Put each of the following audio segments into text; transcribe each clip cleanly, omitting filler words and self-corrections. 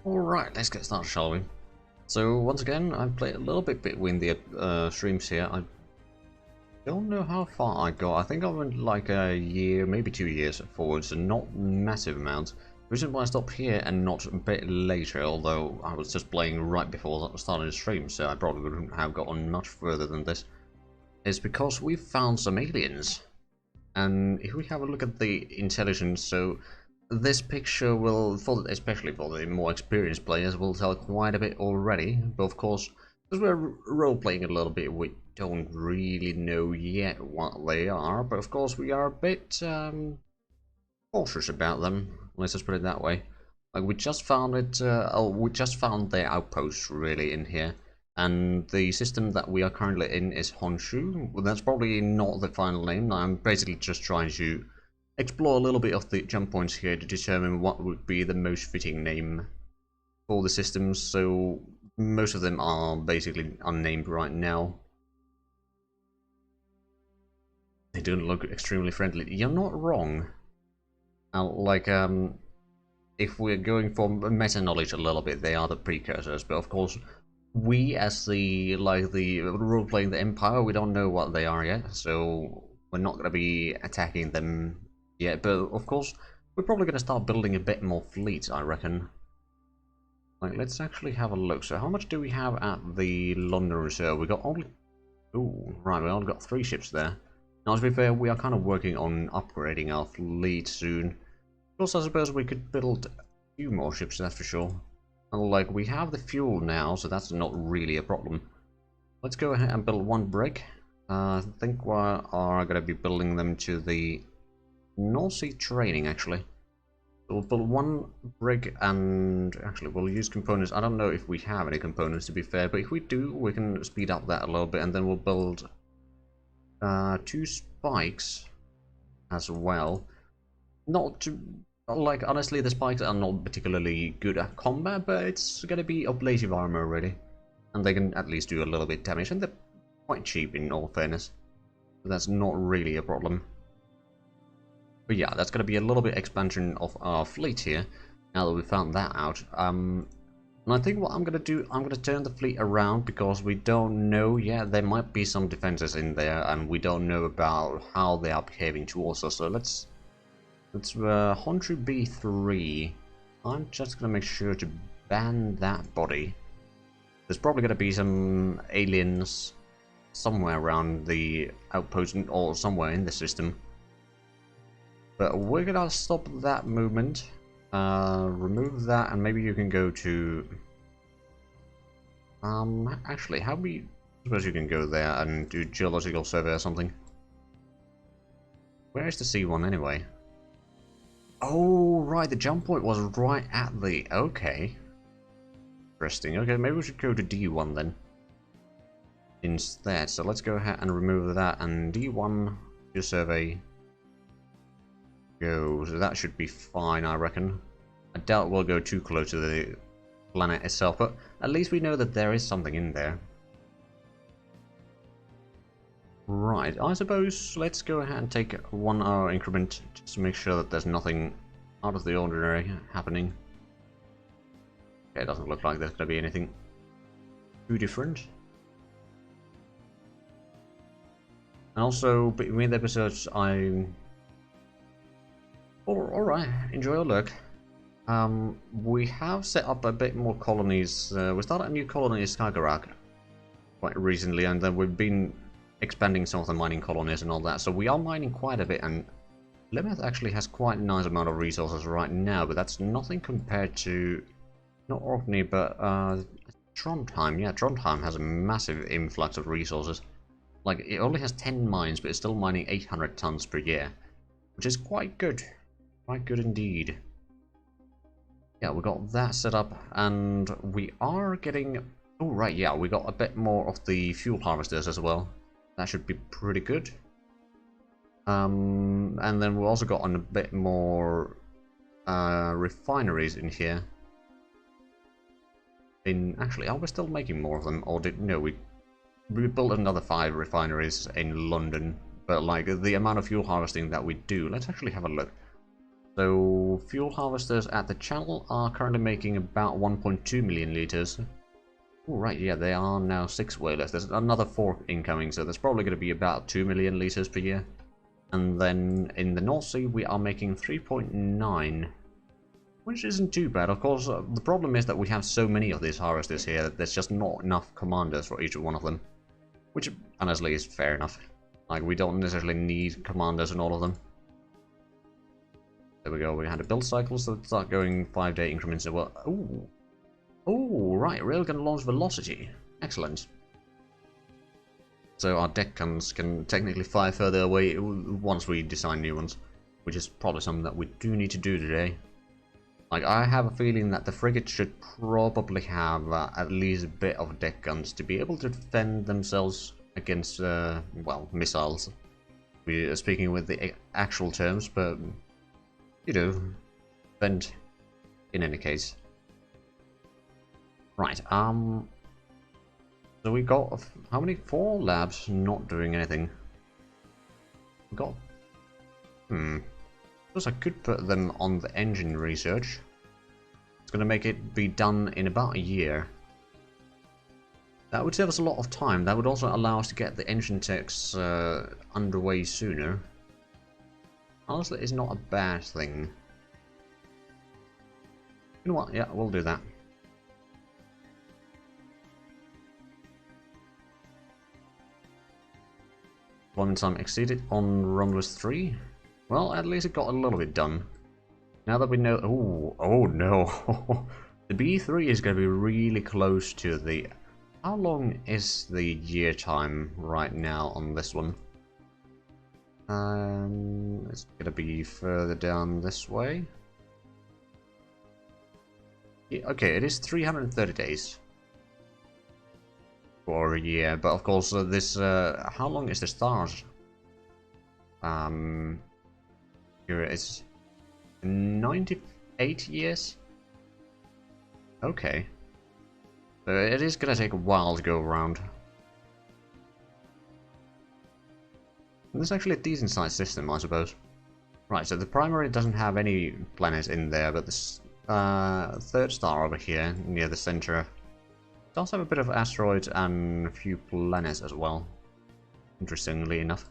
Alright, let's get started, shall we? So, once again, I've played a little bit between the streams here. I don't know how far I got. I think I went like a year, maybe 2 years forward, so not massive amounts. The reason why I stopped here and not a bit later, although I was just playing right before starting the stream, so I probably wouldn't have gotten much further than this, is because we found some aliens. And if we have a look at the intelligence, so this picture will, especially for the more experienced players, will tell quite a bit already. But of course, because we're role-playing a little bit, we don't really know yet what they are. But of course, we are a bit cautious about them. Let's just put it that way. Like we just found it. We just found their outpost really in here. And the system that we are currently in is Honshu. Well, that's probably not the final name. I'm basically just trying to explore a little bit of the jump points here to determine what would be the most fitting name for the systems. So most of them are basically unnamed right now. They don't look extremely friendly. You're not wrong. If we're going for meta knowledge a little bit, they are the precursors. But of course, we as the role playing the Empire, we don't know what they are yet, so we're not going to be attacking them yet. But of course, we're probably going to start building a bit more fleet, I reckon. Like, let's actually have a look. So how much do we have at the London Reserve? We got only... Ooh, right, we only got 3 ships there. Now, to be fair, we are kind of working on upgrading our fleet soon. Plus, I suppose we could build a few more ships, that's for sure. Like, we have the fuel now, so that's not really a problem. Let's go ahead and build 1 brig. I think we are going to be building them to the North Sea training, actually. So we'll build 1 brig, and actually we'll use components. I don't know if we have any components, to be fair, but if we do, we can speed up that a little bit, and then we'll build 2 spikes as well. Not to... Like, honestly, the spikes are not particularly good at combat, but it's gonna be ablative armor, really. And they can at least do a little bit damage, and they're quite cheap in all fairness. So that's not really a problem. But yeah, that's gonna be a little bit expansion of our fleet here, now that we found that out. And I think what I'm gonna do, I'm gonna turn the fleet around, because we don't know yet. There might be some defenses in there, and we don't know about how they are behaving towards us, so let's Honshu B3. I'm just gonna make sure to ban that body. There's probably gonna be some aliens somewhere around the outpost or somewhere in the system. But we're gonna stop that movement. Remove that, and maybe you can go to... actually, I suppose you can go there and do geological survey or something. Where is the C1 anyway? Oh, right, the jump point was right at the... Okay. Interesting. Okay, maybe we should go to D1 then. Instead. So let's go ahead and remove that, and D1, your survey. Go. So that should be fine, I reckon. I doubt we'll go too close to the planet itself, but at least we know that there is something in there. Right, I suppose let's go ahead and take 1 hour increment just to make sure that there's nothing out of the ordinary happening. Okay, it doesn't look like there's going to be anything too different. And also, between the episodes, alright, enjoy your look. We have set up a bit more colonies. We started a new colony in Skagerrak quite recently, and then we've been expanding some of the mining colonies and all that, so we are mining quite a bit, and Plymouth actually has quite a nice amount of resources right now, but that's nothing compared to, not Orkney, but Trondheim. Yeah, Trondheim has a massive influx of resources. Like, it only has 10 mines, but it's still mining 800 tons per year, which is quite good. Quite good indeed. Yeah, we got that set up, and we are getting... Oh, right, yeah, we got a bit more of the fuel harvesters as well. That should be pretty good. And then we also got on a bit more refineries in here. Actually, are we still making more of them? Or no, we built another 5 refineries in London. But like the amount of fuel harvesting that we do, let's actually have a look. So, fuel harvesters at the channel are currently making about 1.2 million liters. Oh, right, yeah, they are now 6 whalers. There's another 4 incoming, so there's probably going to be about 2 million liters per year. And then in the North Sea, we are making 3.9, which isn't too bad. Of course, the problem is that we have so many of these harvesters here that there's just not enough commanders for each one of them. Which, honestly, is fair enough. Like, we don't necessarily need commanders in all of them. There we go, we had a build cycle, so let's start going 5-day increments. Well, ooh. Oh, right, railgun launch velocity. Excellent. So our deck guns can technically fire further away once we design new ones, which is probably something that we do need to do today. Like, I have a feeling that the frigate should probably have at least a bit of deck guns to be able to defend themselves against, well, missiles. We are speaking with the actual terms, but, you know, defend in any case. Right, so we got, how many? 4 labs not doing anything. We got, suppose I could put them on the engine research. It's gonna make it be done in about a year. That would save us a lot of time. That would also allow us to get the engine techs underway sooner. Honestly, it's not a bad thing. You know what? Yeah, we'll do that. Deployment time exceeded on Romulus 3. Well, at least it got a little bit done. Now that we know... Ooh, oh no! The B3 is going to be really close to the... How long is the year time right now on this one? It's going to be further down this way. Yeah, okay, it is 330 days. For a year, but of course this how long is the stars? Here it's 98 years. Okay, so it is gonna take a while to go around. This is actually a decent sized system, I suppose. Right, so the primary doesn't have any planets in there, but this third star over here near the center does have a bit of asteroids and a few planets as well, interestingly enough.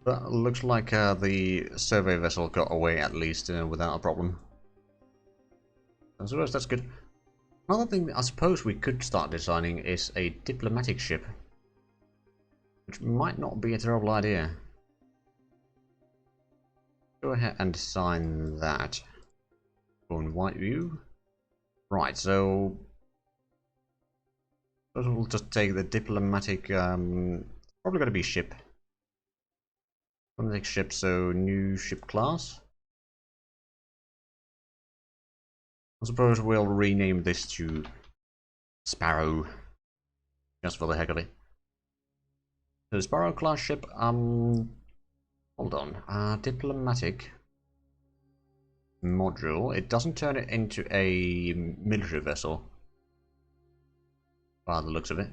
But looks like the survey vessel got away at least without a problem. I suppose that's good. Another thing I suppose we could start designing is a diplomatic ship, which might not be a terrible idea. Go ahead and design that. Go in white view. Right, so we'll just take the diplomatic, probably going to be ship. Diplomatic ship, so new ship class. I suppose we'll rename this to Sparrow, just for the heck of it. So Sparrow class ship, hold on, diplomatic module. It doesn't turn it into a military vessel by the looks of it.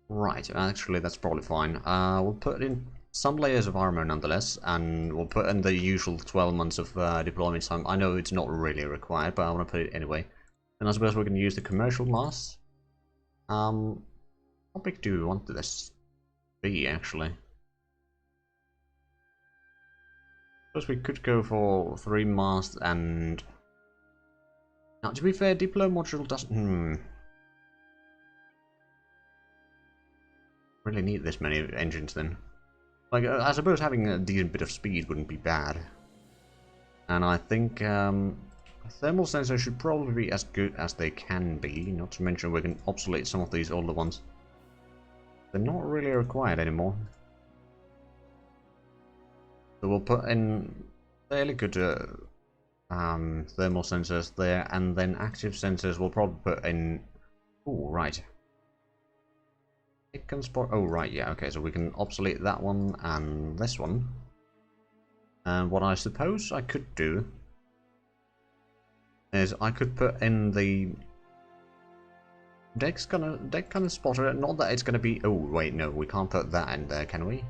Right, actually that's probably fine. We'll put in some layers of armor nonetheless, and we'll put in the usual 12 months of deployment time. I know it's not really required, but I want to put it anyway. And I suppose we can use the commercial mass. How big do we want this to be, actually? I suppose we could go for 3 masts and... Now, to be fair, Diplo module doesn't... really need this many engines then. Like, I suppose having a decent bit of speed wouldn't be bad. And I think thermal sensors should probably be as good as they can be, not to mention we can obsolete some of these older ones. They're not really required anymore. So we'll put in fairly good thermal sensors there, and then active sensors we'll probably put in... Oh, right. It can spot... Oh, right, yeah, okay, so we can obsolete that one and this one. And what I suppose I could do is I could put in the Deck kind of spotted it. Not that it's gonna be. Oh wait, no, we can't put that in there, can we?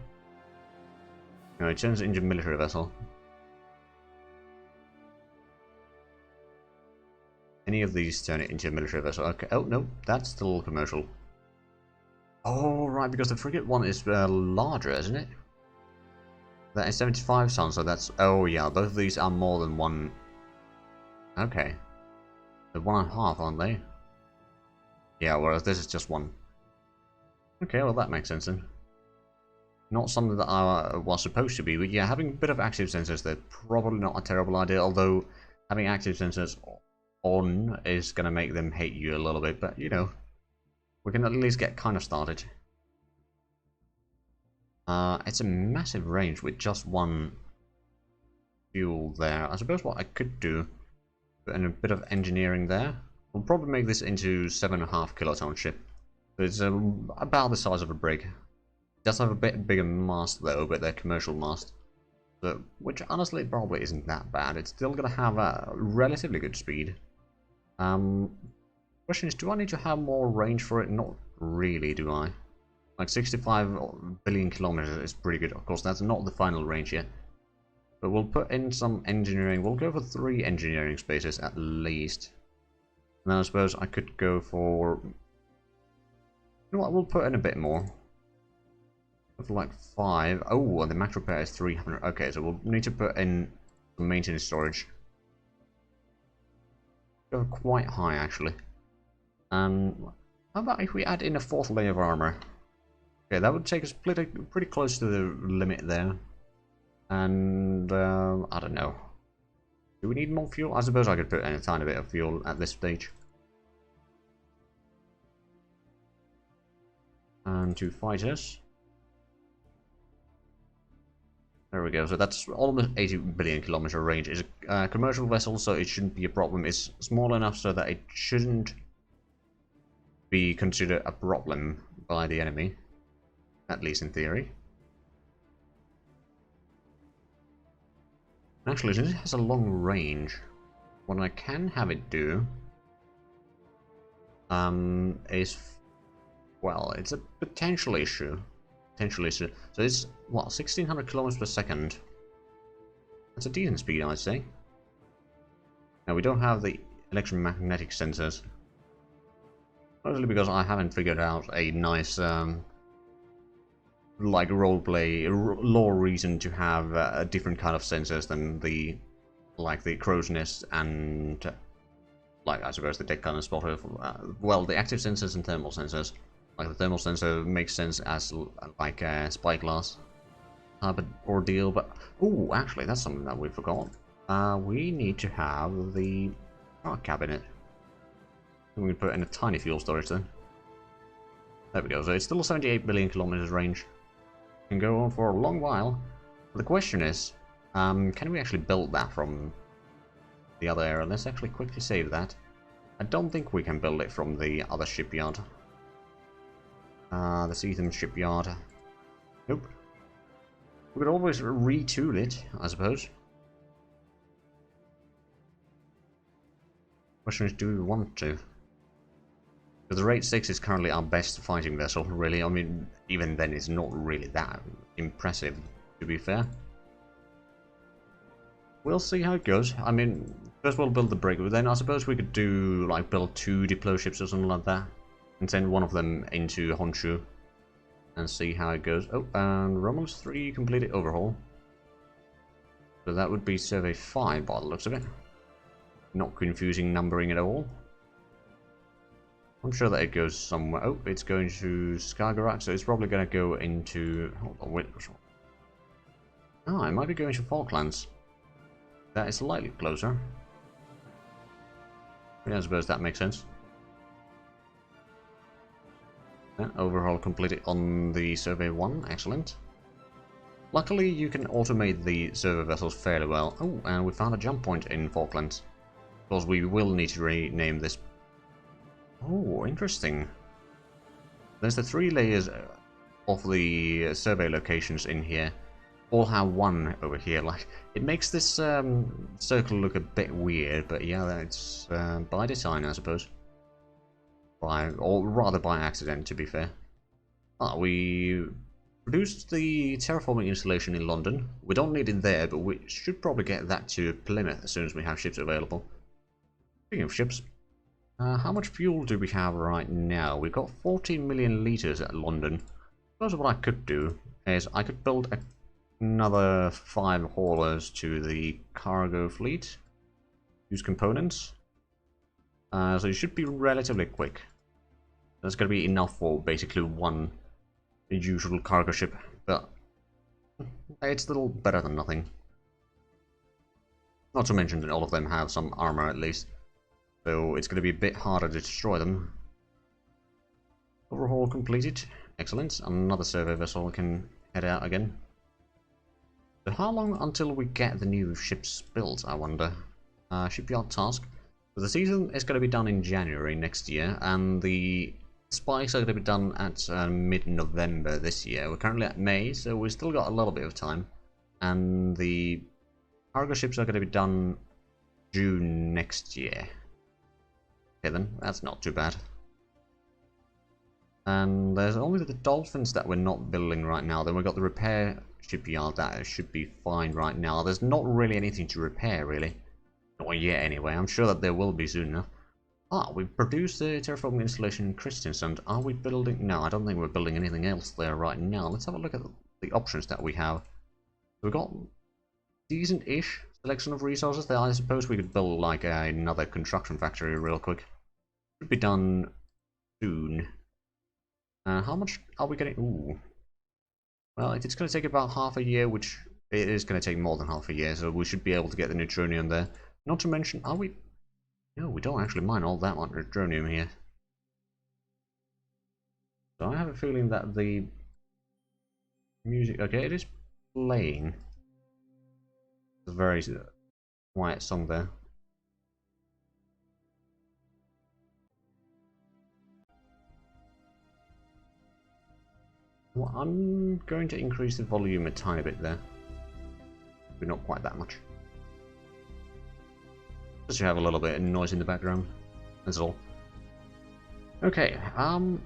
No, it turns into a military vessel. Any of these turn it into a military vessel. Okay. Oh no, that's still commercial. Oh right, because the frigate one is larger, isn't it? That is 75 tons, so that's. Oh yeah, both of these are more than one. Okay. They're 1.5, aren't they? Yeah, whereas this is just one. Okay, well that makes sense then. Not something that I was supposed to be, but yeah, having a bit of active sensors, they're probably not a terrible idea, although having active sensors on is going to make them hate you a little bit, but you know, we can at least get kind of started. It's a massive range with just one fuel there. I suppose what I could do, and a bit of engineering there, we'll probably make this into 7.5 kiloton ship. So it's about the size of a brig. It does have a bit bigger mast though, but they're commercial mast. So, which honestly probably isn't that bad. It's still going to have a relatively good speed. Question is, do I need to have more range for it? Not really, do I? Like 65 billion kilometers is pretty good. Of course, that's not the final range yet. But we'll put in some engineering. We'll go for 3 engineering spaces at least. And then I suppose I could go for... You know what, we'll put in a bit more. For like 5. Oh, and the max repair is 300. Okay, so we'll need to put in some maintenance storage. Go quite high, actually. How about if we add in a 4th layer of armor? Okay, that would take us pretty close to the limit there. And, I don't know. Do we need more fuel? I suppose I could put in a tiny bit of fuel at this stage. And 2 fighters. There we go. So that's almost 80 billion kilometer range. It's a commercial vessel, so it shouldn't be a problem. It's small enough so that it shouldn't be considered a problem by the enemy. At least in theory. Actually, since it has a long range, what I can have it do is, well, it's a potential issue. So it's, what, 1600 kilometers per second. That's a decent speed, I'd say. Now, we don't have the electromagnetic sensors. Mostly because I haven't figured out a nice, like, roleplay, lore reason to have a different kind of sensors than the, like, the crow's nest and, like, I suppose the deck cannon spotter. Well, the active sensors and thermal sensors. Like, the thermal sensor makes sense as, like, a spyglass type of ordeal, but... Oh, actually, that's something that we forgot. We need to have the power cabinet. We can put in a tiny fuel storage then. There we go, so it's still 78 billion kilometers range. Can go on for a long while. The question is, can we actually build that from the other area? Let's actually quickly save that. I don't think we can build it from the other shipyard. The Seatham shipyard. Nope. We could always retool it, I suppose. Question is, do we want to? Because the Rate 6 is currently our best fighting vessel, really. I mean, even then it's not really that impressive, to be fair. We'll see how it goes. I mean, first we'll build the brig, but then I suppose we could do, like, build 2 deploy ships or something like that. And send one of them into Honshu. And see how it goes. Oh, and Romulus 3 completed overhaul. So that would be Survey 5 by the looks of it. Not confusing numbering at all. I'm sure that it goes somewhere. Oh, it's going to Skagerrak, so it's probably going to go into... Hold on, wait. Oh, it might be going to Falklands. That is slightly closer. Yeah, I suppose that makes sense. Yeah, overhaul completed on the Survey 1, excellent. Luckily, you can automate the survey vessels fairly well. Oh, and we found a jump point in Falklands. Because we will need to rename this. Oh, interesting. There's the 3 layers of the survey locations in here. All have 1 over here. Like, it makes this circle look a bit weird, but yeah, that's by design, I suppose. or rather by accident, to be fair. We produced the terraforming installation in London. We don't need it there, but we should probably get that to Plymouth as soon as we have ships available. Speaking of ships, how much fuel do we have right now? We've got 14 million litres at London. Suppose what I could do is I could build another 5 haulers to the cargo fleet. Use components. So it should be relatively quick. That's going to be enough for basically one usual cargo ship, but it's still better than nothing. Not to mention that all of them have some armor at least, so it's going to be a bit harder to destroy them. Overhaul completed. Excellent. Another survey vessel can head out again. So how long until we get the new ships built, I wonder? Shipyard task. So the season is going to be done in January next year, and the spikes are going to be done at mid-November this year. We're currently at May, so we've still got a little bit of time. And the cargo ships are going to be done June next year. Okay then, that's not too bad. And there's only the Dolphins that we're not building right now. Then we've got the repair shipyard that should be fine right now. There's not really anything to repair, really. Not yet, anyway. I'm sure that there will be soon enough. We've produced the terraforming installation in Kristiansand. Are we building? No, I don't think we're building anything else there right now. Let's have a look at the options that we have. We've got decent-ish selection of resources there. I suppose we could build like another construction factory real quick. Should be done soon. How much are we getting? Ooh. Well, it's going to take about half a year, which it is going to take more than half a year, so we should be able to get the neutronium there. Not to mention, are we? No, we don't actually mine all that much neutronium here. So I have a feeling that the music... Okay, it is playing. It's a very quiet song there. Well, I'm going to increase the volume a tiny bit there. But not quite that much. Just to have a little bit of noise in the background. That's all. Okay,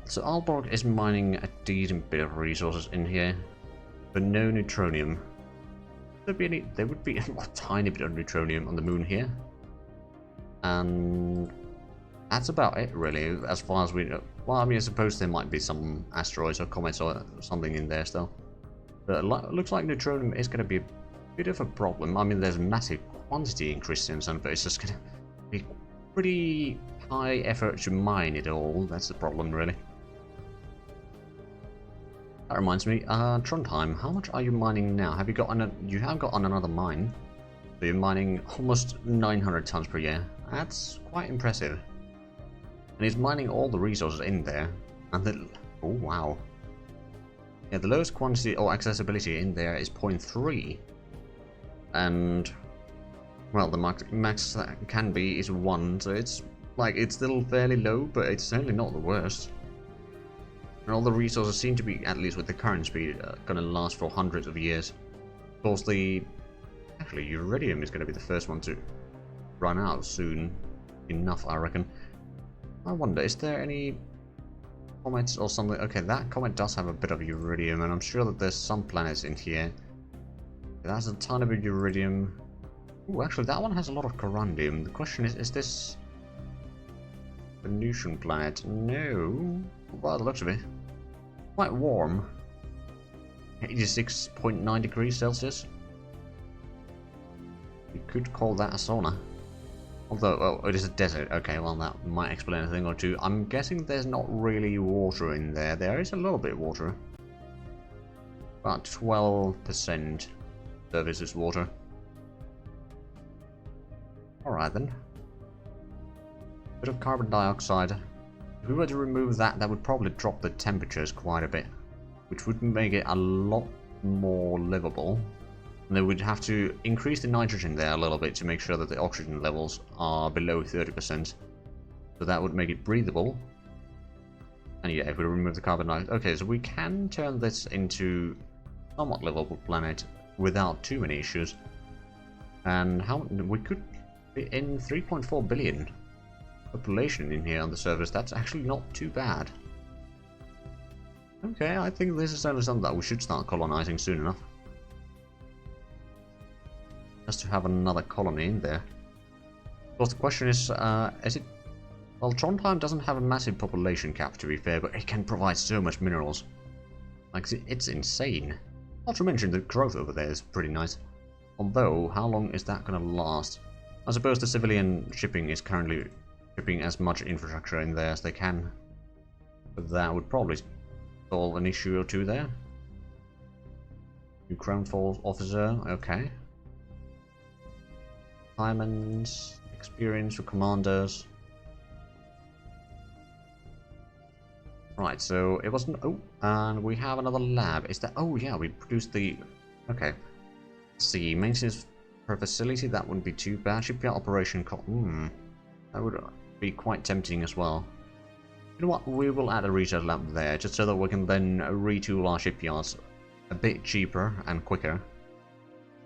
so Aalborg is mining a decent bit of resources in here, but no neutronium. There would be a tiny bit of neutronium on the moon here, and that's about it really, as far as we know. Well, I mean, I suppose there might be some asteroids or comets or something in there still, but it looks like neutronium is going to be a bit of a problem. I mean, there's massive quantity in Kristiansand, but it's just going to be pretty high effort to mine it all. That's the problem, really. That reminds me, Trondheim, how much are you mining now? Have you got you have got on another mine, so you're mining almost 900 tons per year. That's quite impressive. And he's mining all the resources in there, and oh wow. Yeah, the lowest quantity or accessibility in there is 0.3, and well, the max that can be is 1, so it's still fairly low, but it's certainly not the worst. And all the resources seem to be, at least with the current speed, going to last for hundreds of years. Of course, actually, uridium is going to be the first one to run out soon enough, I reckon. I wonder, is there any comets or something? Okay, that comet does have a bit of uridium, and I'm sure that there's some planets in here. That's a tiny bit of uridium. Ooh, actually, that one has a lot of corundium. The question is this a Venusian planet? No. By the looks of it. Quite warm. 86.9 degrees Celsius. You could call that a sauna. Although, well, it is a desert. Okay, well, that might explain a thing or two. I'm guessing there's not really water in there. There is a little bit of water. About 12% surface is water. Alright then. Bit of carbon dioxide. If we were to remove that, that would probably drop the temperatures quite a bit, which would make it a lot more livable. And then we'd have to increase the nitrogen there a little bit to make sure that the oxygen levels are below 30%. So that would make it breathable. And yeah, if we remove the carbon dioxide... Okay, so we can turn this into a somewhat livable planet without too many issues. And how we could be in 3.4 billion. population in here on the surface. That's actually not too bad. Okay, I think this is certainly something that we should start colonizing soon enough. Just to have another colony in there. Of course, the question is it... Well, Trondheim doesn't have a massive population cap, to be fair, but it can provide so much minerals. Like, it's insane. Not to mention the growth over there is pretty nice. Although, how long is that going to last? I suppose the civilian shipping is currently shipping as much infrastructure in there as they can. But that would probably solve an issue or two there. New Crown Force officer, okay. Diamonds, experience for commanders. Right, so it wasn't... Oh, and we have another lab. Is that... Oh, yeah, we produced the... Okay. Let's see, maintenance per facility, that wouldn't be too bad. Shipyard operation... That would be quite tempting as well. You know what, we will add a research lab there, just so that we can then retool our shipyards a bit cheaper and quicker.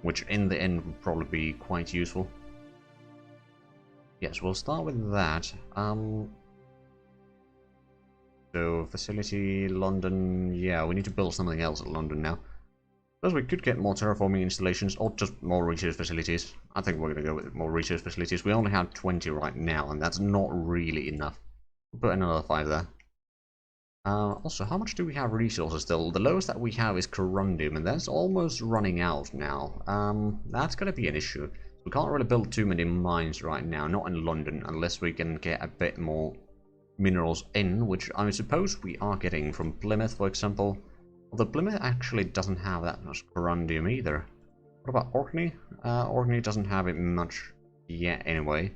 Which in the end would probably be quite useful. Yes, we'll start with that. So, facility, London, yeah, we need to build something else at London now. Because we could get more terraforming installations, or just more research facilities. I think we're going to go with more research facilities. We only have 20 right now, and that's not really enough. We'll put in another 5 there. Also, how much do we have resources still? The lowest that we have is corundum, and that's almost running out now. That's going to be an issue. We can't really build too many mines right now, not in London, unless we can get a bit more minerals in, which I suppose we are getting from Plymouth, for example. Although Plymouth actually doesn't have that much corundum either. What about Orkney? Orkney doesn't have it much yet anyway.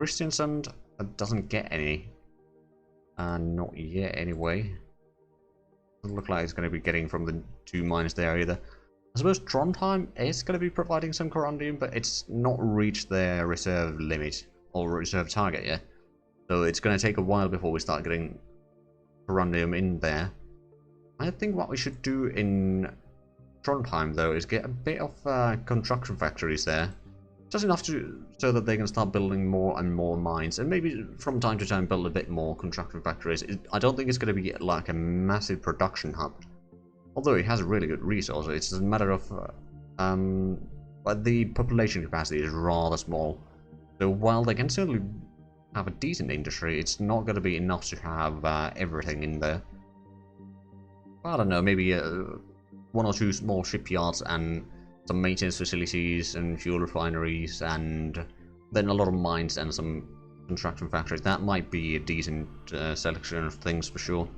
Christiansand doesn't get any. Not yet anyway. Doesn't look like it's going to be getting from the 2 mines there either. I suppose Trondheim is going to be providing some corundum, but it's not reached their reserve limit or reserve target yet. So it's going to take a while before we start getting corundum in there. I think what we should do in Trondheim, though, is get a bit of construction factories there. Just enough so that they can start building more and more mines. And maybe from time to time build a bit more construction factories. I don't think it's going to be like a massive production hub. Although it has a really good resource. It's a matter of... but the population capacity is rather small. So while they can certainly have a decent industry, it's not going to be enough to have everything in there. I don't know, maybe 1 or 2 small shipyards and some maintenance facilities and fuel refineries, and then a lot of mines and some construction factories. That might be a decent selection of things for sure.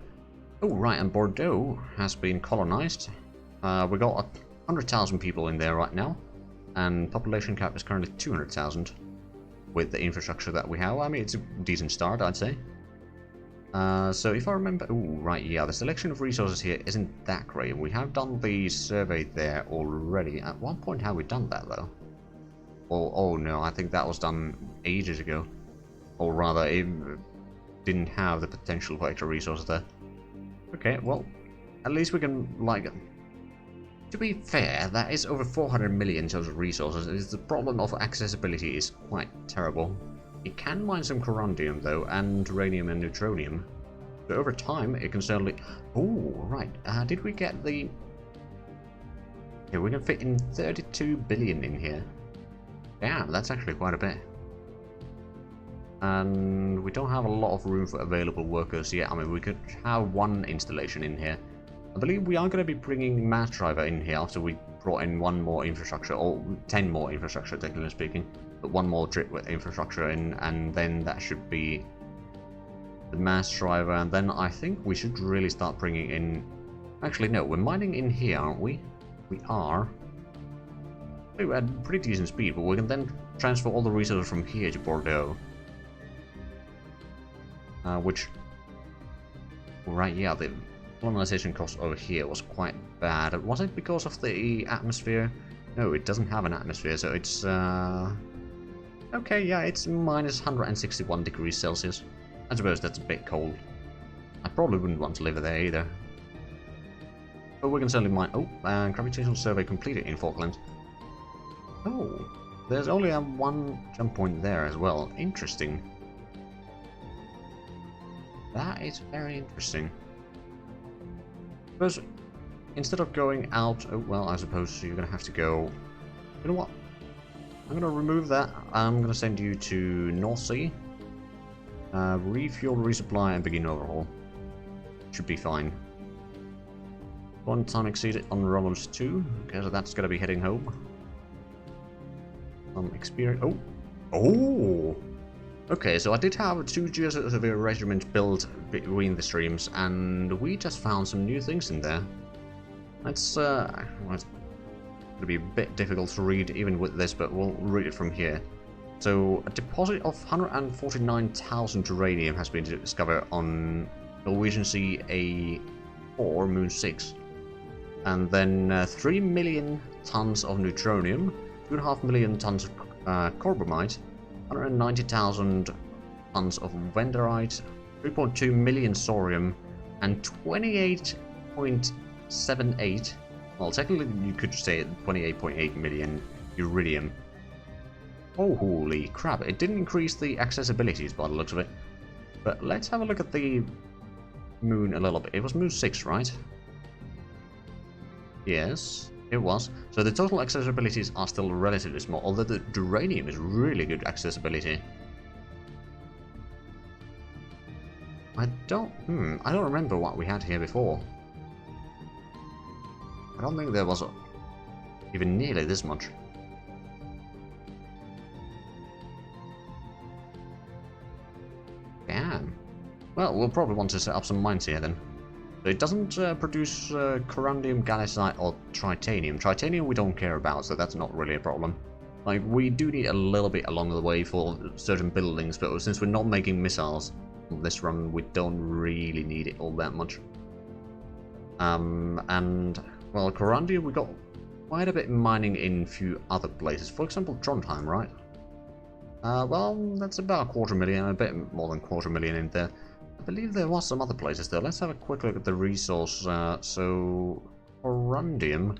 Oh, right, and Bordeaux has been colonized. We got 100,000 people in there right now, and population cap is currently 200,000 with the infrastructure that we have. I mean, it's a decent start, I'd say. So if I remember... Oh, right, yeah, the selection of resources here isn't that great. We have done the survey there already. At one point have we done that, though? Oh no, I think that was done ages ago. Or rather, it didn't have the potential for extra resources there. Okay, well, at least we can, like... To be fair, that is over 400 million total resources. The problem of accessibility is quite terrible. It can mine some corundum, though, and uranium and neutronium. So over time, it can certainly... Oh, right. Did we get the... Yeah, we can fit in 32 billion in here. Yeah, that's actually quite a bit. And we don't have a lot of room for available workers yet. I mean, we could have 1 installation in here. I believe we are going to be bringing mass driver in here after we brought in 1 more infrastructure, or 10 more infrastructure, technically speaking. But 1 more drip with infrastructure in, and then that should be the mass driver, and then I think we should really start bringing in... Actually, no, we're mining in here, aren't we? We are. We're at pretty decent speed, but we can then transfer all the resources from here to Bordeaux. Which... Right, yeah, the colonization cost over here was quite bad. Was it because of the atmosphere? No, it doesn't have an atmosphere, so it's... Okay, yeah, it's minus 161 degrees Celsius. I suppose that's a bit cold. I probably wouldn't want to live there either. But we can certainly mine... Oh, gravitational survey completed in Falklands. Oh, there's only 1 jump point there as well. Interesting. That is very interesting. Because instead of going out... Oh, well, I suppose you're going to have to go... You know what? I'm going to remove that. I'm going to send you to North Sea. Refuel, resupply, and begin overhaul. Should be fine. One time exceeded on Romulus 2. Okay, so that's going to be heading home. Experience... Oh! Oh! Okay, so I did have 2 Geosurveyor regiments built between the streams, and we just found some new things in there. That's, well, it's going to be a bit difficult to read even with this, but we'll read it from here. So, a deposit of 149,000 uranium has been discovered on Norwegian Sea A4, Moon 6. And then 3 million tons of neutronium, 2.5 million tons of carbamide, 190,000 tons of wenderite, 3.2 million thorium, and 28.78, well, technically you could say 28.8 million iridium. Oh, holy crap, it didn't increase the accessibilities by the looks of it. But let's have a look at the moon a little bit. It was Moon 6, right? Yes, it was. So the total accessibilities are still relatively small, although the uranium is really good accessibility. I don't remember what we had here before. I don't think there was even nearly this much. Damn. Well, we'll probably want to set up some mines here then. It doesn't produce corundium, galisite, or tritanium. Tritanium we don't care about, so that's not really a problem. Like, we do need a little bit along the way for certain buildings, but since we're not making missiles on this run, we don't really need it all that much. And, well, corundium, we got quite a bit mining in a few other places. For example, Trondheim, right? Well, that's about 250,000, a bit more than 250,000 in there. I believe there was some other places though. Let's have a quick look at the resource. So, corundium.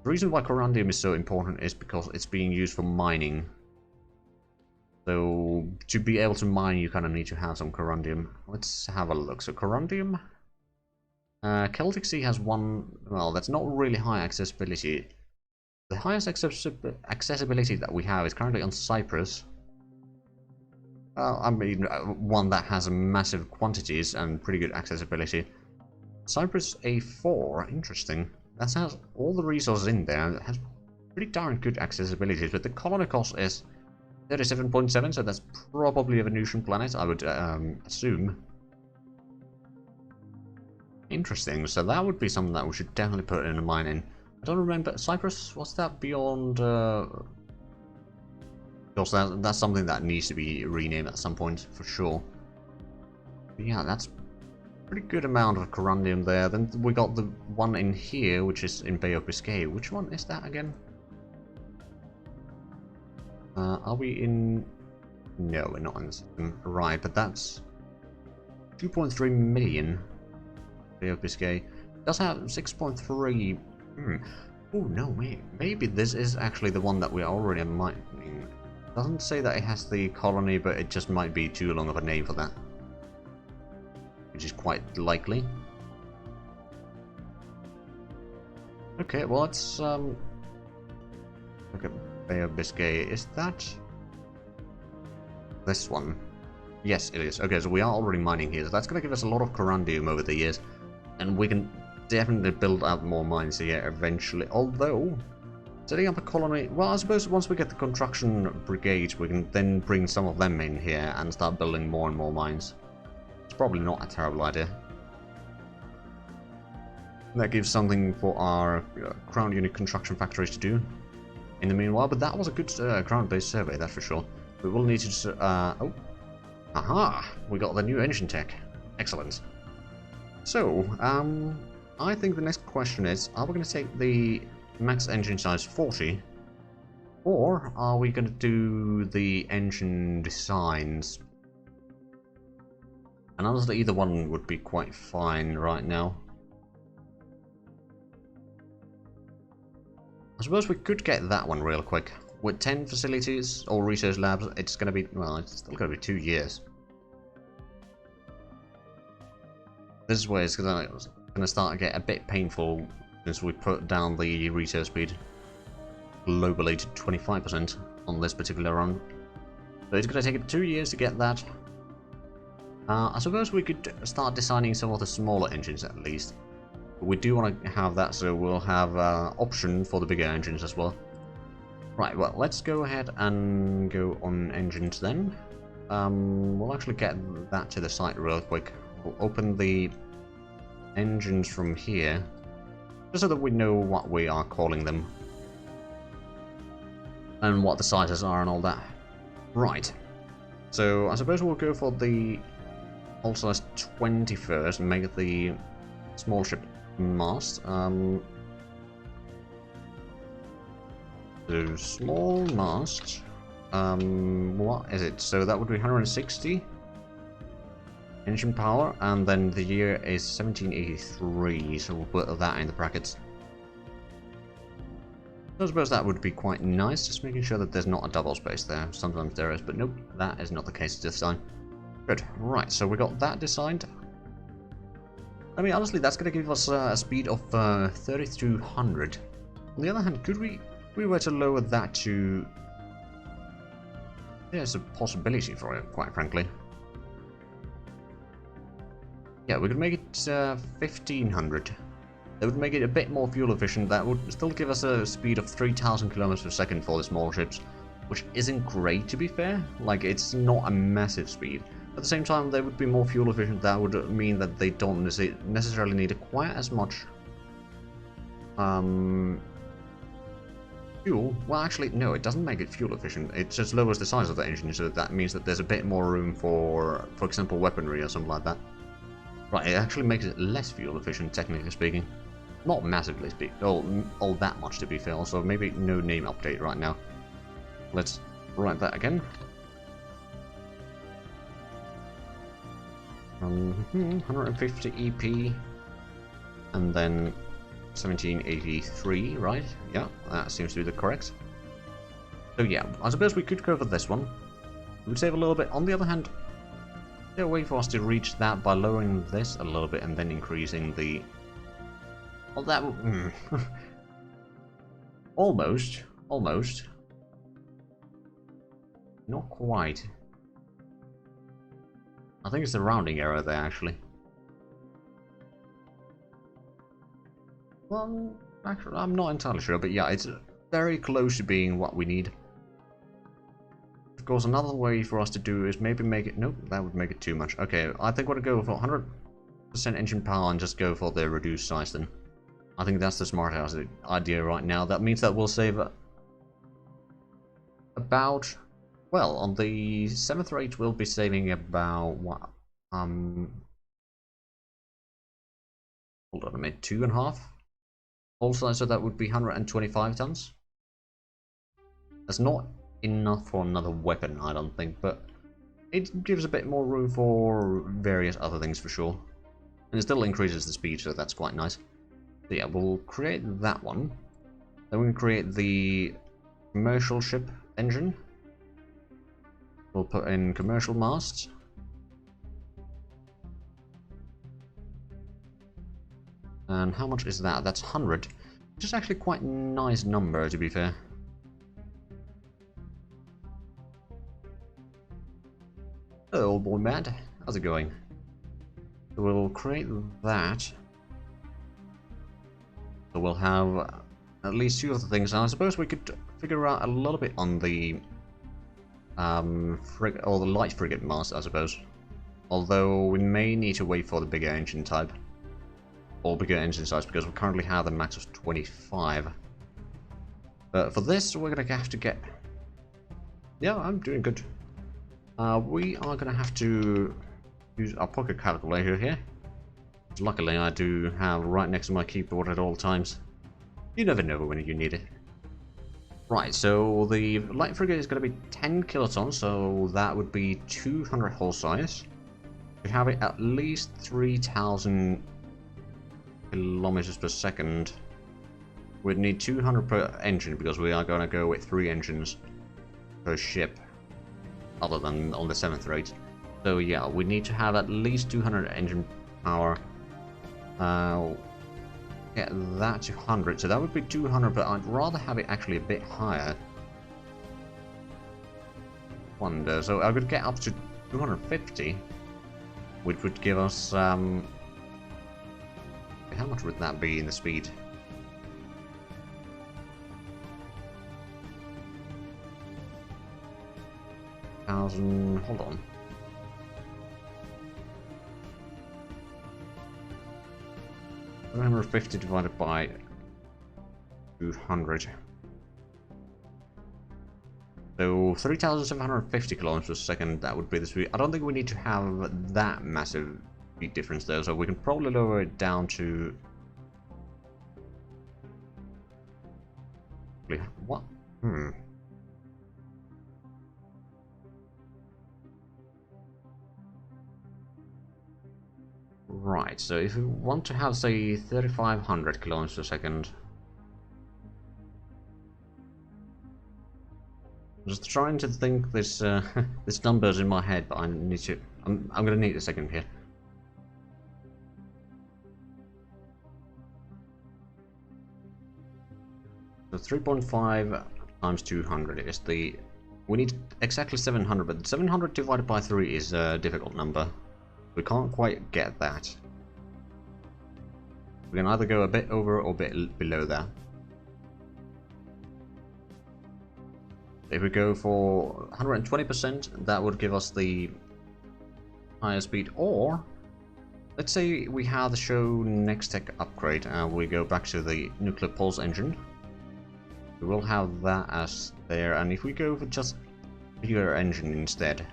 The reason why corundium is so important is because it's being used for mining. So, to be able to mine, you kind of need to have some corundium. Let's have a look. So, corundium. Celtic Sea has one. Well, that's not really high accessibility. The highest accessibility that we have is currently on Cyprus. I mean, one that has massive quantities and pretty good accessibility. Cyprus A4, interesting. That has all the resources in there. It has pretty darn good accessibility, but the colony cost is 37.7, so that's probably a Venusian planet, I would assume. Interesting, so that would be something that we should definitely put in a mine in. I don't remember, Cyprus, was that beyond... Because that's something that needs to be renamed at some point, for sure. But yeah, that's a pretty good amount of corundium there. Then we got the one in here, which is in Bay of Biscay. Which one is that again? Are we in... No, we're not in the system. Right, but that's 2.3 million. Bay of Biscay. It does have 6.3... Oh, no, maybe this is actually the one that we are already mining. Doesn't say that it has the colony, but it just might be too long of a name for that. Which is quite likely. Okay, well let's look at Bay of Biscay. Is that this one? Yes, it is. Okay, so we are already mining here, so that's going to give us a lot of corundium over the years. And we can definitely build up more mines here eventually, although... Setting up a colony, well, I suppose once we get the construction brigade, we can then bring some of them in here and start building more and more mines. It's probably not a terrible idea. That gives something for our ground unit construction factories to do in the meanwhile, but that was a good ground-based survey, that's for sure. We will need to... oh. Aha! We got the new engine tech. Excellent. So, I think the next question is, are we going to take the max engine size 40, or are we going to do the engine designs? And honestly, either one would be quite fine right now. I suppose we could get that one real quick. With 10 facilities or research labs, it's going to be, well, it's still going to be 2 years. This is where it's gonna start to get a bit painful since we put down the retail speed globally to 25% on this particular run. So it's gonna take it 2 years to get that. I suppose we could start designing some of the smaller engines at least. But we do want to have that, so we'll have option for the bigger engines as well. Right, well, let's go ahead and go on engines then. We'll actually get that to the site real quick. We'll open the engines from here, just so that we know what we are calling them. And what the sizes are and all that. Right. So, I suppose we'll go for the hull size 20 first and make it the small ship mast. So, small mast. What is it? So that would be 160 engine power, and then the year is 1783, so we'll put that in the brackets. I suppose that would be quite nice, just making sure that there's not a double space there. Sometimes there is, but nope, that is not the case this time. Good, right, so we got that designed. I mean, honestly, that's going to give us a speed of 3200. On the other hand, could we were to lower that to... There's a possibility for it, quite frankly. Yeah, we could make it 1500. That would make it a bit more fuel efficient. That would still give us a speed of 3000 kilometers per second for the small ships, which isn't great, to be fair. Like, it's not a massive speed. At the same time, they would be more fuel efficient. That would mean that they don't necessarily need quite as much fuel. Well, actually, no, it doesn't make it fuel efficient. It just lowers the size of the engine, so that means that there's a bit more room for example, weaponry or something like that. Right, it actually makes it less fuel efficient, technically speaking. Not massively all that much, to be fair, so maybe no name update right now. Let's write that again. 150 EP, and then 1783, right? Yeah, that seems to be the correct. So yeah, I suppose we could go for this one. It would save a little bit. On the other hand, is there a way for us to reach that by lowering this a little bit and then increasing the... Well, that... Almost. Not quite. I think it's the rounding error there, actually. Well, actually, I'm not entirely sure, but yeah, it's very close to being what we need. Of course, another way for us to do is maybe make it... Nope, that would make it too much. Okay, I think we're going to go for 100% engine power and just go for the reduced size then. I think that's the smart idea right now. That means that we'll save about... Well, on the 7th rate, we'll be saving about... what? Hold on a minute, 2.5? Also, so that would be 125 tons. That's not enough for another weapon, I don't think, but it gives a bit more room for various other things for sure. And it still increases the speed, so that's quite nice. So yeah, we'll create that one. Then we can create the commercial ship engine. We'll put in commercial masts. And how much is that? That's 100. Which is actually quite a nice number, to be fair. Hello, old boy Matt. How's it going? So we'll create that. So we'll have at least 2 of the things. And I suppose we could figure out a little bit on the or the light frigate mast, I suppose. Although we may need to wait for the bigger engine type. Or bigger engine size, because we currently have a max of 25. But for this, we're going to have to get... Yeah, I'm doing good. We are going to have to use our pocket calculator here. Luckily, I do have right next to my keyboard at all times. You never know when you need it. Right, so the light frigate is going to be 10 kilotons, so that would be 200 hull size. We have it at least 3,000 kilometers per second. We'd need 200 per engine because we are going to go with 3 engines per ship, other than on the 7th rate. So yeah, we need to have at least 200 engine power Get that to 100, so that would be 200, but I'd rather have it actually a bit higher. Wonder, so I could get up to 250, which would give us, how much would that be in the speed? Hold on. $150 divided by 200. So 3,750 kilometers per second, that would be the speed. I don't think we need to have that massive speed difference though, so we can probably lower it down to... What? Right, so if we want to have, say, 3,500 kilometers per second... I'm just trying to think this, this number's in my head, but I need to... I'm gonna need a second here. So 3.5 times 200 is the... We need exactly 700, but 700 divided by 3 is a difficult number. We can't quite get that. We can either go a bit over or a bit below that. If we go for 120%, that would give us the higher speed. Or, let's say we have the show next tech upgrade and we go back to the nuclear pulse engine. We will have that as there, and if we go for just bigger engine instead,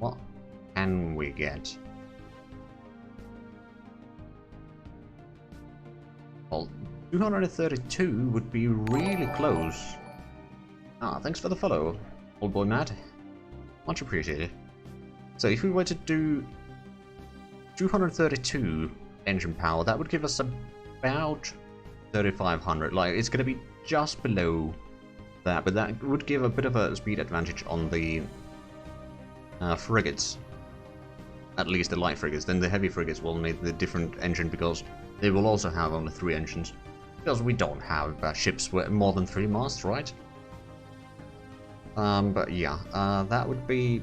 what can we get? Well, 232 would be really close. Ah, thanks for the follow, old boy Matt. Much appreciated. So if we were to do 232 engine power, that would give us about 3,500. Like, it's going to be just below that, but that would give a bit of a speed advantage on the frigates. At least the light frigates. Then the heavy frigates will need the different engine because they will also have only 3 engines. Because we don't have ships with more than 3 masts, right? But yeah, that would be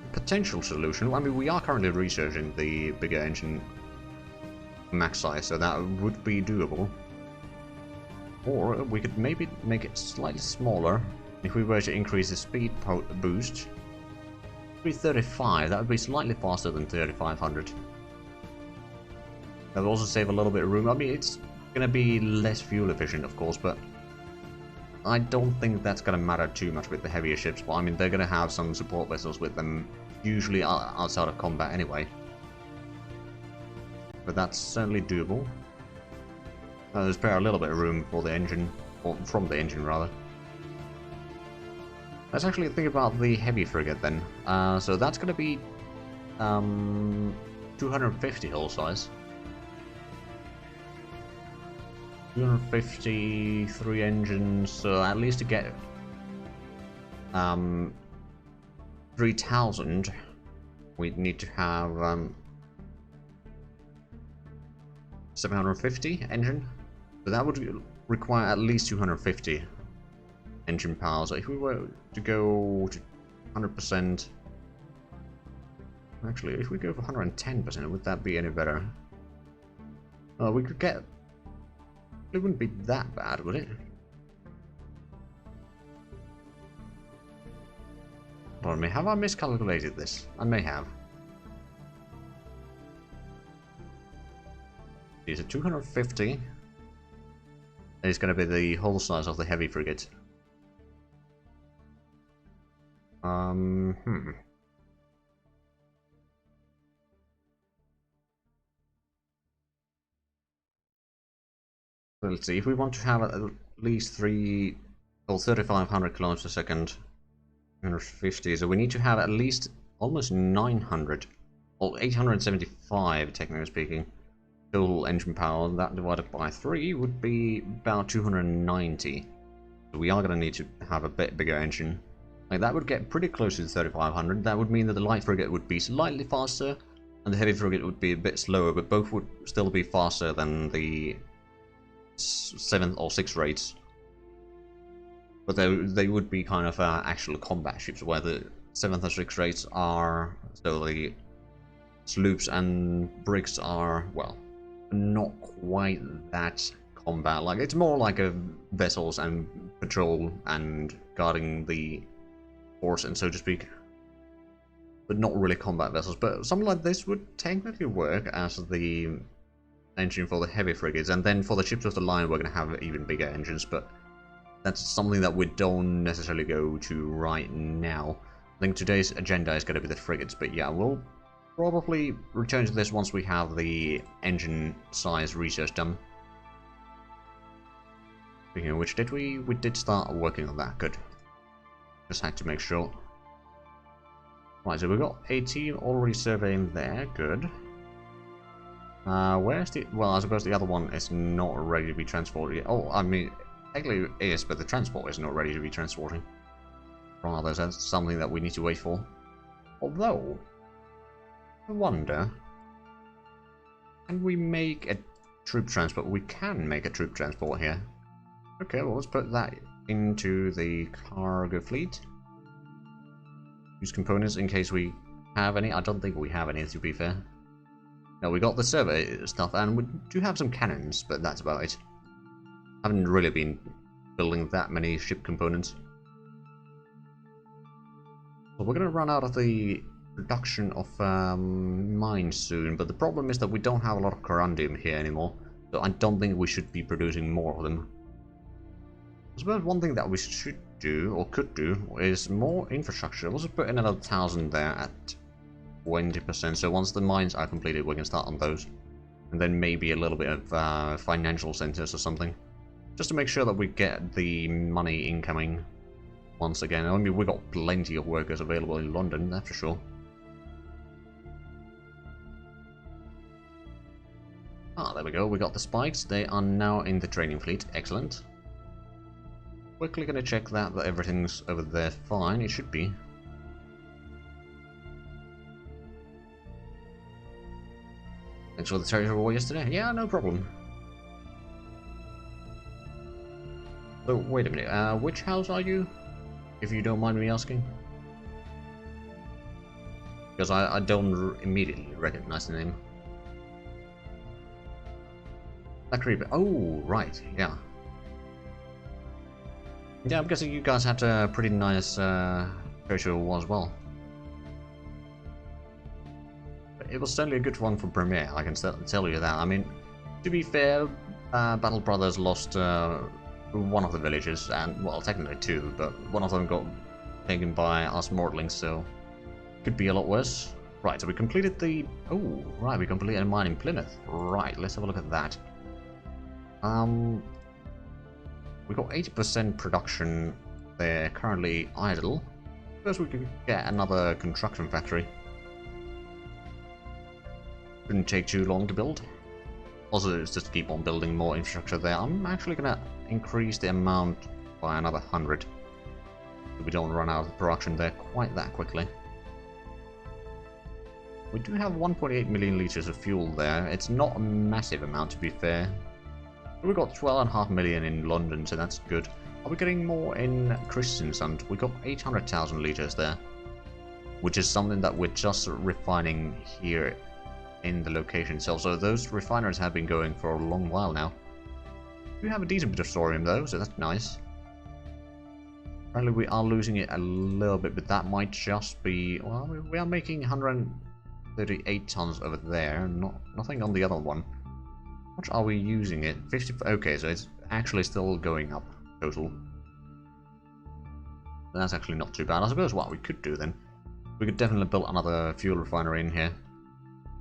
a potential solution. I mean, we are currently researching the bigger engine max size, so that would be doable. Or we could maybe make it slightly smaller. If we were to increase the speed boost, 335, that would be slightly faster than 3,500. That would also save a little bit of room. I mean, it's going to be less fuel efficient, of course, but I don't think that's going to matter too much with the heavier ships. But I mean, they're going to have some support vessels with them, usually outside of combat anyway. But that's certainly doable. There's a little bit of room for the engine, or from the engine rather. Let's actually think about the heavy frigate then. So that's going to be 250 hull size. 253 engines, so at least to get 3,000, we'd need to have 750 engine. So that would require at least 250 engine power. So if we were to go to 100%, actually, if we go for 110%, would that be any better? We could get. It wouldn't be that bad, would it? Pardon me, have I miscalculated this? I may have. These are 250. It's going to be the hull size of the heavy frigate. Let's see, if we want to have at least 3,500 kilometers per second, 150, so we need to have at least almost 900, or 875 technically speaking, total engine power. That divided by 3 would be about 290. So we are going to need to have a bit bigger engine. Like, that would get pretty close to the 3,500. That would mean that the light frigate would be slightly faster, And the heavy frigate would be a bit slower, but both would still be faster than the 7th or 6th rates. But they would be kind of actual combat ships, where the 7th and 6th rates are, so the sloops and brigs are, well, not quite that combat. Like, it's more like a vessels and patrol and guarding the force, and so to speak. But not really combat vessels. But something like this would technically work as the engine for the heavy frigates, and then for the ships of the line we're going to have even bigger engines, but that's something that we don't necessarily go to right now. I think today's agenda is going to be the frigates, but yeah, we'll probably return to this once we have the engine size research done. Speaking of which, we did start working on that, good. Just had to make sure. Right, so we've got a team already surveying there, good. Where's the... well, I suppose the other one is not ready to be transported yet. Oh, I mean, technically it is, but the transport is not ready to be transporting. Rather, that's something that we need to wait for. Although, I wonder, can we make a troop transport? We can make a troop transport here. Okay, well, let's put that into the cargo fleet. Use components in case we have any. I don't think we have any, to be fair. No, we got the survey stuff, and we do have some cannons, but that's about it. Haven't really been building that many ship components. So we're going to run out of the production of mines soon, but the problem is that we don't have a lot of corundum here anymore, so I don't think we should be producing more of them. I suppose one thing that we should do, or could do, is more infrastructure. Let's just put in another 1,000 there at 20%, so once the mines are completed we can start on those. And then maybe a little bit of financial centers or something. Just to make sure that we get the money incoming once again. I mean, we've got plenty of workers available in London, that's for sure. Ah, there we go, we got the spikes. They are now in the training fleet, excellent. Quickly gonna check that everything's over there fine, it should be. Thanks for the territory war yesterday. Yeah, no problem. So, wait a minute, which house are you? If you don't mind me asking. Because I don't immediately recognize the name. That creeper. Oh, right, yeah. Yeah, I'm guessing you guys had a pretty nice territory war as well. It was certainly a good one for Premiere, I can tell you that. I mean, to be fair, Battle Brothers lost one of the villages, and, well, technically two, but one of them got taken by us Mortlings, so could be a lot worse. Right, so we completed the... oh, right, we completed a mine in Plymouth. Right, let's have a look at that. We got 80% production there, currently idle. First we could get another construction factory. Shouldn't take too long to build. Also, it's just keep on building more infrastructure there. I'm actually gonna increase the amount by another 100. So we don't run out of production there quite that quickly. We do have 1.8 million liters of fuel there. It's not a massive amount, to be fair. We've got 12.5 million in London, so that's good. Are we getting more in Kristiansand? We got 800,000 liters there, which is something that we're just refining here in the location itself. So those refineries have been going for a long while now. We have a decent bit of thorium though, so that's nice. Apparently we are losing it a little bit, but that might just be... well, we are making 138 tons over there, nothing on the other one. How much are we using it? 50... okay, so it's actually still going up, total. That's actually not too bad. I suppose what we could do then, we could definitely build another fuel refinery in here.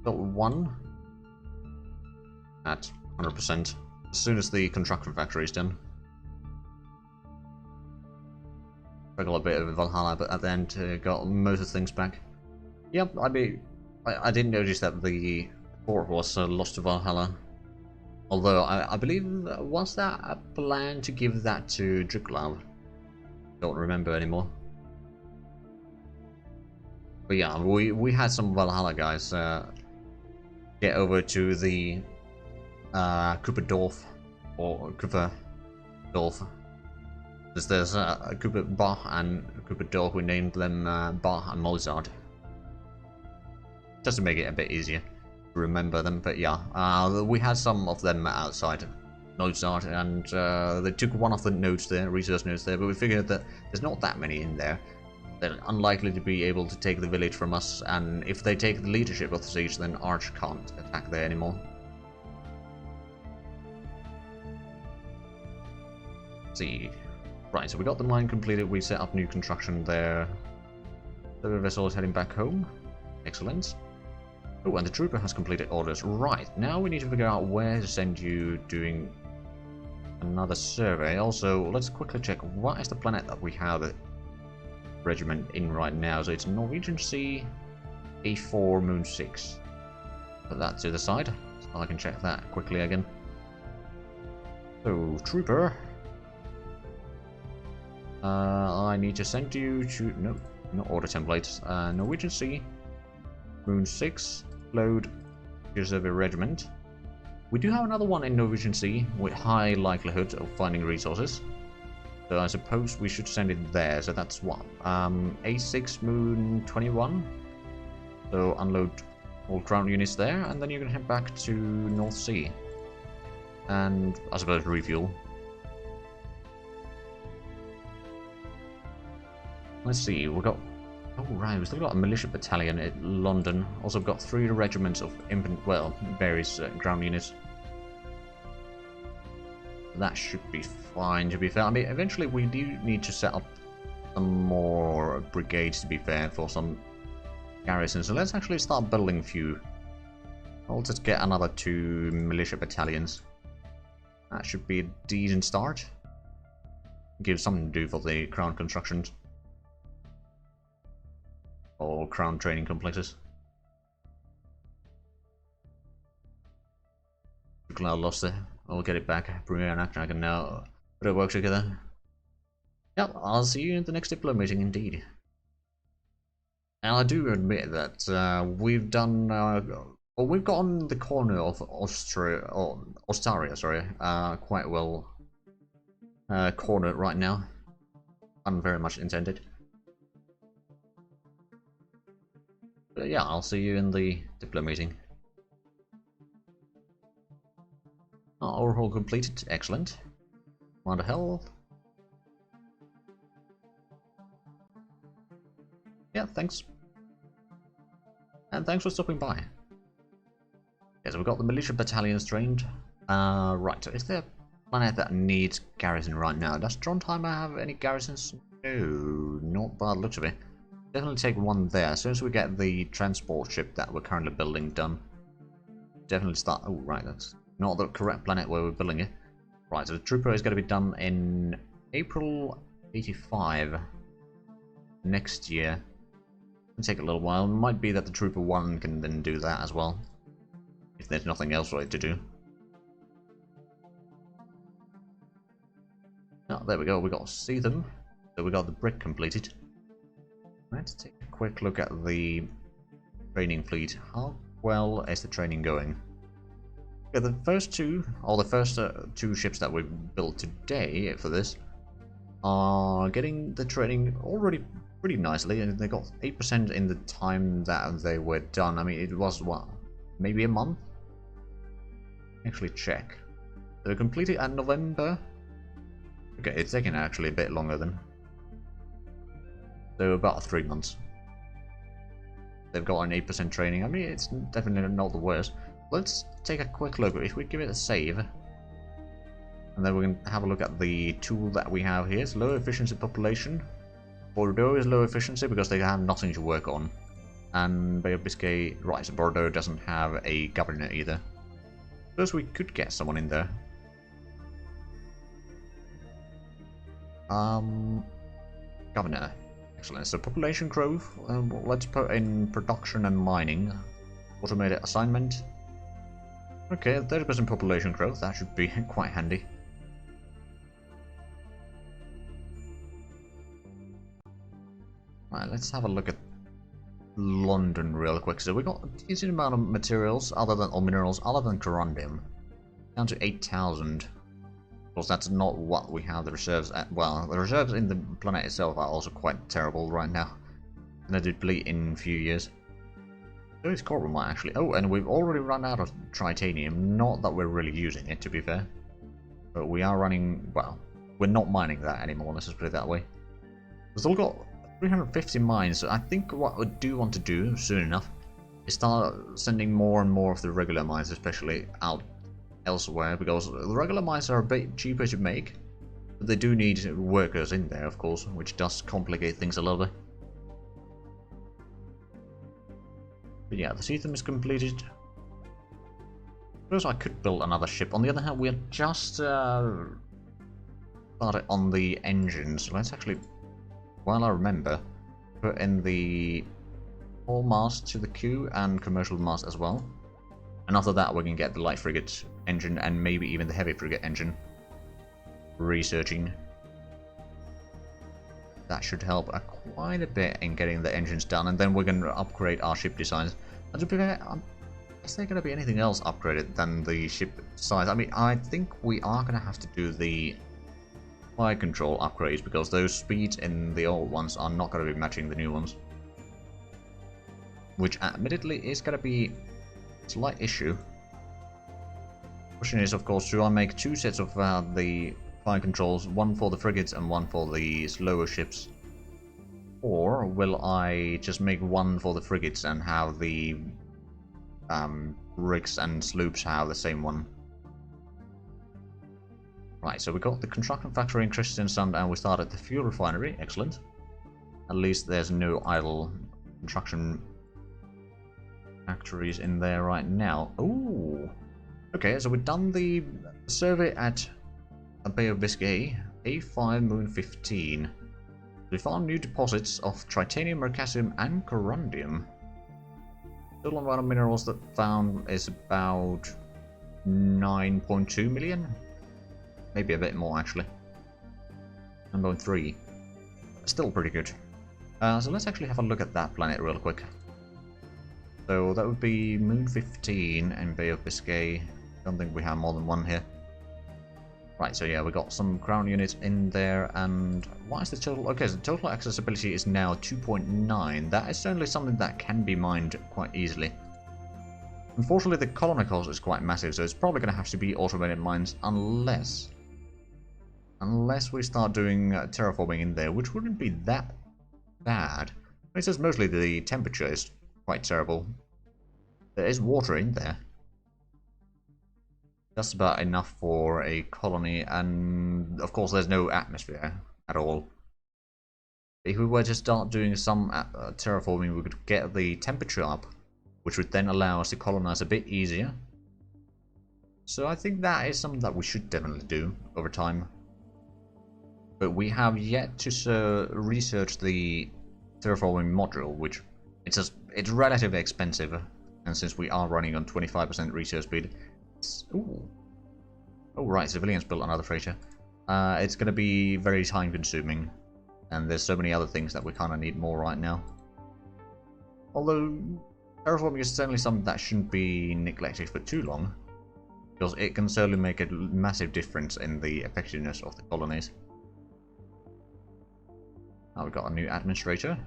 Built one at 100% as soon as the construction factory is done. Took a little bit of Valhalla, but at the end got most of the things back. Yep, I mean, I didn't notice that the port was lost to Valhalla. Although, I believe, was that a plan to give that to Drukalav? Don't remember anymore. But yeah, we had some Valhalla guys get over to the Kupperdorf or Kupperdorf. There's Cooper Bach and Cooper Dog. We named them Bach and Mozart, just to make it a bit easier to remember them. But yeah, we had some of them outside Mozart, and they took one of the nodes there, research nodes there. But we figured that there's not that many in there. They're unlikely to be able to take the village from us, and if they take the leadership of the siege, then Arch can't attack there anymore. Let's see. Right, so we got the line completed, we set up new construction there. The vessel is heading back home. Excellent. Oh, and the trooper has completed orders. Right, now we need to figure out where to send you doing another survey. Also, let's quickly check what is the planet that we have a regiment in right now. So it's Norwegian Sea, A4, Moon 6. Put that to the side, so I can check that quickly again. So, trooper. I need to send you to... No, not order templates. Norwegian Sea, Moon 6, load Reserve Regiment. We do have another one in Norwegian Sea with high likelihood of finding resources. So I suppose we should send it there. So that's what? A6, Moon 21. So unload all ground units there, and then you're going to head back to North Sea. And I suppose refuel. Let's see, we've got... Oh right, we've still got a militia battalion at London. Also, we've got 3 regiments of various ground units. That should be fine, to be fair. I mean, eventually we do need to set up some more brigades, to be fair, for some garrisons. So let's actually start building a few. I'll just get another 2 militia battalions. That should be a decent start. Give something to do for the crown constructions. Or crown training complexes. I lost it. I'll get it back. Premier and Actor, I can now put it work together. Yep, I'll see you in the next Diplo meeting indeed. And I do admit that we've done well, we've gotten the corner of Ostaria, sorry, quite well cornered right now. I'm very much intended. But yeah, I'll see you in the Diplo meeting. Overhaul completed. Excellent. Commander health. Yeah, thanks. And thanks for stopping by. Yeah, so we've got the militia battalions trained. Right, so is there a planet that needs garrison right now? Does Trondheim have any garrisons? No, not by the looks of it. Definitely take one there. As soon as we get the transport ship that we're currently building done, definitely start... Oh, right, that's not the correct planet where we're building it. Right, so the trooper is going to be done in April 85 next year. It'll take a little while. It might be that the trooper 1 can then do that as well, if there's nothing else for it to do. Oh, there we go. We got Seatham. So we got the brick completed. Let's take a quick look at the training fleet. How well is the training going? Yeah, the first 2 ships that we've built today for this are getting the training already pretty nicely, and they got 8% in the time that they were done. I mean, it was, what, maybe a month? Actually check. They were completed in November. Okay, it's taking actually a bit longer than. So about 3 months. They've got an 8% training. I mean, it's definitely not the worst. Let's take a quick look. If we give it a save, and then we can have a look at the tool that we have here. It's low efficiency population. Bordeaux is low efficiency because they have nothing to work on. And Bay of Biscay, right, so Bordeaux doesn't have a governor either. First, we could get someone in there. Governor. Excellent. So population growth, let's put in production and mining. Automated assignment. Okay, 30% population growth, that should be quite handy. Right, let's have a look at London real quick. So we got a decent amount of materials or minerals other than corundum. Down to 8,000. Of course, that's not what we have the reserves at. Well, the reserves in the planet itself are also quite terrible right now. Gonna deplete in a few years. So it's coral actually. Oh, and we've already run out of titanium. Not that we're really using it, to be fair. But we are running, well, we're not mining that anymore, let's just put it that way. We've still got 350 mines, so I think what we do want to do soon enough is start sending more and more of the regular mines, especially out elsewhere, because the regular mines are a bit cheaper to make, but they do need workers in there, of course, which does complicate things a little bit. But yeah, the system is completed. I suppose I could build another ship. On the other hand, we are just started on the engines. So let's actually, while I remember, put in the whole mast to the queue and commercial mast as well. And after that, we can get the light frigate engine and maybe even the heavy frigate engine researching. That should help quite a bit in getting the engines done, and then we're going to upgrade our ship designs. And to be fair, is there going to be anything else upgraded than the ship size? I mean, I think we are going to have to do the fire control upgrades, because those speeds in the old ones are not going to be matching the new ones. Which admittedly is going to be a slight issue. The question is, of course, do I make two sets of the fire controls, one for the frigates and one for the slower ships? Or will I just make one for the frigates and have the rigs and sloops have the same one? Right, so we got the construction factory in Kristiansand and we started the fuel refinery. Excellent. At least there's no idle construction factories in there right now. Ooh. Okay, so we've done the survey at Bay of Biscay, A5 Moon 15. We found new deposits of titanium, mercasium, and corundium. Total amount of minerals that found is about 9.2 million. Maybe a bit more actually. 9.3. Still pretty good. So let's actually have a look at that planet real quick. So that would be Moon 15 and Bay of Biscay. Don't think we have more than one here. Right, so yeah, we got some crown units in there, and what is the total? Okay, so the total accessibility is now 2.9. That is certainly something that can be mined quite easily. Unfortunately, the colony cost is quite massive, so it's probably going to have to be automated mines unless we start doing terraforming in there, which wouldn't be that bad. It's just mostly the temperature is quite terrible. There is water in there. Just about enough for a colony, and of course there's no atmosphere at all. If we were to start doing some terraforming, we could get the temperature up, which would then allow us to colonize a bit easier. So I think that is something that we should definitely do over time. But we have yet to research the terraforming module, which it's relatively expensive, and since we are running on 25% research speed, ooh. Oh right, civilians built another freighter. It's going to be very time consuming, and there's so many other things that we kind of need more right now. Although terraforming is certainly something that shouldn't be neglected for too long, because it can certainly make a massive difference in the effectiveness of the colonies. Now we've got a new administrator.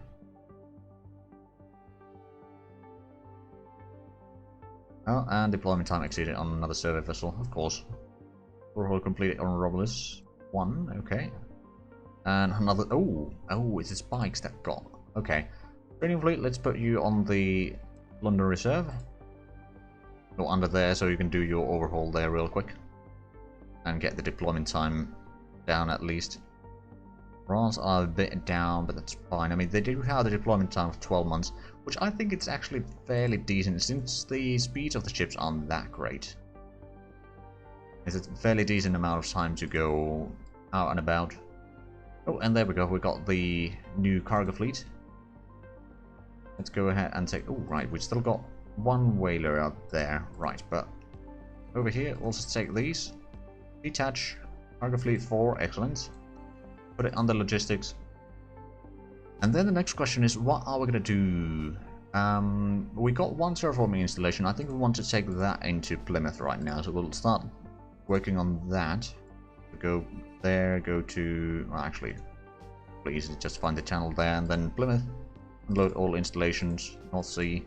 Oh, and deployment time exceeded on another survey vessel, of course. Overhaul completed on Romulus 1, okay. And another, oh, it's the spikes that got, okay. Training fleet, let's put you on the London Reserve. Go under there so you can do your overhaul there real quick. And get the deployment time down at least. France are a bit down, but that's fine. I mean, they do have the deployment time of 12 months, which I think it's actually fairly decent since the speeds of the ships aren't that great. It's a fairly decent amount of time to go out and about. Oh, and there we go. We got the new cargo fleet. Let's go ahead and take... Oh, right. We've still got one whaler out there. Right, but over here, we'll just take these. Detach. Cargo fleet 4. Excellent. Put it under logistics. And then the next question is, what are we going to do We got one terraforming installation. I think we want to take that into Plymouth right now, so we'll start working on that. Go there, go to... Well, actually, please just find the channel there, and then Plymouth. Unload all installations, North Sea.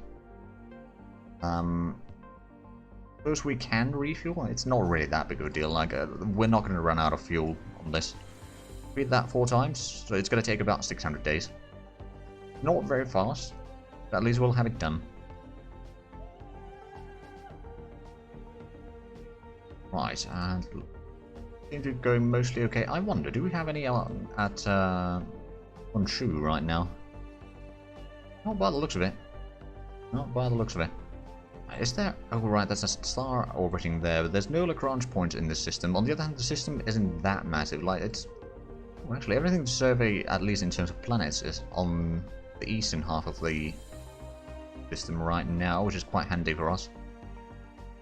Suppose we can refuel. It's not really that big of a deal. Like, we're not going to run out of fuel on this. Read that 4 times, so it's going to take about 600 days. Not very fast, but at least we'll have it done. Right, and seems to be going mostly okay. I wonder, do we have any at Honshu right now? Not by the looks of it. Not by the looks of it. Is there... Oh, right, there's a star orbiting there, but there's no Lagrange point in this system. On the other hand, the system isn't that massive. Like, it's... Well, actually, everything to survey, at least in terms of planets, is on the eastern half of the system right now, which is quite handy for us.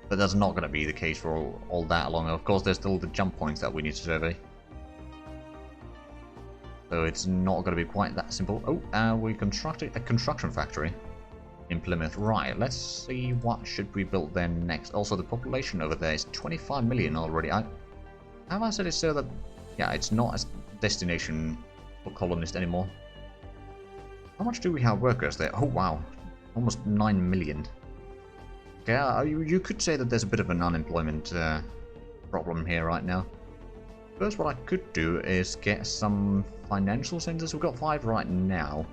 But that's not going to be the case for all that long. Of course, there's still the jump points that we need to survey. So it's not going to be quite that simple. Oh, we constructed a construction factory in Plymouth. Right, let's see what should we build there next. Also, the population over there is 25 million already. Have I said it so that... Yeah, it's not a destination for colonists anymore. How much do we have workers there? Oh, wow. Almost 9 million. Yeah, you could say that there's a bit of an unemployment problem here right now. First, what I could do is get some financial centers. We've got 5 right now.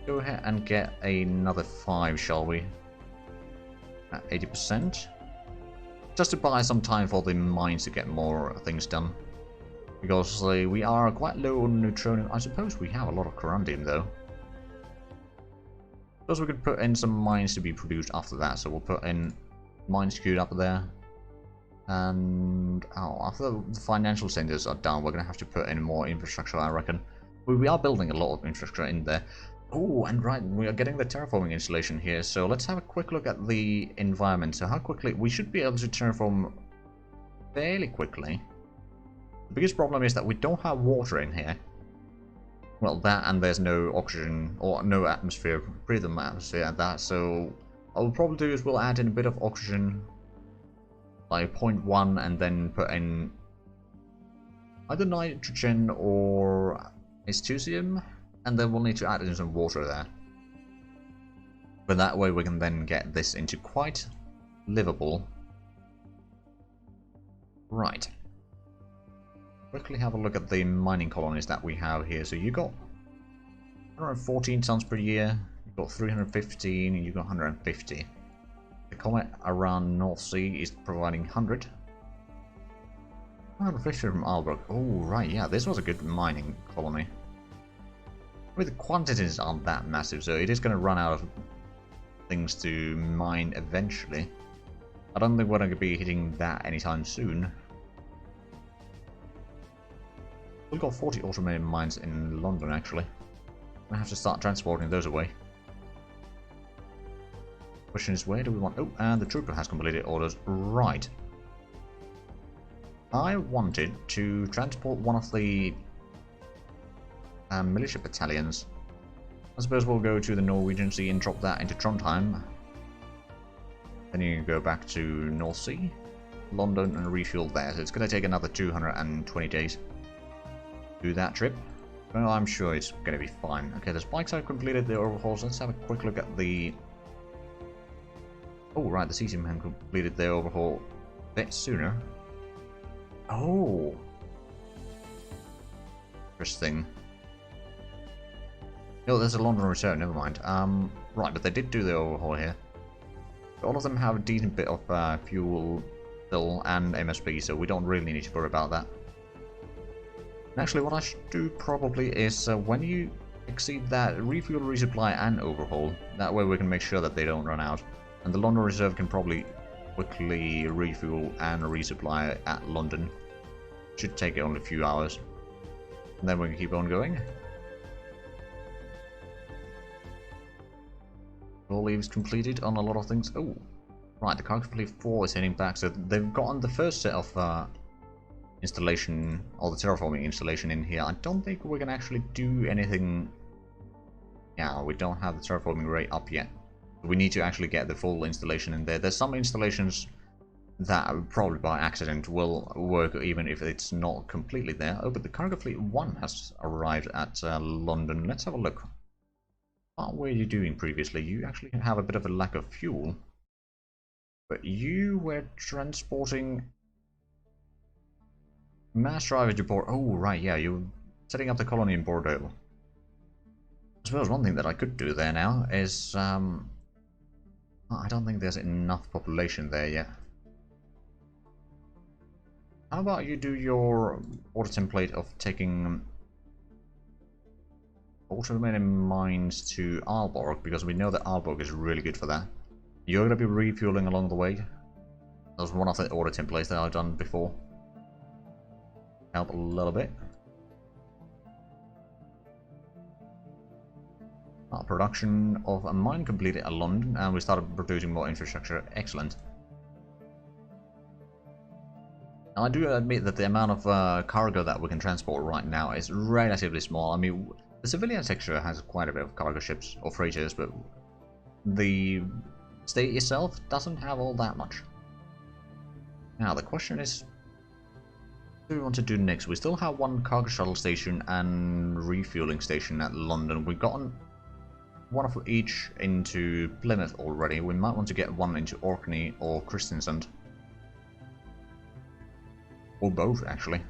Go ahead and get another 5, shall we? At 80%. Just to buy some time for the mines to get more things done. Because we are quite low on neutronium. I suppose we have a lot of corundium though. Suppose we could put in some mines to be produced after that. So we'll put in mines queued up there. And after the financial centers are done, we're going to have to put in more infrastructure, I reckon. We are building a lot of infrastructure in there. Oh, and right, we are getting the terraforming installation here. So let's have a quick look at the environment. So how quickly... We should be able to terraform fairly quickly. The biggest problem is that we don't have water in here. Well, that and there's no oxygen or no atmosphere, breathable atmosphere at that. So what we'll probably do is we'll add in a bit of oxygen, like 0.1, and then put in either nitrogen or H2CM, and then we'll need to add in some water there. But that way we can then get this into quite livable. Right. Quickly have a look at the mining colonies that we have here. So you got 114 tons per year, you've got 315, and you've got 150. The comet around North Sea is providing 100. 150 from Albrook. Oh, right, yeah, this was a good mining colony. I mean, the quantities aren't that massive, so it is going to run out of things to mine eventually. I don't think we're going to be hitting that anytime soon. We've got 40 automated mines in London, actually. I have to start transporting those away. Question is, where do we want... Oh, and the trooper has completed orders. Right. I wanted to transport one of the militia battalions. I suppose we'll go to the Norwegian Sea and drop that into Trondheim. Then you can go back to North Sea, London, and refuel there. So it's going to take another 220 days. Do that trip. Well, I'm sure it's going to be fine. Okay, the spikes have completed the overhauls. Let's have a quick look at the... Oh, right, the CTM have completed their overhaul a bit sooner. Oh! Interesting. No, there's a London return, never mind. Right, but they did do the overhaul here. All of them have a decent bit of fuel still and MSP, so we don't really need to worry about that. And actually, what I should do probably is when you exceed that, refuel, resupply, and overhaul. That way we can make sure that they don't run out. And the London Reserve can probably quickly refuel and resupply at London. Should take only a few hours. And then we can keep on going. All leaves completed on a lot of things. Oh, right, the Cargo Fleet 4 is heading back. So they've gotten the first set of installation, or the terraforming installation in here. I don't think we can actually do anything Yeah, we don't have the terraforming rate up yet. We need to actually get the full installation in there. There's some installations that probably by accident will work even if it's not completely there. Oh, but the Cargo Fleet 1 has arrived at London. Let's have a look. What were you doing previously? You actually have a bit of a lack of fuel. But you were transporting mass driver to Bordeaux. Oh, right, yeah, you were setting up the colony in Bordeaux. I suppose one thing that I could do there now is, I don't think there's enough population there yet. How about you do your order template of taking automated mines to Aalborg, because we know that Aalborg is really good for that. You're going to be refueling along the way. That was one of the order templates that I've done before. Help a little bit. Production of a mine completed at London, and we started producing more infrastructure. Excellent. Now, I do admit that the amount of cargo that we can transport right now is relatively small. I mean, the civilian sector has quite a bit of cargo ships or freighters, but the state itself doesn't have all that much. Now, the question is, what do we want to do next? We still have one cargo shuttle station and refueling station at London. We've gotten one of each into Plymouth already. We might want to get one into Orkney or Kristiansand. Or both, actually.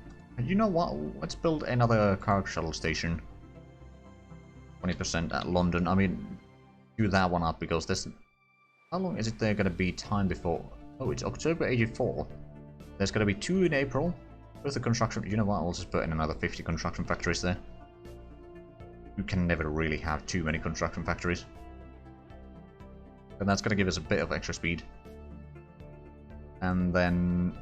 You know what? Let's build another cargo shuttle station. 20% at London. I mean, do that one up because this... How long is it there going to be time before... Oh, it's October 84. There's going to be 2 in April. With the construction... You know what? I'll just put in another 50 construction factories there. You can never really have too many construction factories. And that's going to give us a bit of extra speed. And then...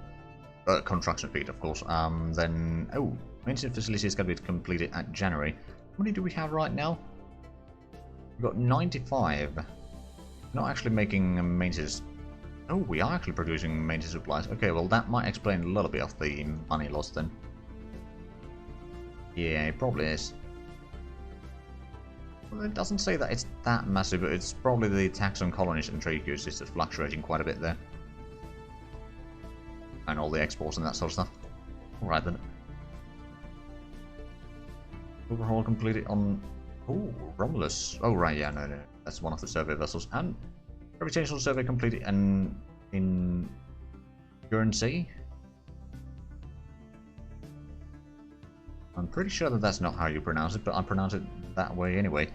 construction speed, of course. Then... Oh, maintenance facility is going to be completed at January. How many do we have right now? We've got 95. Not actually making maintenance... Oh, we are actually producing maintenance supplies. Okay, well that might explain a little bit of the money lost then. Yeah, it probably is. Well, it doesn't say that it's that massive, but it's probably the tax on colonies and trade goods is just fluctuating quite a bit there. And all the exports and that sort of stuff. Alright then. Overhaul completed on... Oh, Romulus. Oh, right, yeah, no. That's one of the survey vessels. And gravitational survey completed in Guernsey. I'm pretty sure that that's not how you pronounce it, but I pronounce it that way anyway.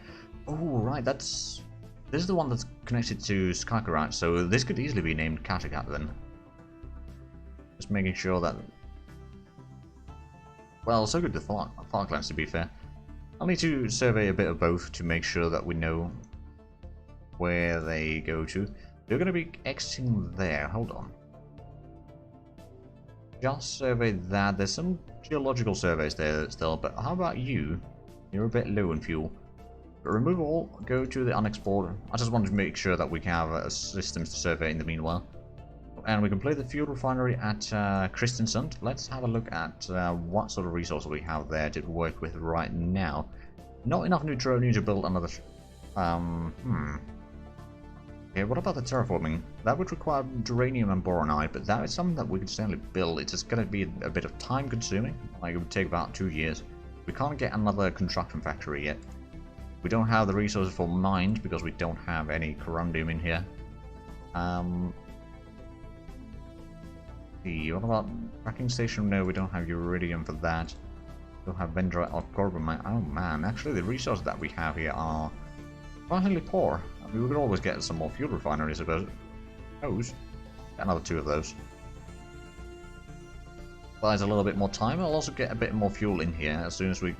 Oh, right, that's... This is the one that's connected to Skagerrak, so this could easily be named Kattegat then. Just making sure that... Well, so could the Falklands, to be fair. I'll need to survey a bit of both to make sure that we know where they go to. They're going to be exiting there. Hold on. Just survey that. There's some geological surveys there still, but how about you? You're a bit low in fuel. But remove all, go to the unexplored. I just wanted to make sure that we can have systems to survey in the meanwhile. And we complete the fuel refinery at Kristiansand. Let's have a look at what sort of resources we have there to work with right now. Not enough neutronium to build another... Okay, what about the terraforming? That would require duranium and boronite, but that is something that we could certainly build. It's just going to be a bit of time consuming. Like, it would take about 2 years. We can't get another construction factory yet. We don't have the resources for mines because we don't have any corundum in here. What about tracking station? No, we don't have uridium for that. We don't have Vendra or Corbomite. Oh man, actually the resources that we have here are finally poor. I mean, we could always get some more fuel refineries, I suppose. Get another 2 of those. Buys a little bit more time. I'll also get a bit more fuel in here as soon as we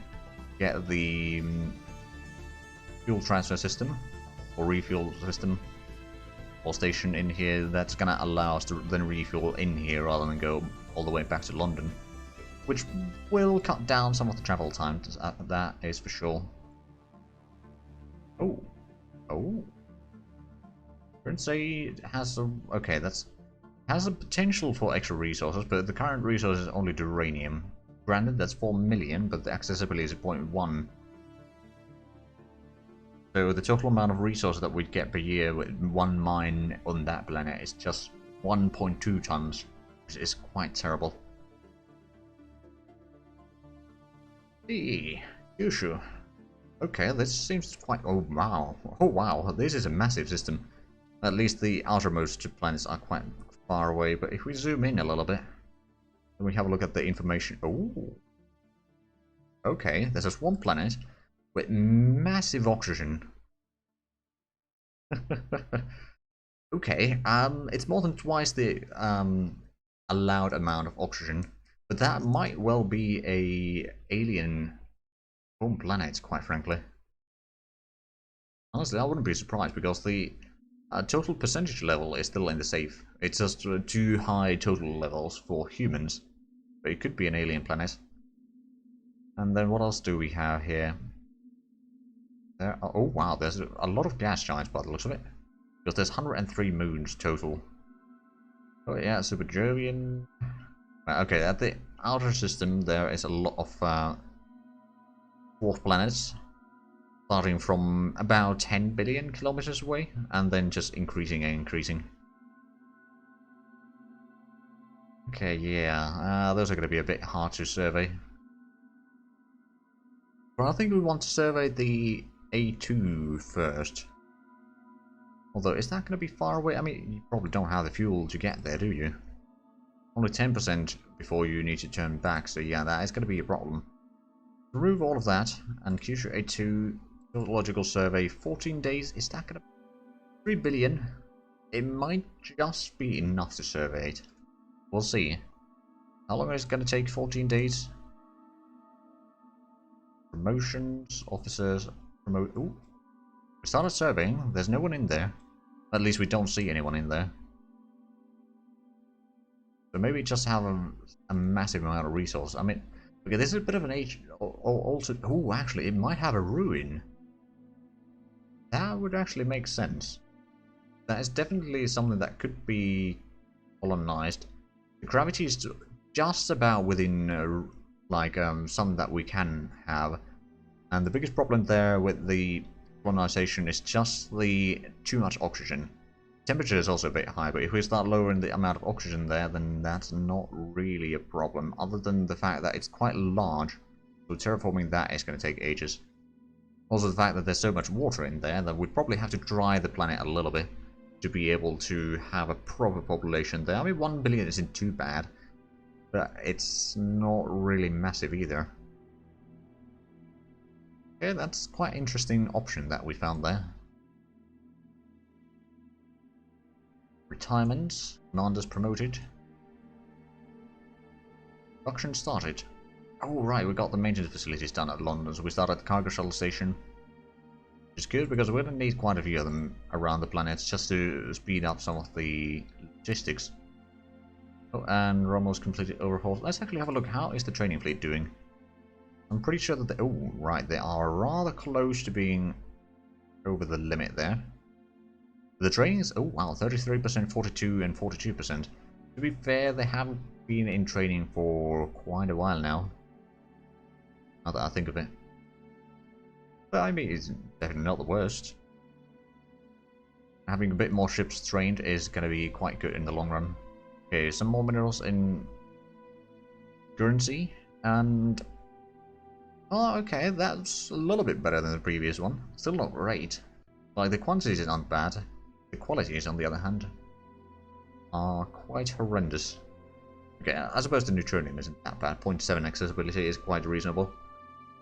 get the fuel transfer system or refuel system or station in here. That's gonna allow us to then refuel in here rather than go all the way back to London, which will cut down some of the travel time. That is for sure. Oh. Guernsey has a... Okay, has a potential for extra resources, but the current resource is only duranium. Granted, that's 4 million, but the accessibility is 0.1. So the total amount of resources that we'd get per year with one mine on that planet is just 1.2 tons. It's quite terrible. Hey, Yushu. Okay, this seems quite... Oh wow. Oh wow, this is a massive system. At least the outermost planets are quite far away, but if we zoom in a little bit, then we have a look at the information. Oh. Okay, there's just one planet with massive oxygen. Okay, it's more than twice the allowed amount of oxygen, but that might well be a alien home planet, quite frankly. Honestly, I wouldn't be surprised because the total percentage level is still in the safe. It's just too high total levels for humans, but it could be an alien planet. And then what else do we have here? There are, oh wow, there's a lot of gas giants by the looks of it. Because there's 103 moons total. Oh yeah, Super Jovian. Okay, at the outer system there is a lot of dwarf planets. Starting from about 10 billion kilometers away, and then just increasing and increasing. Okay, yeah, those are going to be a bit hard to survey. But I think we want to survey the A2 first. Although, is that going to be far away? I mean, you probably don't have the fuel to get there, do you? Only 10% before you need to turn back, so yeah, that is going to be a problem. Remove all of that, and Kyushu A2... Geological survey, 14 days. Is that gonna be 3 billion? It might just be enough to survey it. We'll see. How long is it gonna take? 14 days? Promotions, officers, promote. Ooh. We started surveying. There's no one in there. At least we don't see anyone in there. So maybe just have a massive amount of resource. I mean, okay, this is a bit of an age. Also, oh, actually, it might have a ruin. That would actually make sense. That is definitely something that could be colonized. The gravity is just about within, some that we can have. And the biggest problem there with the colonization is just the too much oxygen. Temperature is also a bit high, but if we start lowering the amount of oxygen there, then that's not really a problem, other than the fact that it's quite large. So terraforming that is going to take ages. Also the fact that there's so much water in there that we'd probably have to dry the planet a little bit to be able to have a proper population there. I mean, 1 billion isn't too bad, but it's not really massive either. Okay, that's quite an interesting option that we found there. Retirement, commanders promoted. Production started. Oh right, we got the maintenance facilities done at London, so we started at the cargo shuttle station. Which is good because we're going to need quite a few of them around the planet just to speed up some of the logistics. Oh, and Romo's completed overhaul. Let's actually have a look. How is the training fleet doing? I'm pretty sure that oh right, they are rather close to being over the limit there. The training is, oh wow, 33%, 42 and 42%. To be fair, they haven't been in training for quite a while now. Now that I think of it. But I mean, it's definitely not the worst. Having a bit more ships trained is going to be quite good in the long run. Okay, some more minerals in Guernsey, and... oh, okay, that's a little bit better than the previous one. Still not great. Like, the quantities aren't bad. The qualities, on the other hand, are quite horrendous. Okay, I suppose the neutronium isn't that bad. 0.7 accessibility is quite reasonable.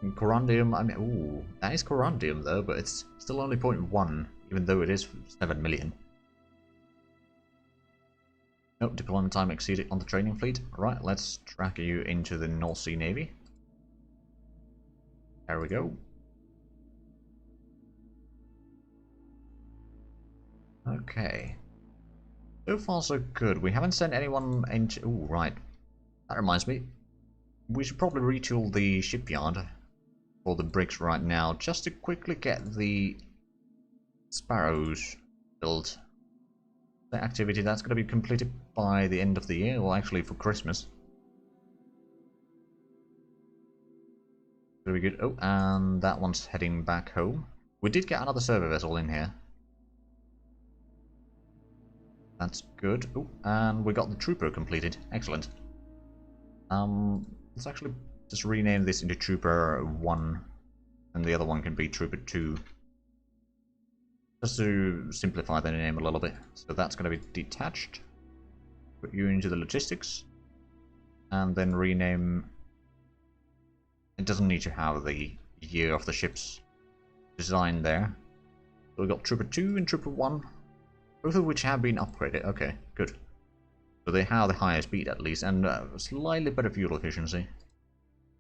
And corundium, I mean, ooh, that is corundium though, but it's still only 0.1, even though it is 7 million. Nope, deployment time exceeded on the training fleet. Right, let's track you into the North Sea Navy. There we go. Okay. So far so good. We haven't sent anyone into... ooh, right. That reminds me. We should probably retool the shipyard for the bricks right now, just to quickly get the Sparrows built. The activity that's going to be completed by the end of the year, well actually for Christmas. Very good. Oh, and that one's heading back home. We did get another survey vessel in here. That's good. Ooh, and we got the trooper completed. Excellent. Let's actually just rename this into Trooper 1, and the other one can be Trooper 2. Just to simplify the name a little bit. So that's going to be detached. Put you into the logistics. And then rename... It doesn't need to have the year of the ship's design there. So we've got Trooper 2 and Trooper 1. Both of which have been upgraded. Okay, good. So they have the higher speed at least, and slightly better fuel efficiency.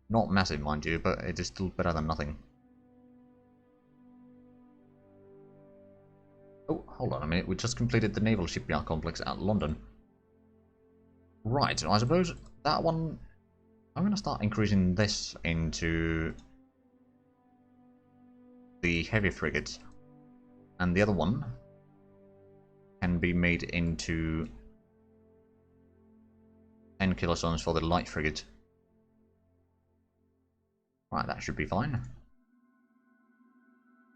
Not massive, mind you, but it is still better than nothing. Oh, hold on a minute. We just completed the naval shipyard complex at London. Right, so I suppose that one... I'm going to start increasing this into the heavy frigates. And the other one can be made into 10 kilotons for the light frigate. Right, that should be fine.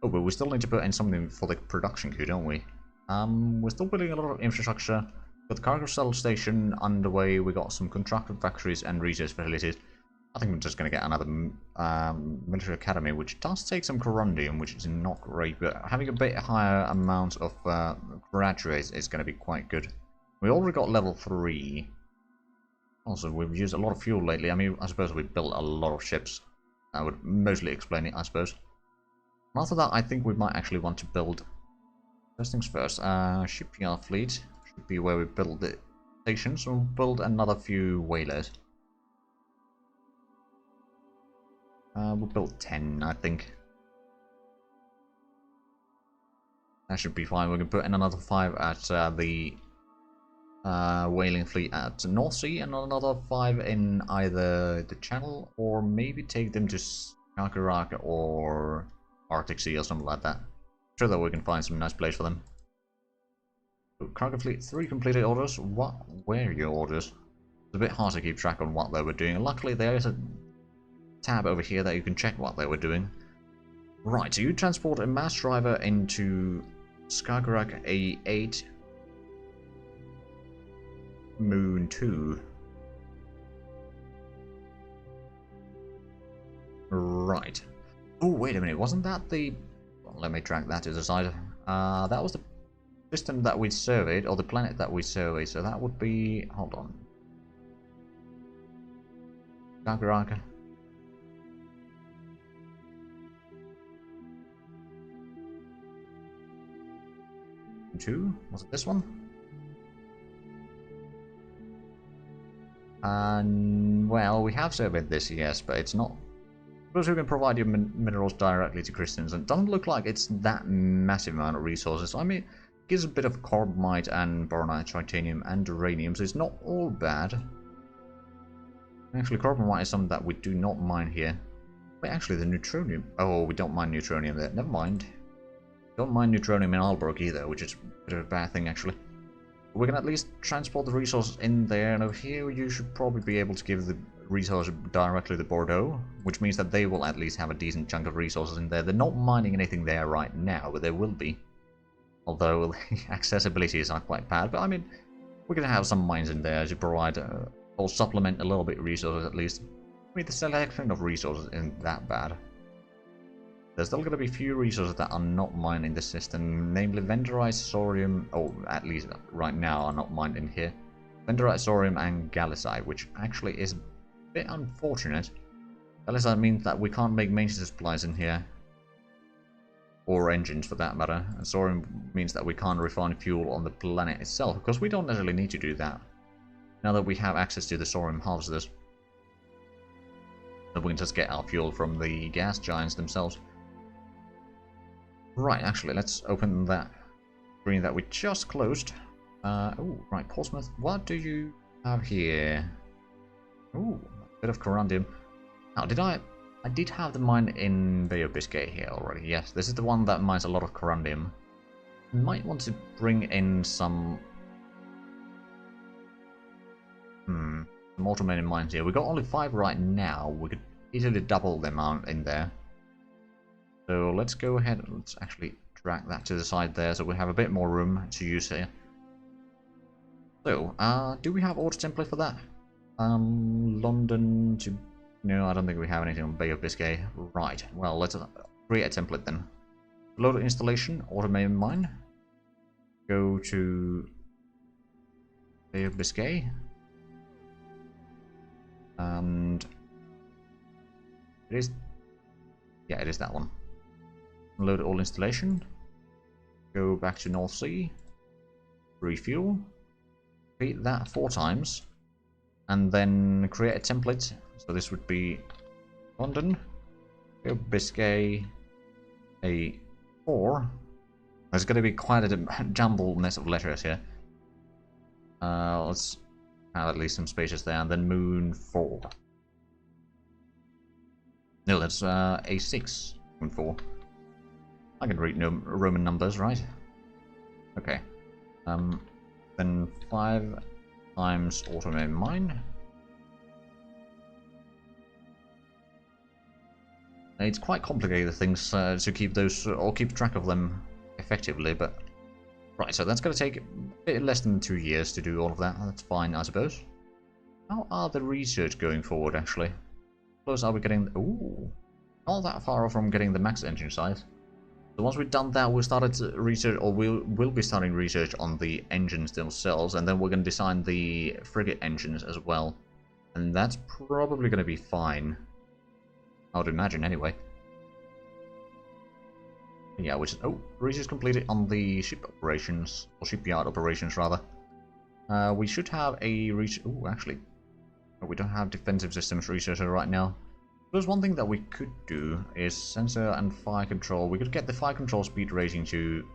Oh, but we still need to put in something for the production queue, don't we? We're still building a lot of infrastructure. Got the cargo cell station underway, we got some contracted factories and research facilities. I think we're just going to get another military academy, which does take some corundium, which is not great, but having a bit higher amount of graduates is going to be quite good. We already got level 3. Also, we've used a lot of fuel lately. I mean, I suppose we built a lot of ships. That would mostly explain it, I suppose. After that, I think we might actually want to build... First things first, shipyard fleet should be where we build the stations. We'll build another few whalers. We'll build 10, I think. That should be fine. We can put in another 5 at the whaling fleet at North Sea, and another 5 in either the Channel, or maybe take them to Skagerrak or Arctic Sea or something like that. I'm sure that we can find some nice place for them. Cargo fleet 3 completed orders. What were your orders? It's a bit hard to keep track on what they were doing. Luckily, there is a tab over here that you can check what they were doing. Right, so you transport a mass driver into Skagerrak A8 Moon 2. Right. Oh, wait a minute, wasn't that the... Well, let me drag that to the side. That was the system that we surveyed, or the planet that we surveyed, so that would be... Hold on. Skagerrak. Two? Was it this one? Well, we have surveyed this, yes, but it's not... I suppose we can provide you minerals directly to Christians, and it doesn't look like it's that massive amount of resources. I mean, it gives a bit of carbonite and boronite, titanium, and uranium, so it's not all bad. Actually, carbonite is something that we do not mine here. Wait, actually, the neutronium... Oh, we don't mine neutronium there. Never mind. Don't mind neutronium in Aalborg either, which is a bit of a bad thing, actually. We can at least transport the resources in there, and over here you should probably be able to give the resource directly to Bordeaux, which means that they will at least have a decent chunk of resources in there. They're not mining anything there right now, but there will be. Although accessibility is not quite bad, but I mean, we're going to have some mines in there to provide, or supplement a little bit of resources at least. I mean, the selection of resources isn't that bad. There's still going to be few resources that are not mined in the system, namely Vendorite, Sorium, or at least right now are not mined in here. Vendorite, Sorium, and Gallicite, which actually is a bit unfortunate. Gallicite means that we can't make maintenance supplies in here, or engines for that matter, and Sorium means that we can't refine fuel on the planet itself, because we don't necessarily need to do that, now that we have access to the Sorium harvesters. So we can just get our fuel from the gas giants themselves. Right, actually, let's open that screen that we just closed. Oh, right, Portsmouth, what do you have here? Ooh, a bit of corundium. Now, I did have the mine in Bay of Biscay here already. Yes, this is the one that mines a lot of corundium. Might want to bring in some automated mines here. We got only 5 right now. We could easily double the amount in there. So let's go ahead and let's actually drag that to the side there so we have a bit more room to use here. So, do we have order template for that? London to... No, I don't think we have anything on Bay of Biscay. Right, well, let's create a template then. Load installation, automated mine. Go to Bay of Biscay. And... It is... Yeah, it is that one. Load all installation. Go back to North Sea. Refuel. Repeat that 4 times. And then create a template. So this would be London, Bay of Biscay, A4. There's going to be quite a jumbled of letters here. Let's have at least some spaces there, and then Moon 4. No, that's A6, Moon 4. I can read Roman numbers, right? Okay. Then 5 times automated mine. It's quite complicated things to keep those, or keep track of them effectively, but... Right, so that's going to take a bit less than 2 years to do all of that. That's fine, I suppose. How are the research going forward, actually? How close are we getting... Ooh, not that far off from getting the max engine size. So once we've done that, we'll start research, or we'll be starting research on the engines themselves, and then we're going to design the frigate engines as well. And that's probably going to be fine. I would imagine, anyway. Yeah, which is... Oh, research completed on the ship operations, or shipyard operations, rather. We should have a research... Oh, actually, we don't have defensive systems researcher right now. There's one thing that we could do is sensor and fire control. We could get the fire control speed rating to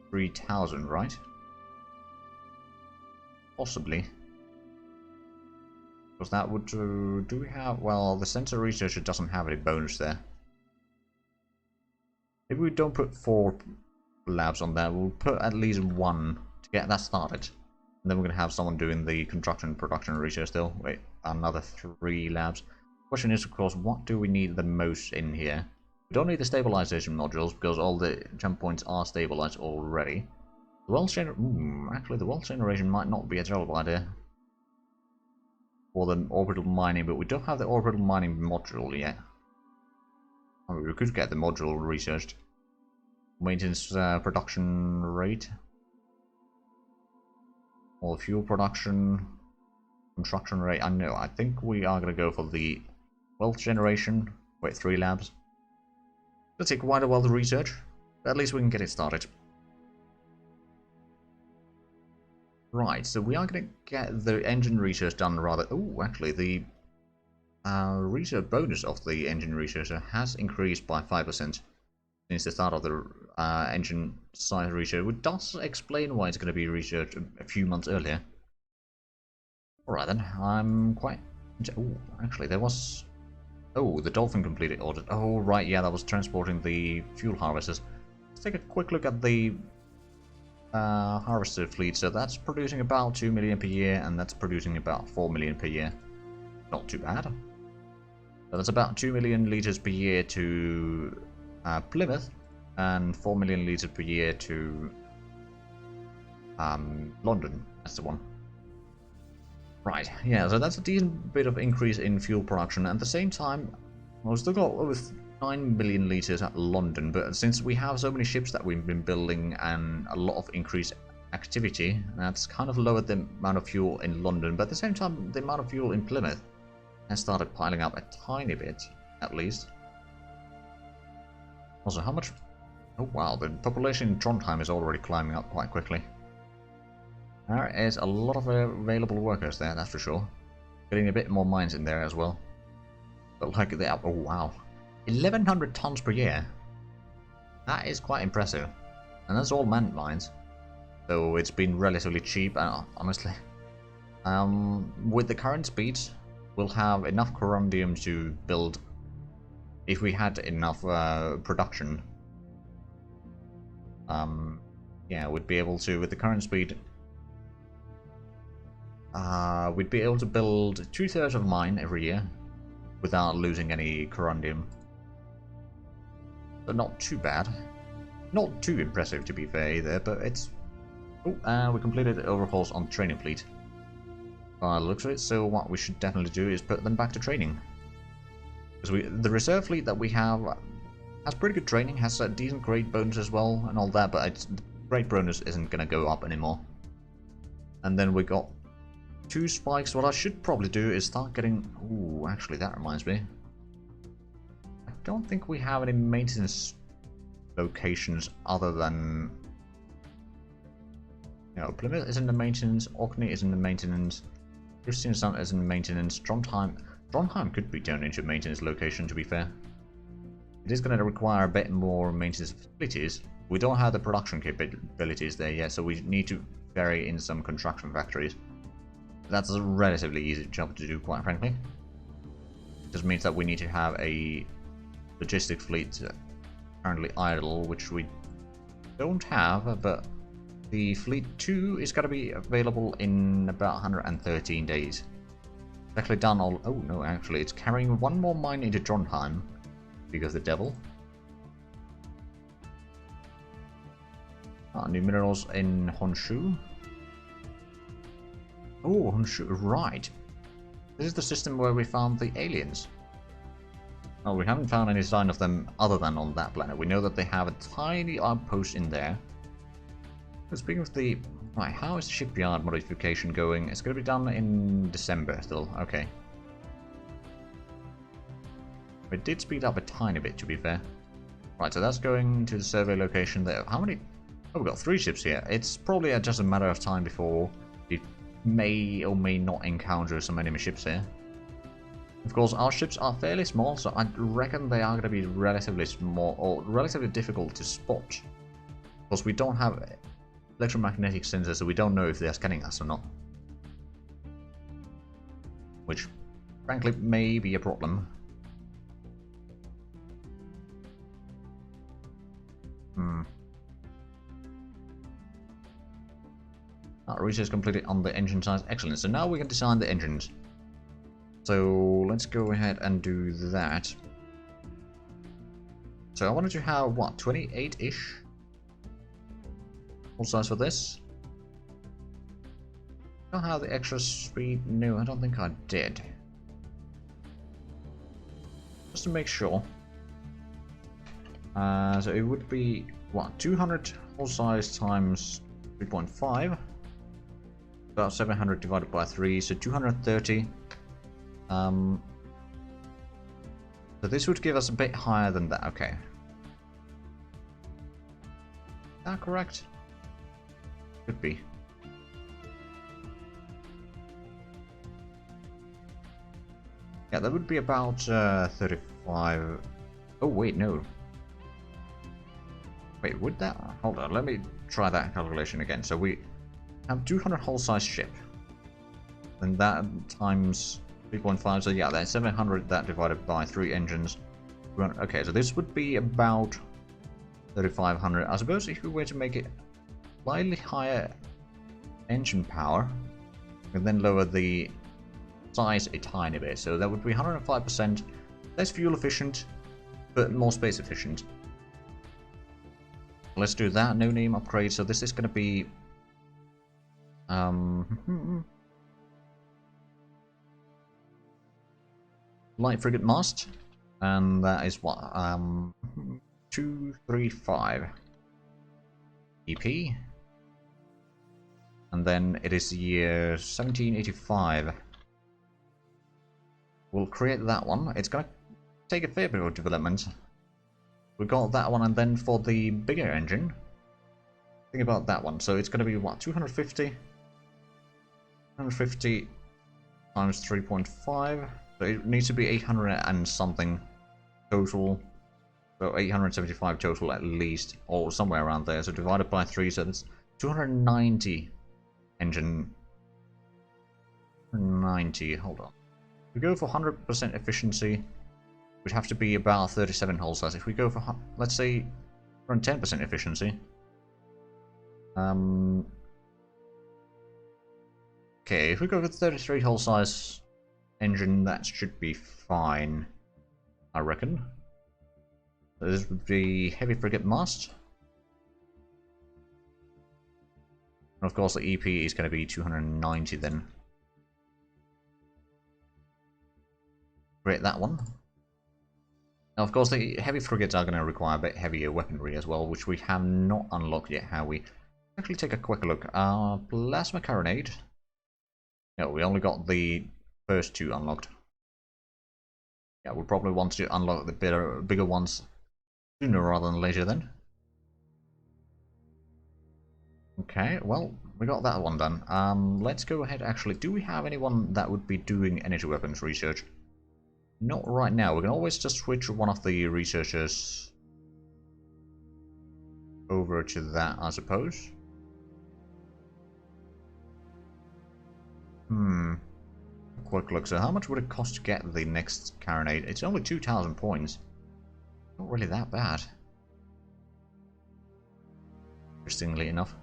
3000, right? Possibly. Because that would... do we have... Well, the sensor researcher doesn't have any bonus there. Maybe we don't put 4 labs on there. We'll put at least 1 to get that started. And then we're going to have someone doing the construction and production research still. Wait, another 3 labs. Question is, of course, what do we need the most in here? We don't need the stabilization modules because all the jump points are stabilized already. The wealth generation... actually, the wealth generation might not be a terrible idea. For the orbital mining, but we don't have the orbital mining module yet. I mean, we could get the module researched. Maintenance production rate. Or fuel production. Construction rate. I know. I think we are going to go for the wealth generation. Wait, 3 labs. It'll take quite a while to research, but at least we can get it started. Right, so we are going to get the engine research done rather... Oh, actually, the research bonus of the engine researcher has increased by 5% since the start of the engine size research, which does explain why it's going to be researched a few months earlier. Alright then, I'm quite... Oh, actually, there was... Oh, the Dolphin completed order. Oh, right, yeah, that was transporting the fuel harvesters. Let's take a quick look at the harvester fleet. So that's producing about 2 million per year, and that's producing about 4 million per year. Not too bad. So that's about 2 million litres per year to Plymouth, and 4 million litres per year to London. That's the one. Right, yeah, so that's a decent bit of increase in fuel production. At the same time, we've still got over 9 million litres at London, but since we have so many ships that we've been building and a lot of increased activity, that's kind of lowered the amount of fuel in London. But at the same time, the amount of fuel in Plymouth has started piling up a tiny bit, at least. Also, how much... Oh wow, the population in Trondheim is already climbing up quite quickly. There is a lot of available workers there, that's for sure. Getting a bit more mines in there as well. But like they are... Oh wow. 1100 tons per year. That is quite impressive. And that's all manned mines. So it's been relatively cheap, honestly. With the current speeds, we'll have enough corundium to build... If we had enough production. Yeah, we'd be able to, with the current speed... we'd be able to build 2/3 of mine every year without losing any corundium. So not too bad. Not too impressive to be fair either, but it's... Oh, we completed the overhauls on training fleet. By the looks of it, so what we should definitely do is put them back to training. Because the reserve fleet that we have has pretty good training, has a decent grade bonus as well, and all that, but the grade bonus isn't going to go up anymore. And then we got 2 spikes. What I should probably do is start getting... Ooh, actually that reminds me. I don't think we have any maintenance locations other than... You know, Plymouth is in the maintenance, Orkney is in the maintenance, Kristiansand is in the maintenance, Trondheim could be turned into a maintenance location, to be fair. It is going to require a bit more maintenance facilities. We don't have the production capabilities there yet, so we need to vary in some construction factories. That's a relatively easy job to do, quite frankly. It just means that we need to have a logistic fleet currently idle, which we don't have, but the Fleet 2 is going to be available in about 113 days. It's actually done all... Oh no, actually, it's carrying 1 more mine into Trondheim because the devil. New minerals in Honshu. Oh, Honshu, right. This is the system where we found the aliens. Oh, we haven't found any sign of them other than on that planet. We know that they have a tiny outpost in there. But speaking of the... Right, how is the shipyard modification going? It's going to be done in December still. Okay. It did speed up a tiny bit, to be fair. Right, so that's going to the survey location there. How many... Oh, we've got 3 ships here. It's probably just a matter of time before we may or may not encounter some enemy ships here. Of course, our ships are fairly small, so I reckon they are going to be relatively small, or relatively difficult to spot. Because we don't have electromagnetic sensors, so we don't know if they're scanning us or not. Which, frankly, may be a problem. Research completed on the engine size. Excellent. So now we can design the engines. So let's go ahead and do that. So I wanted to have, what, 28-ish? Full size for this. Don't have the extra speed. No, I don't think I did. Just to make sure. So it would be, what, 200 full size times 3.5. About 700 divided by 3, so 230. So this would give us a bit higher than that. Okay. Is that correct? Could be. Yeah, that would be about 35. Oh, wait, no. Wait, would that... Hold on, let me try that calculation again. So we have 200 hull size ship. And that times 3.5, so yeah, that's 700, that divided by 3 engines. Okay, so this would be about 3,500. I suppose if we were to make it slightly higher engine power, and then lower the size a tiny bit, so that would be 105% less fuel efficient, but more space efficient. Let's do that. No name upgrade. So this is going to be light frigate mast, and that is what 235 EP, and then it is the year 1785. We'll create that one. It's going to take a fair bit of development. We got that one, and then for the bigger engine, think about that one. So it's going to be what, 250 times 3.5. So it needs to be 800 and something total. So 875 total at least, or somewhere around there. So divided by 3, so that's 290 engine. 90. Hold on. If we go for 100% efficiency, would have to be about 37 hull size. If we go for, let's say, 10% efficiency. Okay, if we go for 33 hull size engine, that should be fine, I reckon. This would be heavy frigate mast. And of course the EP is going to be 290 then. Great, that one. Now of course the heavy frigates are going to require a bit heavier weaponry as well, which we have not unlocked yet, have we? Actually take a quick look. Plasma carronade. No, we only got the first two unlocked. Yeah, we'll probably want to unlock the bigger ones sooner rather than later then. Okay, well, we got that one done. Let's go ahead actually. Do we have anyone that would be doing energy weapons research? Not right now. We can always just switch one of the researchers over to that, I suppose. Quick look. So how much would it cost to get the next carronade? It's only 2,000 points. Not really that bad. Interestingly enough.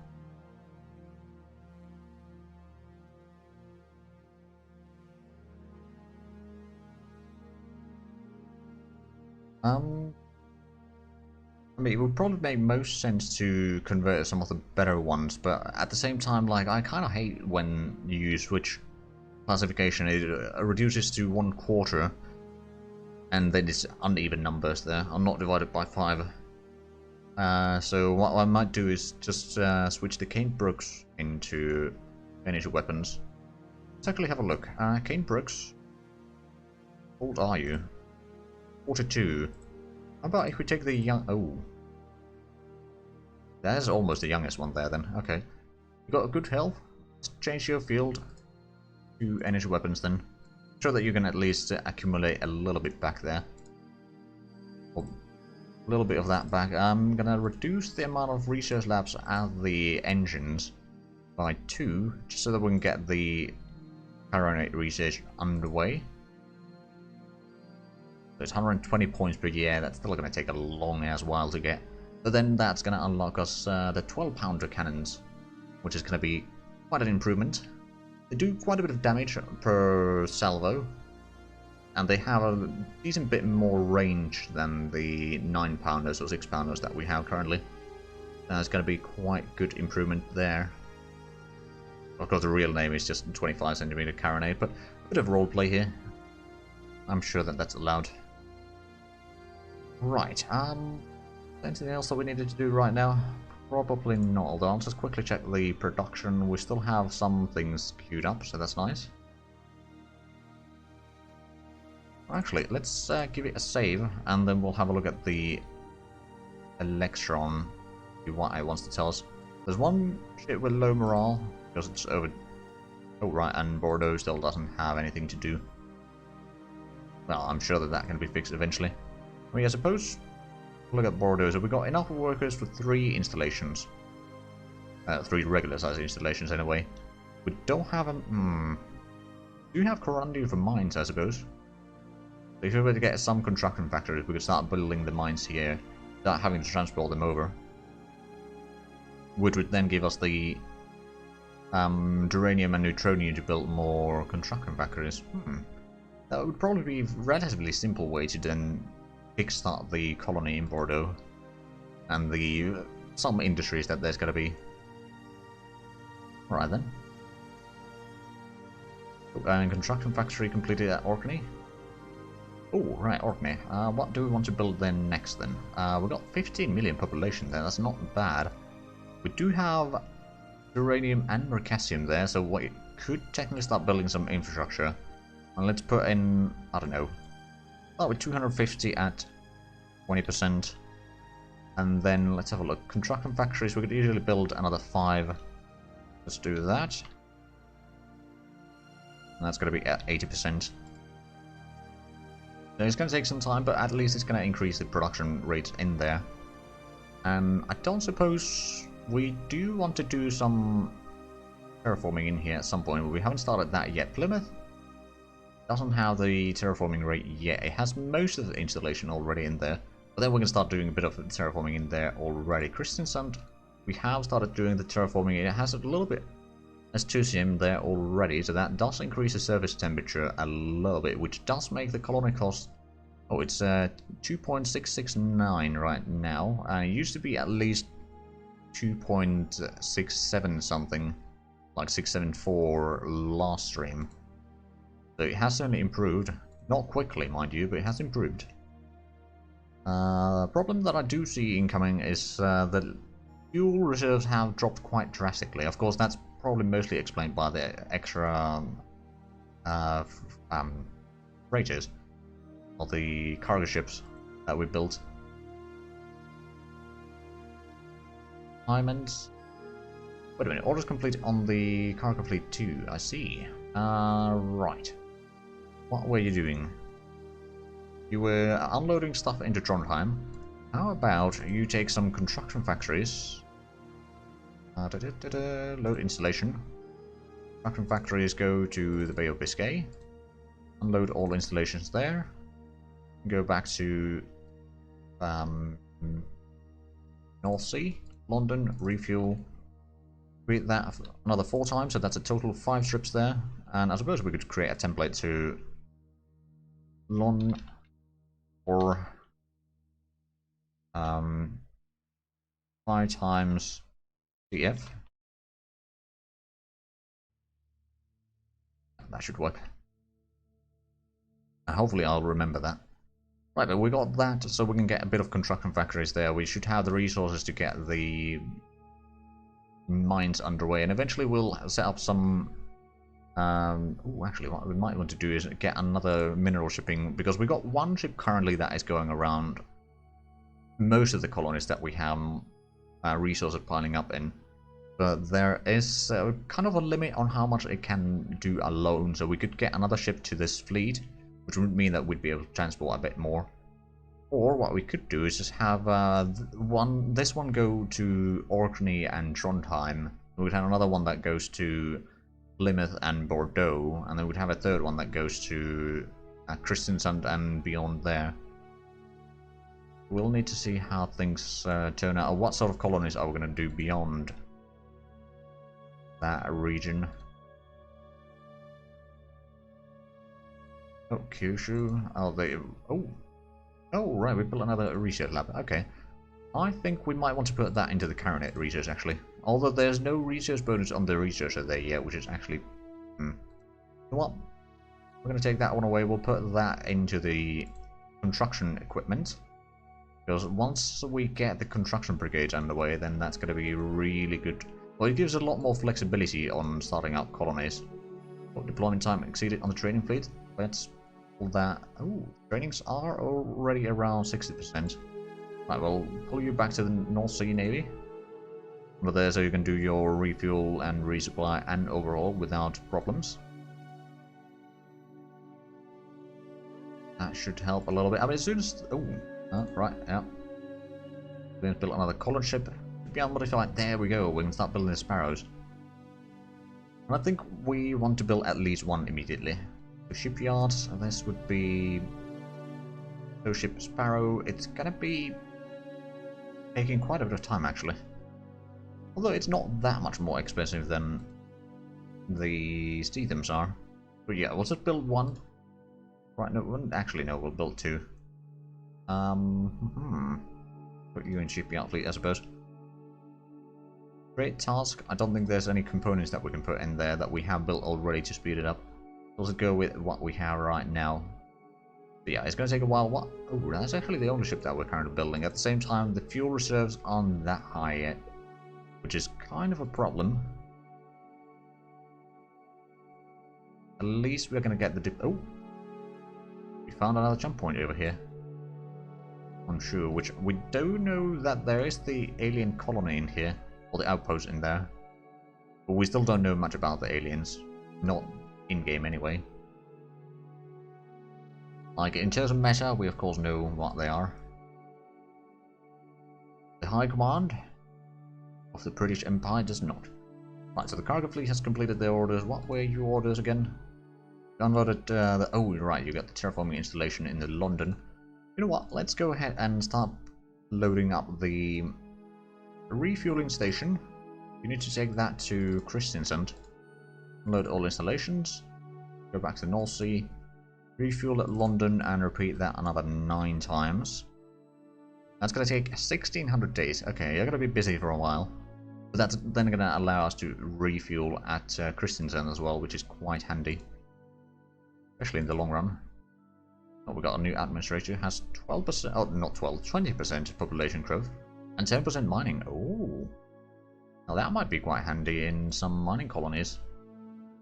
I mean, it would probably make most sense to convert some of the better ones, but at the same time, like, I kind of hate when you switch classification. It reduces to 1/4, and then it's uneven numbers there, are not divided by 5. So what I might do is just switch the Cane Brooks into energy weapons. Let's actually have a look. Cane Brooks, how old are you? 42. How about if we take the young... Oh. That's almost the youngest one there then. Okay. You got a good health. Let's change your field to energy weapons then. Sure that you can at least accumulate a little bit back there. Oh, a little bit of that back. I'm gonna reduce the amount of research labs at the engines by 2, just so that we can get the carronade research underway. So it's 120 points per year. That's still going to take a long ass while to get. But then that's going to unlock us the 12-pounder cannons, which is going to be quite an improvement. They do quite a bit of damage per salvo, and they have a decent bit more range than the 9-pounders or 6-pounders that we have currently. It's going to be quite good improvement there. Of course, the real name is just 25cm carronade, but a bit of roleplay here. I'm sure that that's allowed. Right, anything else that we needed to do right now? Probably not, although I'll just quickly check the production. We still have some things queued up, so that's nice. Actually, let's give it a save, and then we'll have a look at the Electron, see what it wants to tell us. There's one ship with low morale, because it's over... Oh right, and Bordeaux still doesn't have anything to do. Well, I'm sure that that can be fixed eventually. I mean, I suppose, look at Bordeaux, so we've got enough workers for 3 installations. 3 regular-sized installations, anyway. We don't have a... Do you have Corundium for mines, I suppose? So if we were to get some construction factories, we could start building the mines here, without having to transport them over. Which would then give us the Duranium and Neutronium to build more construction factories. That would probably be a relatively simple way to then kickstart the colony in Bordeaux and the some industries that there's going to be. Alright then. And construction factory completed at Orkney. Oh, right, Orkney. What do we want to build then next then? We've got 15 million population there, that's not bad. We do have uranium and mercasium there, so we could technically start building some infrastructure. And let's put in, I don't know, start with 250 at 20%. And then let's have a look. Construction factories, we could easily build another 5. Let's do that. And that's going to be at 80%. So it's going to take some time, but at least it's going to increase the production rate in there. And I don't suppose we do want to do some terraforming in here at some point, but we haven't started that yet. Plymouth doesn't have the terraforming rate yet. It has most of the installation already in there, but then we can start doing a bit of terraforming in there already. Kristiansand, we have started doing the terraforming. It has a little bit Astucium there already, so that does increase the surface temperature a little bit, which does make the colony cost Oh, it's 2.669 right now. It used to be at least 2.67 something, like 674 last stream. So it has certainly improved. Not quickly, mind you, but it has improved. Problem that I do see incoming is that fuel reserves have dropped quite drastically. Of course, that's probably mostly explained by the extra freighters, or the cargo ships that we built. Diamonds. Wait a minute, orders complete on the cargo fleet too, I see. Right. What were you doing? You were unloading stuff into Trondheim. How about you take some construction factories? Load installation. Construction factories go to the Bay of Biscay. Unload all installations there. Go back to North Sea, London, refuel. Create that another 4 times, so that's a total of 5 strips there. And I suppose we could create a template to Lon or 5 times CF. That should work. Hopefully I'll remember that. Right, but we got that, so we can get a bit of construction factories there. We should have the resources to get the mines underway, and eventually we'll set up some... actually, what we might want to do is get another mineral shipping, because we got 1 ship currently that is going around most of the colonies that we have resources piling up in. But there is kind of a limit on how much it can do alone, so we could get another ship to this fleet, which would mean that we'd be able to transport a bit more. Or what we could do is just have this one go to Orkney and Trondheim. We'd have another one that goes to Plymouth and Bordeaux, and then we'd have a third one that goes to Kristiansand and beyond there. We'll need to see how things turn out, or what sort of colonies are we going to do beyond that region. Oh, Kyushu. Oh, they. Oh, right. We built another research lab. Okay. I think we might want to put that into the Coronet research, actually. Although there's no research bonus on the researcher there yet, which is actually. You know what? We're going to take that one away. We'll put that into the construction equipment. Because once we get the construction brigade underway, then that's going to be really good. Well, it gives a lot more flexibility on starting up colonies. Well, deployment time exceeded on the training fleet. Let's pull that. Oh, trainings are already around 60%. Right, we'll pull you back to the North Sea Navy. Over there, so you can do your refuel and resupply and overhaul without problems. That should help a little bit. I mean, as soon as... Oh, right, yeah. Then build another colony ship. Be unmodified. There we go. We can start building the Sparrows. And I think we want to build at least one immediately. The shipyards. This would be... So ship Sparrow. It's gonna be taking quite a bit of time, actually. Although it's not that much more expensive than the Steethams are. But yeah, we'll just build one. Right, no, actually no, we'll build 2. Put you in shipyard fleet, I suppose. Great task. I don't think there's any components that we can put in there that we have built already to speed it up. Let's go with what we have right now. But yeah, it's going to take a while. What? Oh, that's actually the only ship that we're currently building. At the same time, the fuel reserves aren't that high yet, which is kind of a problem. At least we're going to get the oh, we found another jump point over here. Unsure, which we do know that there is the alien colony in here, or the outpost in there, but we still don't know much about the aliens, not in game anyway. Like in terms of meta, we of course know what they are. The High Command of the British Empire does not. Right, so the cargo fleet has completed their orders. What were your orders again? Unloaded oh right, you got the terraforming installation in the London. You know what, let's go ahead and start loading up the refueling station. You need to take that to Kristiansand. Load all installations. Go back to the North Sea. Refuel at London and repeat that another 9 times. That's going to take 1600 days. Okay, you're going to be busy for a while. But that's then going to allow us to refuel at Christensen as well, which is quite handy. Especially in the long run. Oh, we got a new administrator who has 12%, oh, not 12, 20% population growth. And 10% mining. Oh. Now that might be quite handy in some mining colonies.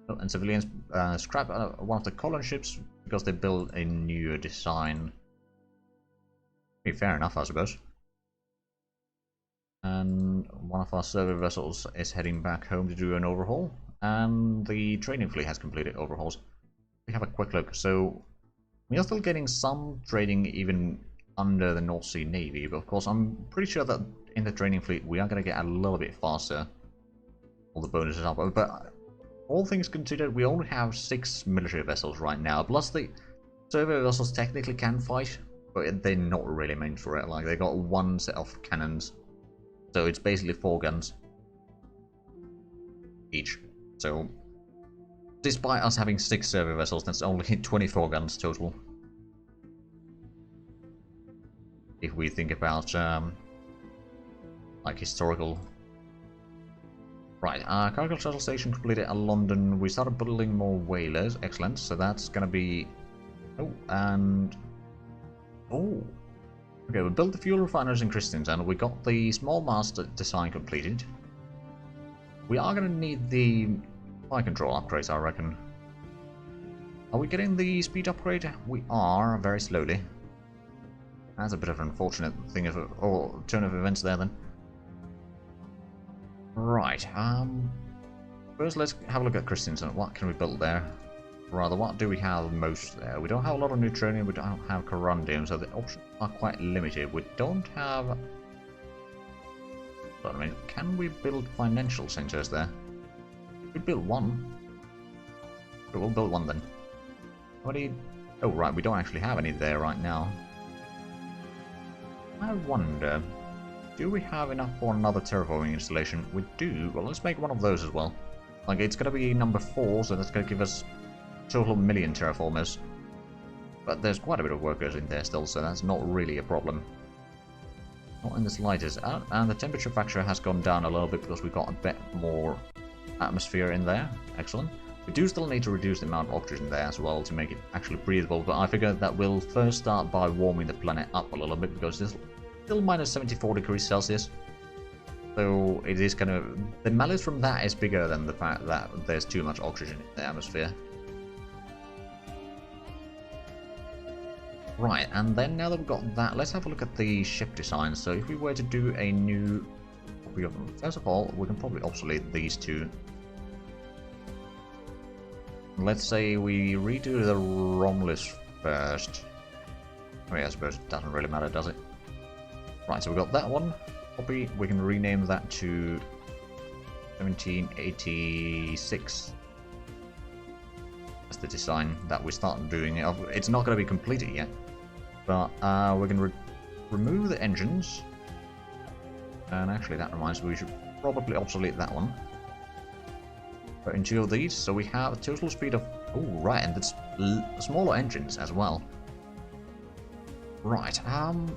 Oh, and civilians scrap one of the colony ships because they build a newer design. Fair enough, I suppose. And one of our survey vessels is heading back home to do an overhaul. And the trading fleet has completed overhauls. We have a quick look. So we are still getting some trading even under the North Sea Navy, but of course I'm pretty sure that in the training fleet we are going to get a little bit faster. All the bonuses up, but all things considered, we only have 6 military vessels right now, plus the survey vessels technically can fight, but they're not really meant for it. Like, they got 1 set of cannons, so it's basically 4 guns each. So despite us having 6 survey vessels, that's only 24 guns total. If we think about like historical. Right, cargo shuttle station completed at London. We started building more whalers. Excellent. So that's gonna be. Oh, and oh, okay. We built the fuel refineries in Christensen. We got the small mast design completed. We are gonna need the fire control upgrades, I reckon. Are we getting the speed upgrade? We are, very slowly. That's a bit of an unfortunate thing of turn of events there then. Right, first let's have a look at Christensen. What can we build there? Rather, what do we have most there? We don't have a lot of neutronium, we don't have corundium, so the options are quite limited. We don't have... I mean, can we build financial centers there? We build one. But we'll build one then. How many... Oh right, we don't actually have any there right now. I wonder, do we have enough for another terraforming installation? We do. Well, let's make one of those as well. Like, it's going to be number 4, so that's going to give us a total million terraformers. But there's quite a bit of workers in there still, so that's not really a problem. Not in the slightest. And the temperature factor has gone down a little bit because we got a bit more atmosphere in there. Excellent. We do still need to reduce the amount of oxygen there as well to make it actually breathable, but I figure that we'll first start by warming the planet up a little bit because it's still minus 74 degrees Celsius. So it is kind of... The malice from that is bigger than the fact that there's too much oxygen in the atmosphere. Right, and then now that we've got that, let's have a look at the ship design. So if we were to do a new... First of all, we can probably obsolete these two. Let's say we redo the Romulus first. Oh yeah, I suppose it doesn't really matter, does it? Right, so we've got that one. Copy. We can rename that to 1786. That's the design that we start doing. It's not going to be completed yet, but we can remove the engines. And actually, that reminds me, we should probably obsolete that one. Put in 2 of these, so we have a total speed of... Oh, right, and it's smaller engines as well. Right, I mean,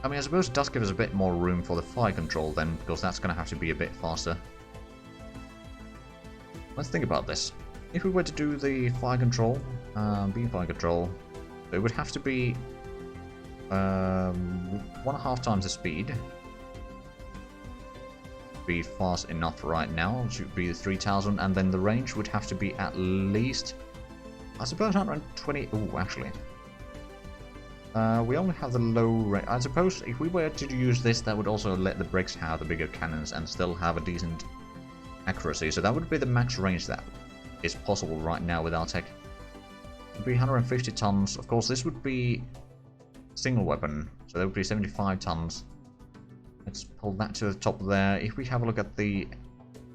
I suppose it does give us a bit more room for the fire control then, because that's going to have to be a bit faster. Let's think about this. If we were to do the fire control, beam fire control, it would have to be 1.5 times the speed. Be fast enough right now, it should be 3000, and then the range would have to be at least, I suppose, 120. Oh, actually, we only have the low range. I suppose if we were to use this, that would also let the bricks have the bigger cannons and still have a decent accuracy. So that would be the max range that is possible right now with our tech. It would be 150 tons. Of course, this would be single weapon, so that would be 75 tons. Let's pull that to the top there. If we have a look at the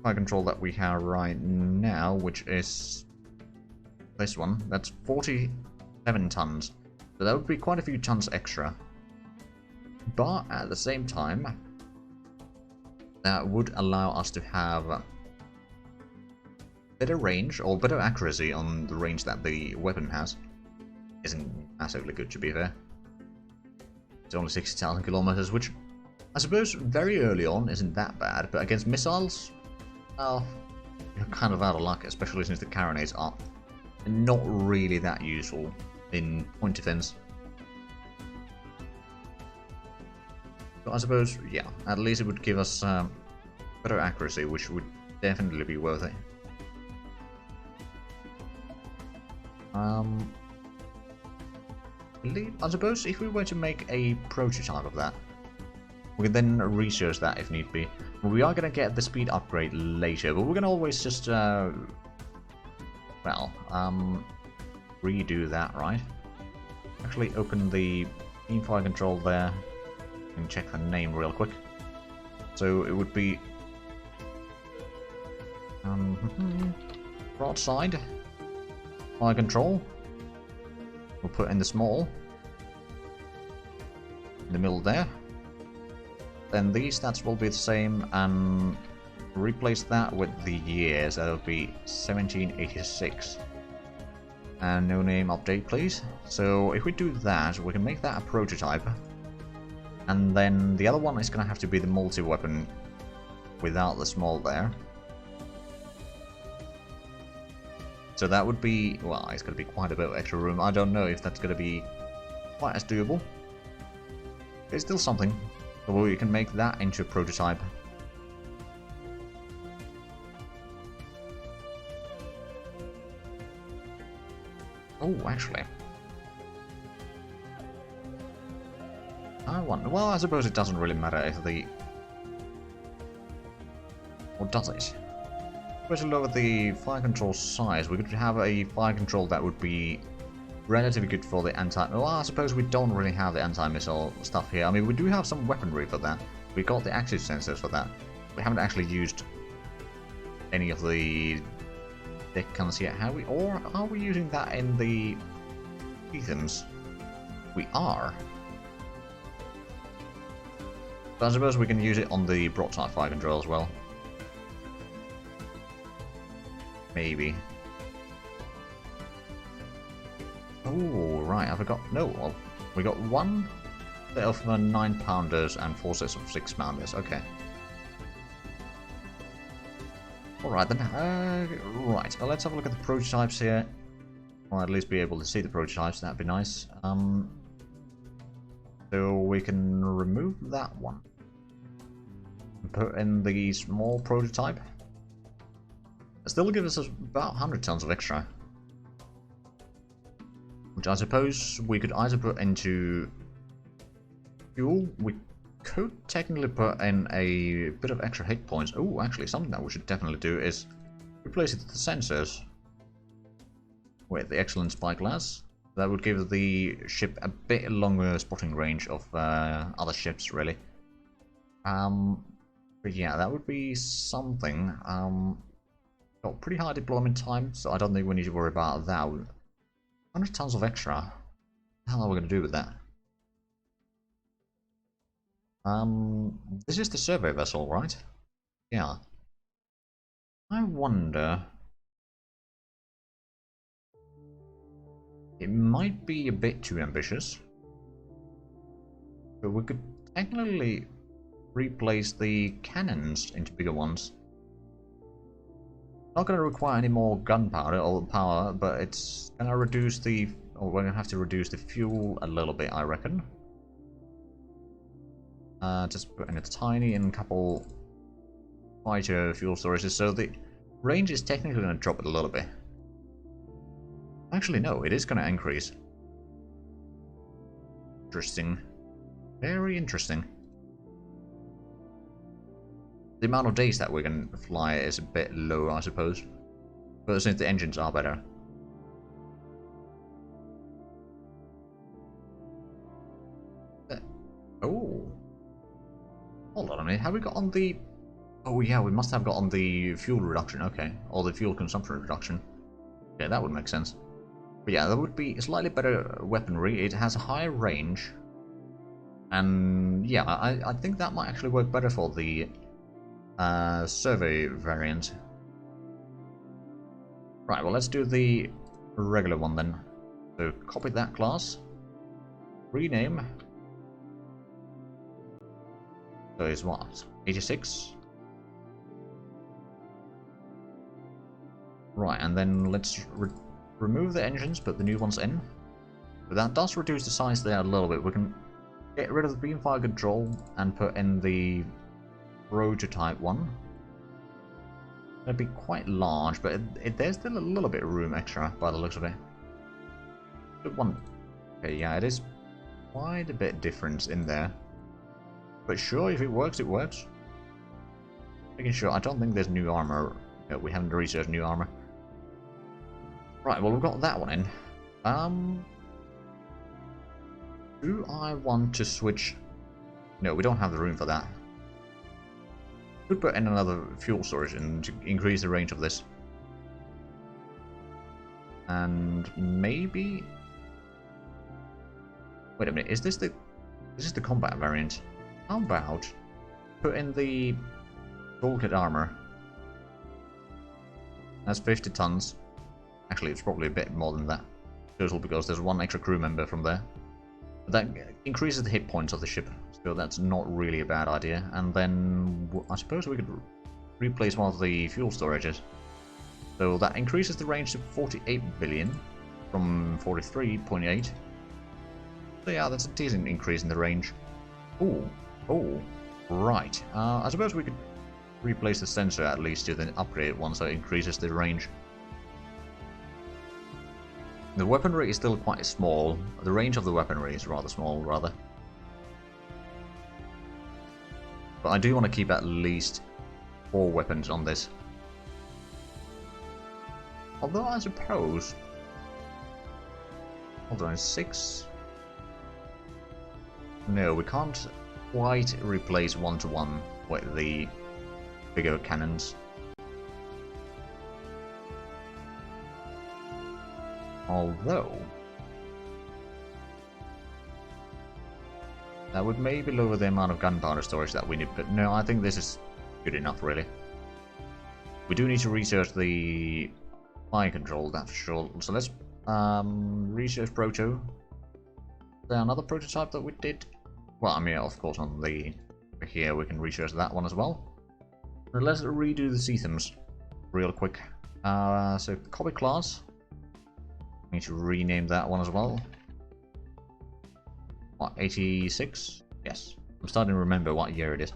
fire control that we have right now, which is this one, that's 47 tons. So that would be quite a few tons extra. But at the same time, that would allow us to have better range, or better accuracy on the range that the weapon has. Isn't massively good, to be fair. It's only 60,000 kilometers, which I suppose very early on isn't that bad, but against missiles, well, you're kind of out of luck, especially since the Colonies are not really that useful in point defense. So I suppose, yeah, at least it would give us better accuracy, which would definitely be worth it. I suppose if we were to make a prototype of that, we can then research that if need be. We are going to get the speed upgrade later, but we're going to always just, redo that, right? Actually open the fire control there and check the name real quick. So it would be broadside fire control. We'll put in the small in the middle there. Then these stats will be the same, and replace that with the years. That'll be 1786. And no name update, please. So if we do that, we can make that a prototype. And then the other one is going to have to be the multi-weapon without the small there. So that would be, well, it's going to be quite a bit of extra room. I don't know if that's going to be quite as doable. It's still something. So we can make that into a prototype. Oh, actually. I wonder. Well, I suppose it doesn't really matter if the... Or does it? Especially over the fire control size, we could have a fire control that would be relatively good for the anti... Well, I suppose we don't really have the anti-missile stuff here. I mean, we do have some weaponry for that. We got the active sensors for that. We haven't actually used any of the decans yet, have we? Or are we using that in the Ethans? We are. But I suppose we can use it on the broadside fire control as well. Maybe. Oh, right, I forgot. No, well, we got one set of 9-pounders and 4 sets of 6-pounders. Okay. Alright then. Right, well, let's have a look at the prototypes here. Or at least be able to see the prototypes. That'd be nice. So we can remove that one. And put in the small prototype. It still gives us about 100 tons of extra. Which I suppose we could either put into fuel. We could technically put in a bit of extra hit points. Oh, actually, something that we should definitely do is replace it with the sensors. With the excellent spyglass. That would give the ship a bit longer spotting range of other ships, really. But yeah, that would be something. Got pretty high deployment time, so I don't think we need to worry about that. 100 tons of extra. What the hell are we going to do with that? This is the survey vessel, right? Yeah. I wonder... It might be a bit too ambitious. But we could technically replace the cannons into bigger ones. Not going to require any more gunpowder or power, but it's going to reduce the... Or we're going to have to reduce the fuel a little bit, I reckon. Just put in a tiny and couple fighter fuel storages, so the range is technically going to drop a little bit. Actually, no, it is going to increase. Interesting. Very interesting. The amount of days that we can fly is a bit low, I suppose. But since the engines are better. Oh. Hold on a minute, have we got on the... Oh yeah, we must have got on the fuel reduction, okay. Or the fuel consumption reduction. Yeah, that would make sense. But yeah, that would be slightly better weaponry. It has a higher range. And yeah, I think that might actually work better for the survey variant. Right, well, let's do the regular one then. So copy that class, rename. So it's what? 86? Right, and then let's remove the engines, put the new ones in. But that does reduce the size there a little bit. We can get rid of the beamfire control and put in the prototype one. It'd be quite large, but there's still a little bit of room extra by the looks of it. Good one. Okay, yeah, it is quite a bit difference in there. But sure, if it works, it works. Making sure, I don't think there's new armor. No, we haven't researched new armor. Right, well, we've got that one in. Do I want to switch? No, we don't have the room for that. Could put in another fuel storage and to increase the range of this. And maybe... Wait a minute, is this the combat variant? How about put in the toolkit armor? That's 50 tons. Actually, it's probably a bit more than that total because there's one extra crew member from there. But that increases the hit points of the ship, so that's not really a bad idea. And then I suppose we could replace one of the fuel storages. So that increases the range to 48 billion from 43.8. So yeah, that's a decent increase in the range. Oh, right. I suppose we could replace the sensor at least to the upgraded one, so it increases the range. The weaponry is still quite small. The range of the weaponry is rather small, rather. But I do want to keep at least 4 weapons on this. Although I suppose... Hold on, 6? No, we can't quite replace one-to-one with the bigger cannons. Although... that would maybe lower the amount of gunpowder storage that we need, but no, I think this is good enough, really. We do need to research the fire control, that's for sure. So let's research Proto. Is there another prototype that we did? Well, I mean, of course, on the here we can research that one as well. But let's redo the systems real quick. So copy class. Need to rename that one as well. What, 86? Yes. I'm starting to remember what year it is.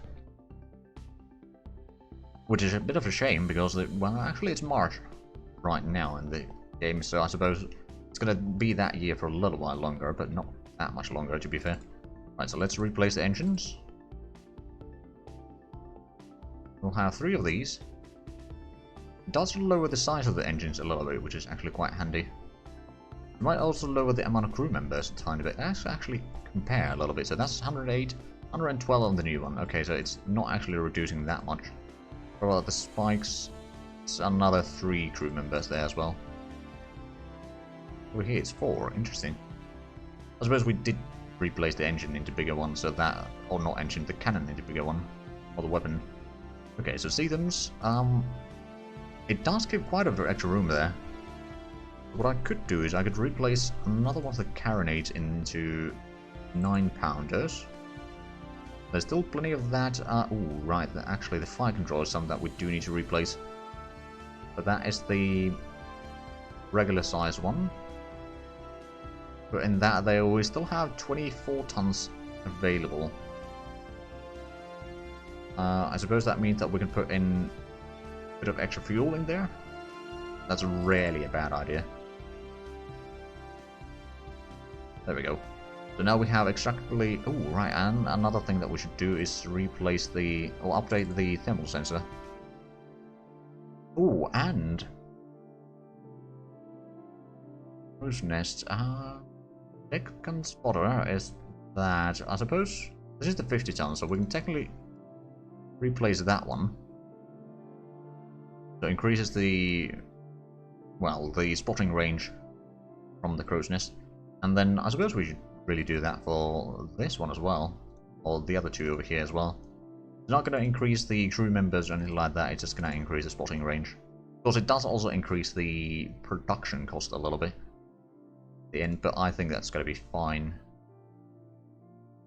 Which is a bit of a shame because, well, actually it's March right now in the game, so I suppose it's going to be that year for a little while longer, but not that much longer, to be fair. Right, so let's replace the engines. We'll have 3 of these. It does lower the size of the engines a little bit, which is actually quite handy. It might also lower the amount of crew members a tiny bit. Let's actually compare a little bit. So that's 108, 112 on the new one. Okay, so it's not actually reducing that much. What about the spikes? It's another 3 crew members there as well. Over here it's 4. Interesting. I suppose we did replace the engine into bigger one, so that, or not engine, the cannon into bigger one, or the weapon. Okay, so Seathams, it does give quite a bit of extra room there. What I could do is I could replace another one of the carronades into 9-pounders. There's still plenty of that. Ooh, right, actually the fire control is something that we do need to replace. But that is the regular size one. But in that we still have 24 tons available. I suppose that means that we can put in a bit of extra fuel in there. That's rarely a bad idea. There we go. So now we have exactly... Oh, right, and another thing that we should do is replace the... or update the thermal sensor. Oh, and... Crow's nest. Second spotter is that... I suppose... This is the 50 tons, so we can technically replace that one. So it increases the... well, the spotting range from the crow's nest. And then I suppose we should really do that for this one as well. Or the other 2 over here as well. It's not going to increase the crew members or anything like that, it's just going to increase the spotting range. Of course, it does also increase the production cost a little bit. But I think that's going to be fine.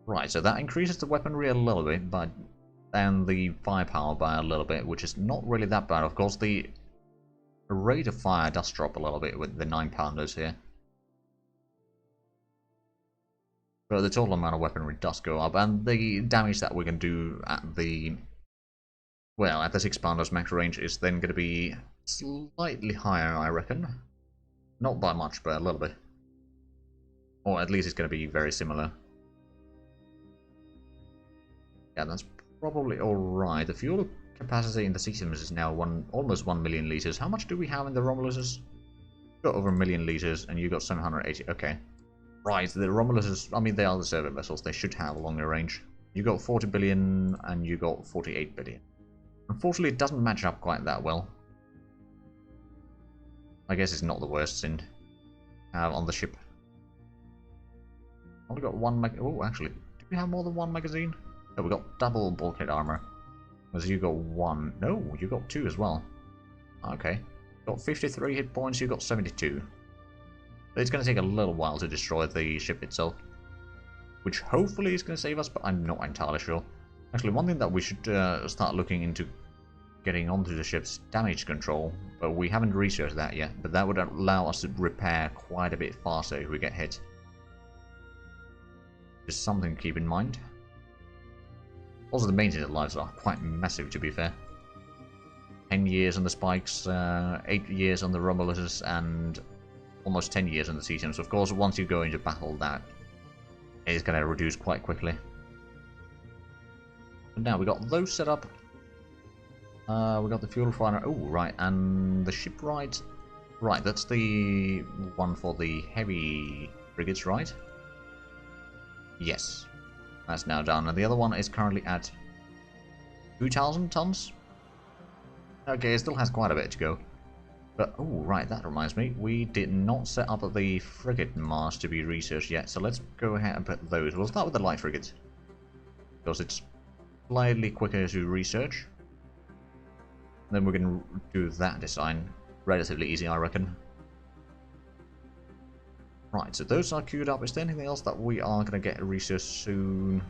Right, so that increases the weaponry a little bit, and the firepower by a little bit, which is not really that bad. Of course, the rate of fire does drop a little bit with the 9-pounders here. But the total amount of weaponry does go up, and the damage that we can do at the 6-pounders max range is then going to be slightly higher, I reckon. Not by much, but a little bit. Or at least it's going to be very similar. Yeah, that's probably alright. The fuel capacity in the systems is now almost 1 million liters. How much do we have in the Romuluses? Got over 1 million liters, and you got 780. Okay. Right, the Romuluses, I mean, they are the survey vessels. They should have a longer range. You got 40 billion, and you got 48 billion. Unfortunately, it doesn't match up quite that well. I guess it's not the worst thing to have on the ship. Only got one oh, actually, do we have more than one magazine? No, we got double bulkhead armor. Because you got one. No, you got two as well. Okay. Got 53 hit points, you got 72. It's going to take a little while to destroy the ship itself. Which hopefully is going to save us, but I'm not entirely sure. Actually, one thing that we should start looking into getting onto the ship's damage control, but we haven't researched that yet. But that would allow us to repair quite a bit faster if we get hit. Just something to keep in mind. Also, the maintenance lives are quite massive, to be fair. 10 years on the Spikes, 8 years on the Romuluses, and almost 10 years on the Sea-Sims. Of course, once you go into battle, that is going to reduce quite quickly. But now we got those set up. We got the fuel refiner. Oh, right, and the shipwright. Right, that's the one for the heavy frigates, right? Yes, that's now done. And the other one is currently at 2,000 tons. Okay, it still has quite a bit to go. But, oh, right, that reminds me. We did not set up the frigate mast to be researched yet, so let's go ahead and put those. We'll start with the light frigates, because it's slightly quicker to research. Then we can do that design. Relatively easy, I reckon. Right, so those are queued up. Is there anything else that we are going to get researched soon?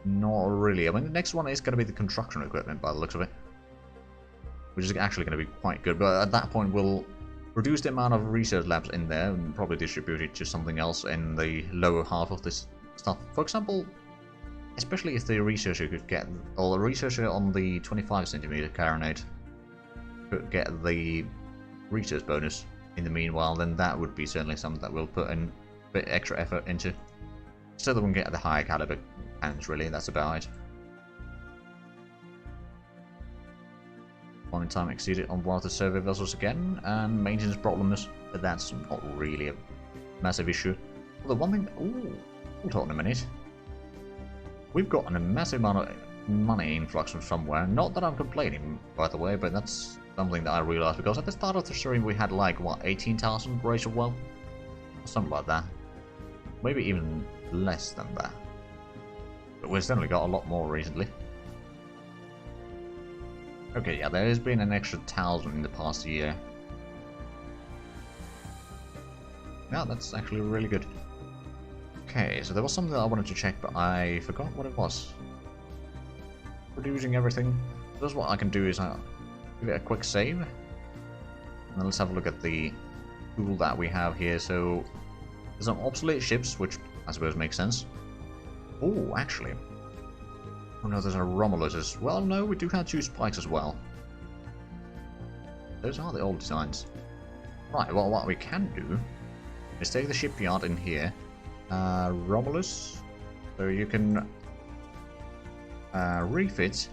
Not really. I mean, the next one is going to be the construction equipment, by the looks of it. Which is actually going to be quite good, but at that point we'll reduce the amount of research labs in there and probably distribute it to something else in the lower half of this stuff. For example, especially if the researcher could get, or the researcher on the 25cm carronade could get the research bonus in the meanwhile, then that would be certainly something that we'll put in a bit extra effort into. So that we can get the higher caliber cannons, really, that's about it. One time exceeded on one of the survey vessels again, and maintenance problems, but that's not really a massive issue. Although one thing, ooh, hold on a minute. We've got a massive amount of money influx from somewhere. Not that I'm complaining, by the way, but that's something that I realized, because at the start of the stream we had like, what, 18,000 race of wealth? Something like that. Maybe even less than that. But we've certainly got a lot more recently. Okay, yeah, there has been an extra 1,000 in the past year. Yeah, that's actually really good. Okay, so there was something that I wanted to check, but I forgot what it was. Producing everything. That's what I can do is give it a quick save. And then let's have a look at the tool that we have here. So there's some obsolete ships, which I suppose makes sense. Oh, actually. Oh no, there's a Romulus as well. No, we do have 2 Spikes as well. Those are the old designs. Right, well, what we can do is take the shipyard in here. Romulus. So you can refit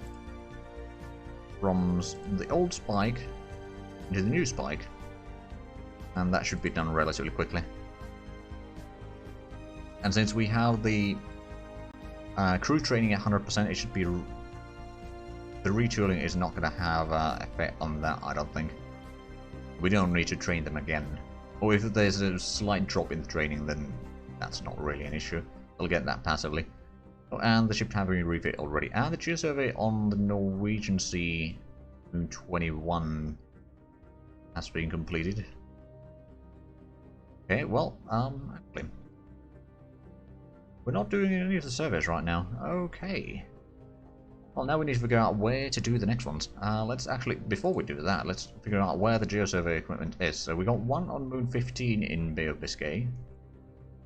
from the old Spike into the new Spike. And that should be done relatively quickly. And since we have the crew training at 100%, it should be... The retooling is not going to have effect on that, I don't think. We don't need to train them again. Or if there's a slight drop in the training, then that's not really an issue. They'll get that passively. Oh, and the ship having refit already. And the geosurvey on the Norwegian Sea Moon 21 has been completed. Okay, well, actually, we're not doing any of the surveys right now. Okay. Well, now we need to figure out where to do the next ones. Let's actually, before we do that, let's figure out where the geosurvey equipment is. So we got one on Moon 15 in Bay of Biscay,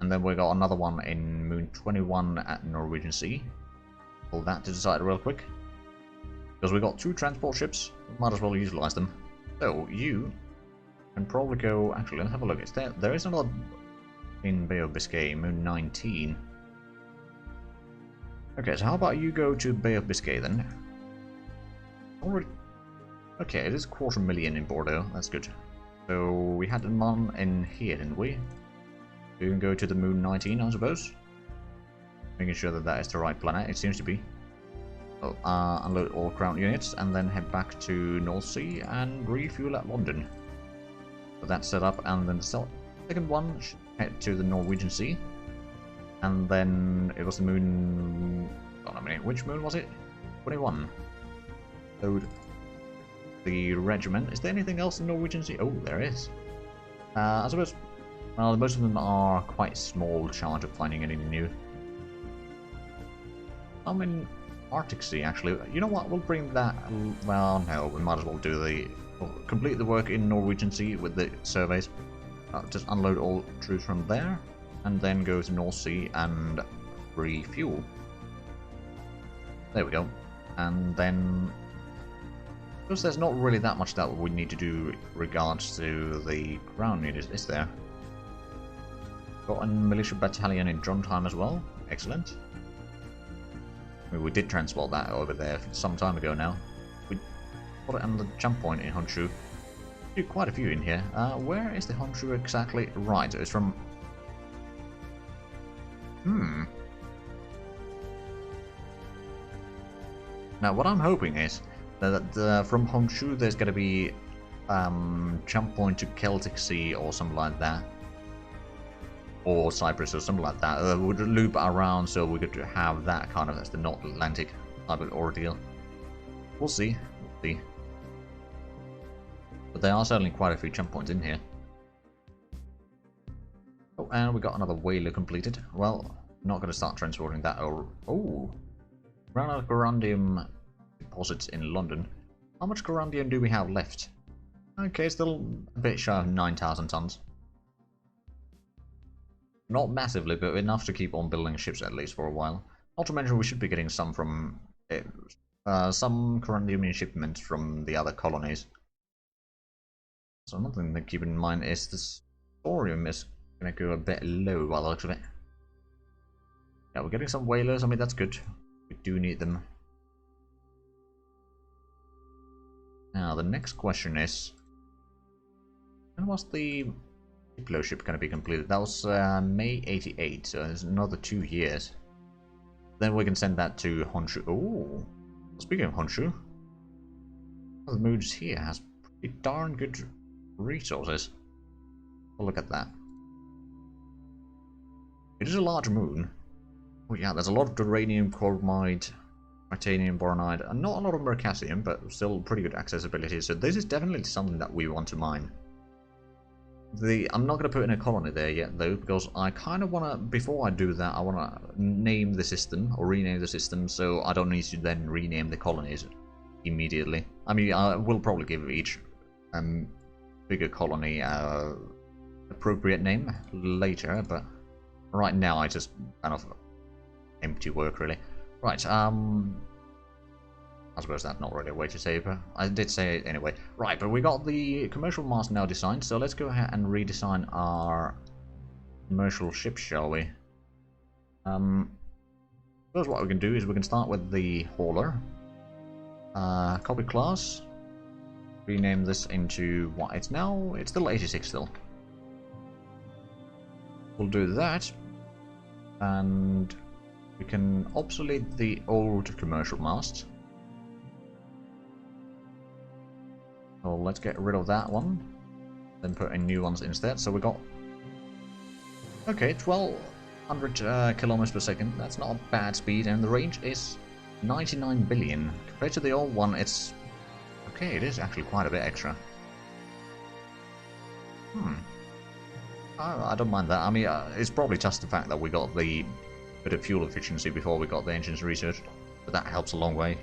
and then we got another one in Moon 21 at Norwegian Sea. Pull that to the side real quick. Because we got 2 transport ships, we might as well utilize them. So you can probably go, actually let's have a look. It's there is another in Bay of Biscay, Moon 19. Okay, so how about you go to Bay of Biscay then? Already. Okay, it is 250,000 in Bordeaux, that's good. So we had one in here, didn't we? You can go to the Moon 19, I suppose. Making sure that that is the right planet, it seems to be. So, unload all ground units and then head back to North Sea and refuel at London. So that's set up, and then the second one should head to the Norwegian Sea. And then it was the Moon... hold on a minute, which moon was it? 21. Load the regiment. Is there anything else in Norwegian Sea? Oh, there is. I suppose... well, most of them are quite small chance of finding anything new. I'm in Arctic Sea, actually. You know what? We'll bring that... well, no, we might as well do the... we'll complete the work in Norwegian Sea with the surveys. Just unload all troops from there. And then go to North Sea and refuel. There we go. And then, because there's not really that much that we need to do regards to the ground unit, is there? Got a militia battalion in Trondheim as well. Excellent. I mean, we did transport that over there some time ago now. We put it on the jump point in Honshu. Do quite a few in here. Where is the Honshu exactly? Right, it's from... Now, what I'm hoping is that from Honshu there's going to be jump point to Celtic Sea or something like that, or Cyprus or something like that. Would loop around so we could have that kind of as the North Atlantic type of ordeal. We'll see. We'll see. But there are certainly quite a few jump points in here. Oh, and we got another whaler completed. Well, not going to start transporting that over. Oh, ran out of corundium deposits in London. How much corundium do we have left? Okay, still a bit shy of 9,000 tons. Not massively, but enough to keep on building ships at least for a while. Not to mention we should be getting some from some corundium shipments from the other colonies. So another thing to keep in mind is the thorium is going to go a bit low by the looks of it. Yeah, we're getting some whalers. I mean, that's good. We do need them. Now, the next question is, when was the Diplo ship going to be completed? That was May 88, so there's another 2 years. Then we can send that to Honshu. Oh, speaking of Honshu, one of the moons here has pretty darn good resources. Well, look at that. It is a large moon. Oh yeah, there's a lot of uranium, chromite, titanium, boronite, and not a lot of mercasium, but still pretty good accessibility. So this is definitely something that we want to mine. I'm not going to put in a colony there yet, though, because I kind of want to, before I do that, I want to name the system, or rename the system, so I don't need to then rename the colonies immediately. I mean, I will probably give each bigger colony appropriate name later, but right now I just kind of empty work, really. Right, I suppose that's not really a way to say it, but I did say it anyway. Right, but we got the commercial mast now designed, so let's go ahead and redesign our commercial ship, shall we? First, what we can do is we can start with the hauler. Copy class. Rename this into what it's now. It's still 86 still. We'll do that, and we can obsolete the old commercial mast. So let's get rid of that one, then put in new ones instead. So we got, okay, 1200 kilometers per second. That's not a bad speed, and the range is 99 billion. Compared to the old one, it's Okay, it is actually quite a bit extra. I don't mind that. I mean, it's probably just the fact that we got the bit of fuel efficiency before we got the engines researched, but that helps a long way.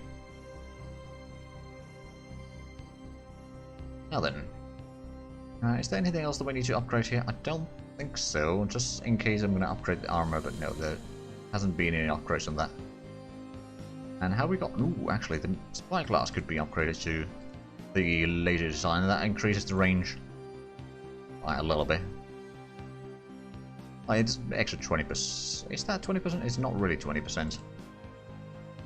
Now then, is there anything else that we need to upgrade here? I don't think so, just in case I'm going to upgrade the armor, but no, there hasn't been any upgrades on that. And how we got... Ooh, actually, the spyglass could be upgraded to the laser design, and that increases the range by a little bit. It's extra 20%. Is that 20%? It's not really 20%.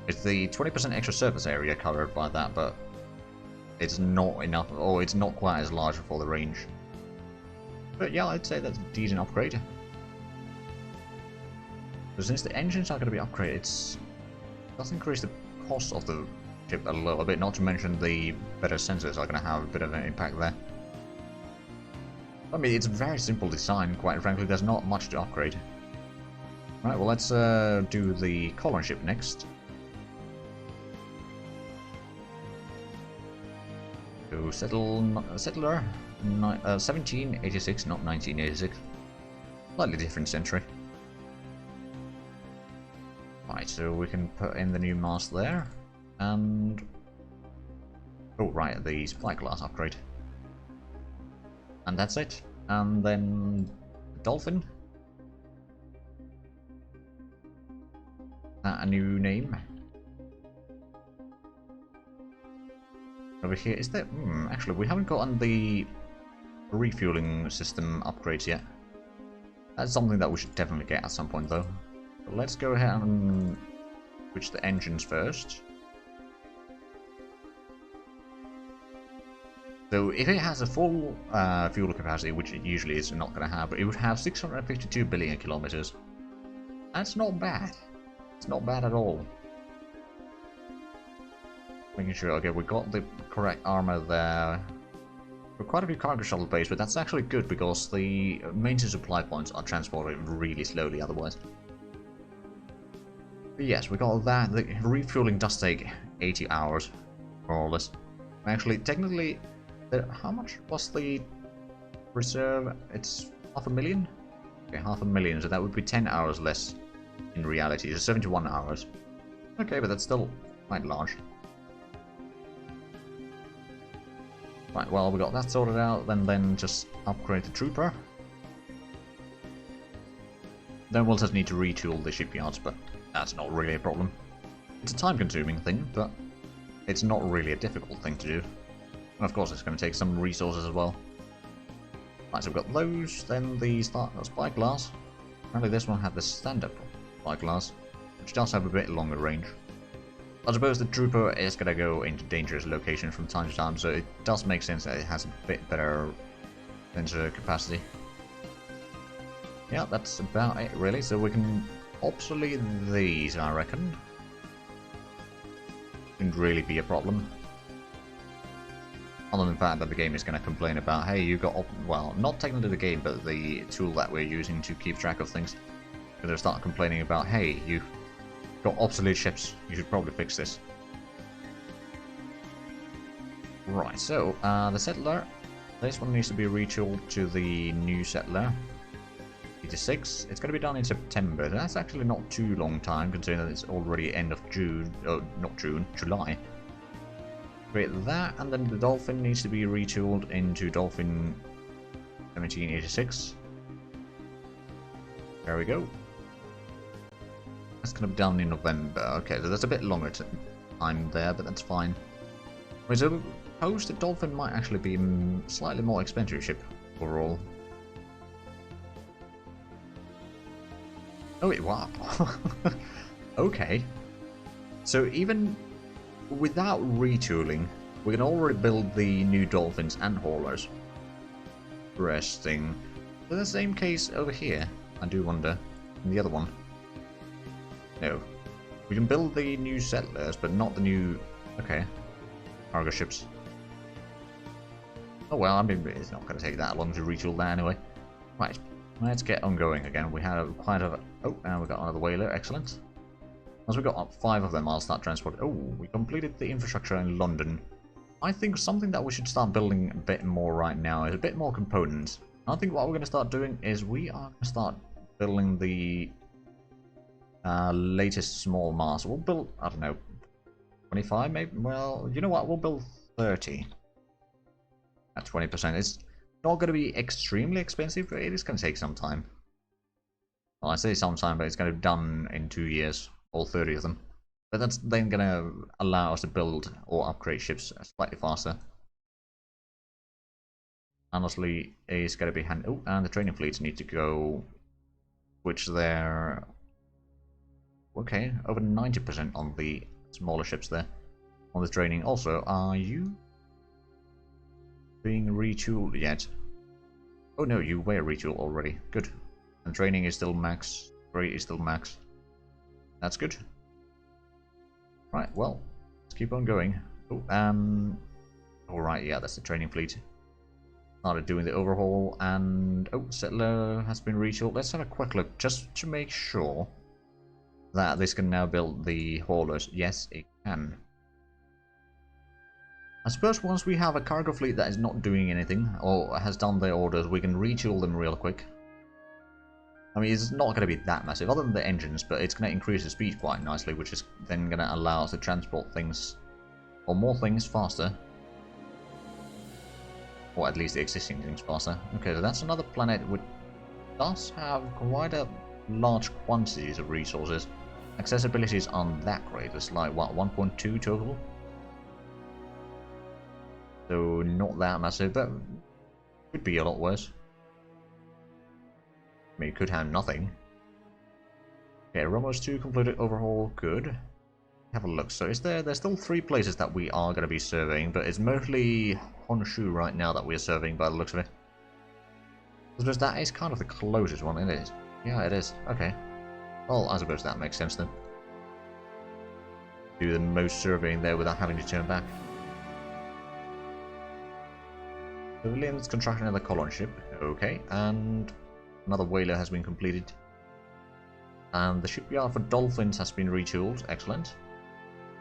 It's the 20% extra surface area covered by that, but it's not enough, or it's not quite as large for the range. But yeah, I'd say that's a decent upgrade. But since the engines are going to be upgraded, it does increase the cost of the ship a little bit, not to mention the better sensors are going to have a bit of an impact there. I mean, it's a very simple design, quite frankly, there's not much to upgrade. Right, well, let's do the colony ship next. So, settler, 1786, not 1986. Slightly different century. Right, so we can put in the new mast there, and... Oh, right, the spyglass upgrade. And that's it. And then Dolphin. A new name. Over here, is there... actually, we haven't gotten the refueling system upgrades yet. That's something that we should definitely get at some point, though. So let's go ahead and switch the engines first. So if it has a full fuel capacity, which it usually is not going to have, but it would have 652 billion kilometers. That's not bad. It's not bad at all. Making sure, okay, we got the correct armor there. We've quite a few cargo shuttle bays, but that's actually good because the maintenance supply points are transported really slowly otherwise. But yes, we got that. The refueling does take 80 hours, more or less. Actually, technically, how much was the reserve? It's 500,000? Okay, 500,000, so that would be 10 hours less in reality. So 71 hours. Okay, but that's still quite large. Right, well, we got that sorted out, then just upgrade the trooper. Then we'll just need to retool the shipyards, but that's not really a problem. It's a time-consuming thing, but it's not really a difficult thing to do. And of course, it's going to take some resources as well. Right, so we've got those, then the spyglass. Apparently this one had the stand-up spyglass, which does have a bit longer range. I suppose the trooper is going to go into dangerous locations from time to time, so it does make sense that it has a bit better sensor capacity. Yeah, that's about it really, so we can obsolete these, I reckon. Shouldn't really be a problem. Other than the fact that the game is going to complain about, hey, you got, well, not technically the game, but the tool that we're using to keep track of things. So they'll start complaining about, hey, you got obsolete ships, you should probably fix this. Right, so, the settler, this one needs to be retooled to the new settler. 86, it's going to be done in September, that's actually not too long time, considering that it's already end of June, not June, July. Create that, and then the Dolphin needs to be retooled into Dolphin 1786. There we go. That's going to be done in November. Okay, so there's a bit longer time there, but that's fine. Wait, so suppose the Dolphin might actually be a slightly more expensive ship overall. Oh, wow. Okay. So even without retooling, we can already build the new Dolphins and haulers. Interesting. So the same case over here, I do wonder. And the other one. No. We can build the new settlers, but not the new... Okay. Cargo ships. Oh well, I mean, it's not going to take that long to retool that anyway. Right. Let's get on going again. We had quite a... Oh, and we got another whaler. Excellent. Once we got 5 of them, I'll start transporting... Oh, we completed the infrastructure in London. I think something that we should start building a bit more right now is a bit more components. I think what we're going to start doing is we are going to start building the latest small mast. We'll build, I don't know, 25 maybe? Well, you know what? We'll build 30 at 20%. It's not going to be extremely expensive, but it is going to take some time. Well, I say some time, but it's going to be done in 2 years, all 30 of them. But that's then going to allow us to build or upgrade ships slightly faster. Honestly, it's going to be handy. Oh, and the training fleets need to go, which they're okay, over 90% on the smaller ships there. On the training. Also, are you being retooled yet? Oh no, you were retooled already. Good. And training is still max. Frigate is still max. That's good. Right, well, let's keep on going. Oh, alright, yeah, that's the training fleet. Started doing the overhaul, and oh, settler has been retooled. Let's have a quick look just to make sure that this can now build the haulers. Yes, it can. I suppose once we have a cargo fleet that is not doing anything, or has done their orders, we can retool them real quick. I mean, it's not going to be that massive, other than the engines, but it's going to increase the speed quite nicely, which is then going to allow us to transport things, or more things, faster. Or at least the existing things faster. Okay, so that's another planet which does have quite a large quantities of resources. Accessibility is on that great. It's like, what, 1.2 total? So not that massive, but could be a lot worse. I mean, it could have nothing. Okay, Romos 2 completed overhaul, good. Have a look. So there's still 3 places that we are going to be surveying, but it's mostly Honshu right now that we're surveying by the looks of it. I suppose that is kind of the closest one, isn't it? Yeah, it is. Okay. Well, I suppose that makes sense then. Do the most surveying there without having to turn back. Civilians constructing another colony ship. Okay, and another whaler has been completed. And the shipyard for dolphins has been retooled. Excellent.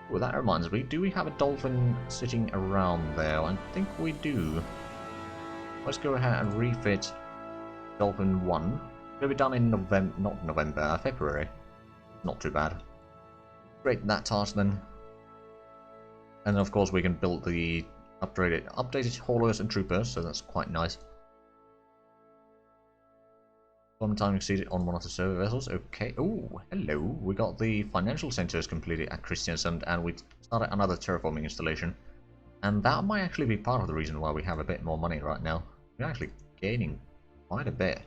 Well, that reminds me, do we have a dolphin sitting around there? I think we do. Let's go ahead and refit Dolphin 1. It'll be done in November, not November, February. Not too bad. Great, that task then. And then of course we can build the updated haulers and troopers, so that's quite nice. Time exceeded on one of the survey vessels. Okay. Oh, hello. We got the financial centers completed at Christiansand, and we started another terraforming installation. And that might actually be part of the reason why we have a bit more money right now. We're actually gaining quite a bit.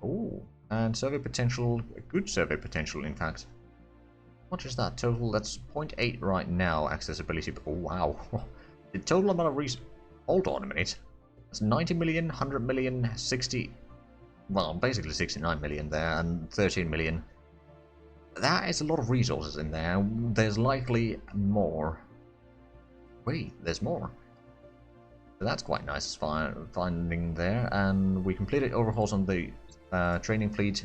Oh, and survey potential, good survey potential, in fact. What is that total? That's 0.8 right now. Accessibility. Oh wow. The total amount of hold on a minute. That's 90 million, 100 million, 60. Well, basically 69 million there, and 13 million. That is a lot of resources in there. There's likely more. Wait, there's more. So that's quite nice finding there. And we completed overhauls on the training fleet.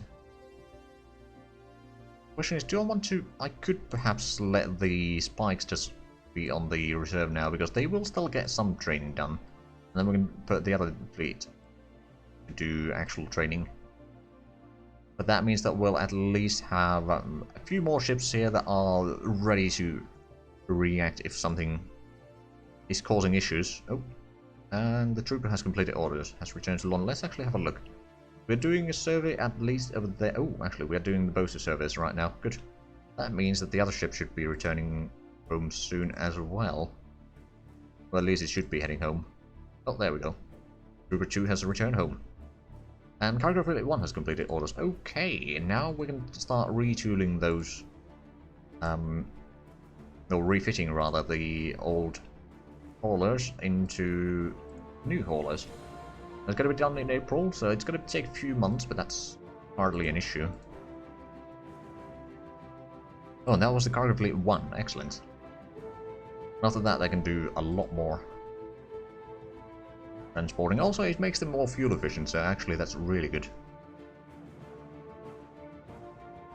Question is, do I want to... I could perhaps let the spikes just be on the reserve now, because they will still get some training done. And then we can put the other fleet do actual training. But that means that we'll at least have a few more ships here that are ready to react if something is causing issues. Oh, and the trooper has completed orders, has returned to London. Let's actually have a look. We're doing a survey at least over there. Oh, actually, we are doing the Bosa surveys right now. Good. That means that the other ship should be returning home soon as well. Well, at least it should be heading home. Oh, there we go. Trooper 2 has returned home. And Cargo Frigate 1 has completed orders. Okay, now we can start retooling those, or refitting rather, the old haulers into new haulers. It's going to be done in April, so it's going to take a few months, but that's hardly an issue. Oh, and that was the Cargo Fleet 1. Excellent. After that, they can do a lot more transporting. Also, it makes them more fuel efficient, so actually that's really good.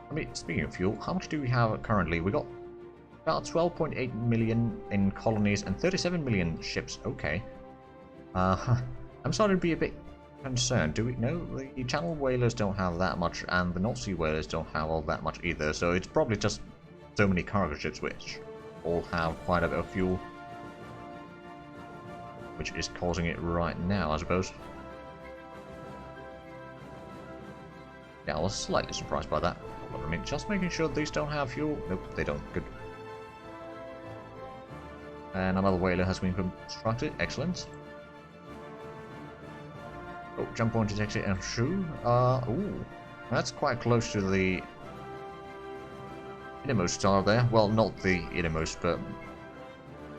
I mean, speaking of fuel, how much do we have currently? We got About 12.8 million in colonies and 37 million ships. Okay. I'm starting to be a bit concerned. Do we know the Channel whalers don't have that much, and the North Sea whalers don't have all that much either, so it's probably just so many cargo ships which all have quite a bit of fuel, which is causing it right now, I suppose. Yeah, I was slightly surprised by that. I mean, just making sure these don't have fuel. Nope, they don't. Good. And another whaler has been constructed. Excellent. Oh, jump point detected and shoe. Ooh, that's quite close to the innermost star there. Well, not the innermost, but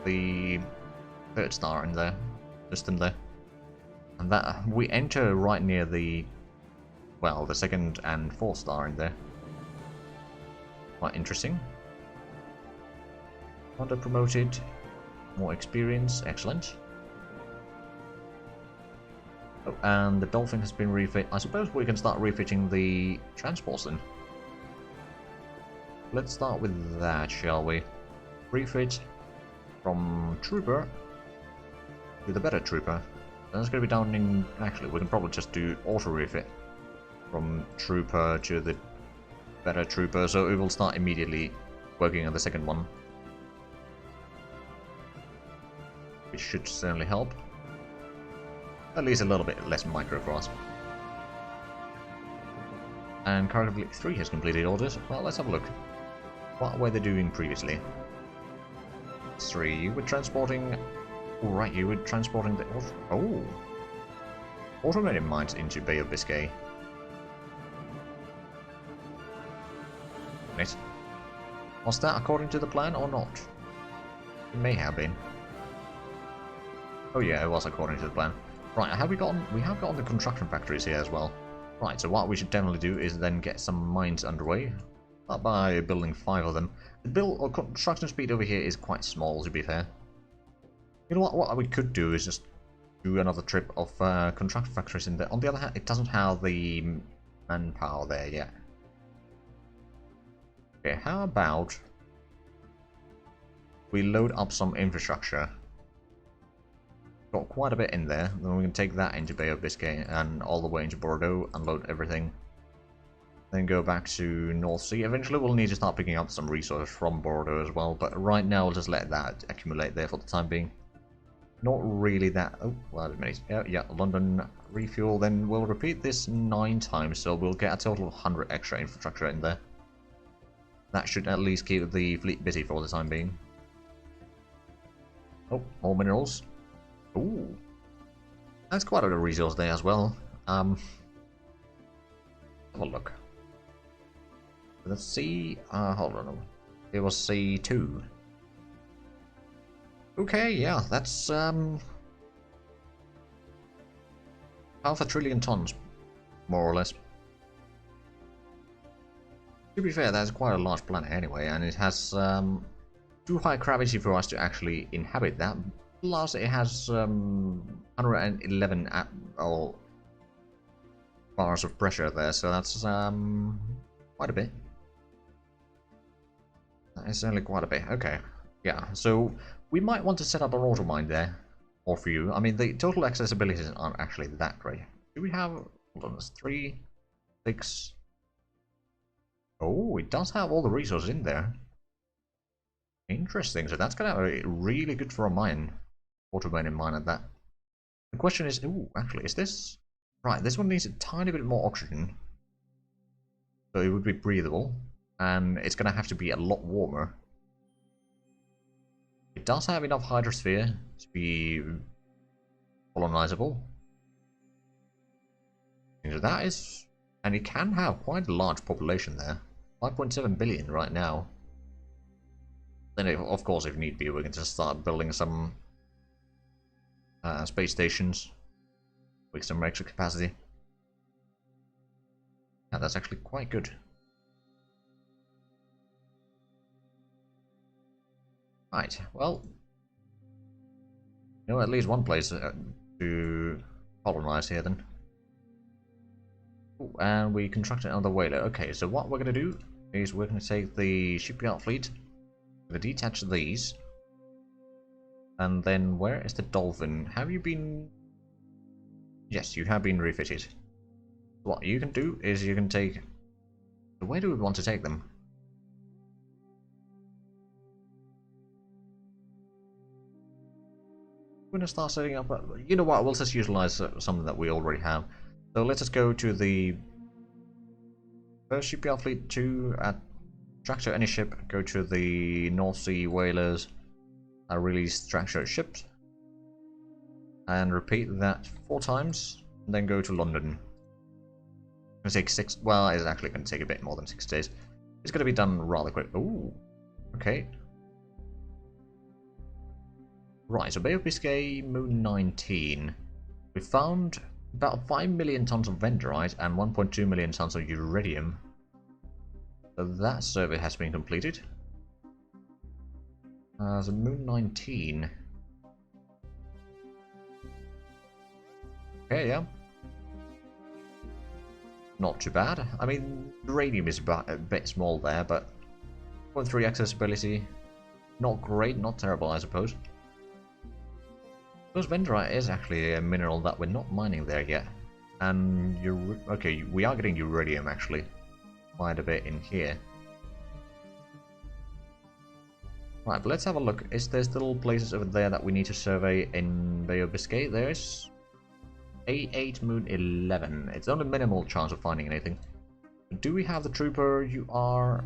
the third star in the system there. And that we enter right near the, well, the second and fourth star in there. Quite interesting. Under promoted, more experience, excellent. Oh, and the Dolphin has been refit. I suppose we can start refitting the transports then. Let's start with that, shall we? Refit from Trooper to the better Trooper. That's going to be down in... Actually, we can probably just do auto refit from Trooper to the better Trooper, so it will start immediately working on the second one. Which should certainly help. At least a little bit less micro for us. And Cargo Fleet 3 has completed orders. Well, let's have a look. What were they doing previously? 3, you were transporting... Alright, you were transporting the... Oh! Automated mines into Bay of Biscay. Nice. Was that according to the plan or not? It may have been. Oh yeah, it was according to the plan. Right, we have gotten the construction factories here as well. Right, so what we should definitely do is then get some mines underway. Not by building 5 of them. The construction speed over here is quite small, to be fair. You know what we could do is just do another trip of construction factories in there. On the other hand, it doesn't have the manpower there yet. Okay, how about we load up some infrastructure? Got quite a bit in there, then we can take that into Bay of Biscay and all the way into Bordeaux, unload everything. Then go back to North Sea. Eventually we'll need to start picking up some resources from Bordeaux as well, but right now we'll just let that accumulate there for the time being. Not really that... Oh, well, yeah, London refuel, then we'll repeat this 9 times, so we'll get a total of 100 extra infrastructure in there. That should at least keep the fleet busy for the time being. Oh, more minerals. Ooh, that's quite a resource there as well. Have a look. Let's see. Hold on. It was C2. Okay, yeah, that's half a trillion tons, more or less. To be fair, that's quite a large planet anyway, and it has too high gravity for us to actually inhabit that. Plus, it has 111 bars of pressure there, so that's quite a bit. That is certainly quite a bit. Okay, yeah. So we might want to set up an auto mine there, or for you. I mean, the total accessibilities aren't actually that great. Do we have? Hold on, there's 3, 6. Oh, it does have all the resources in there. Interesting. So that's gonna be really good for a mine. Auto-mining mine at that. The question is, ooh, actually, is this... Right, this one needs a tiny bit more oxygen. So it would be breathable. And it's gonna have to be a lot warmer. It does have enough hydrosphere to be colonizable. So that is... And it can have quite a large population there. 5.7 billion right now. Then, of course, if need be, we can just start building some space stations with some extra capacity. Yeah, that's actually quite good. Right, well, you know, at least one place to colonize here then. Ooh, and we constructed another whaler. Okay, so what we're going to do is we're going to take the shipyard fleet We'll detach these. And then where is the dolphin? Have you been... Yes, you have been refitted. What you can do is you can take... Where do we want to take them? We're going to start setting up... You know what, we'll just utilize something that we already have. So let us go to the first shipyard fleet 2 at Tractor any ship, go to the North Sea whalers, release Tractor ships, and repeat that 4 times, and then go to London. It's going to take 6, well, it's actually going to take a bit more than 6 days. It's going to be done rather quick. Ooh, okay. Right, so Bay of Biscay, Moon 19. We found about 5 million tons of Vendorite and 1.2 million tons of Uridium. So that survey has been completed. So Moon 19. Okay, yeah. Not too bad. I mean, uranium is a bit small there, but 0.3 accessibility. Not great, not terrible, I suppose. Because Vendorite is actually a mineral that we're not mining there yet. And okay, we are getting Uridium actually. Quite a bit in here. Right, but let's have a look. Is there still places over there that we need to survey in Bay of Biscay? There's A8 Moon 11. It's only minimal chance of finding anything. Do we have the trooper? You are...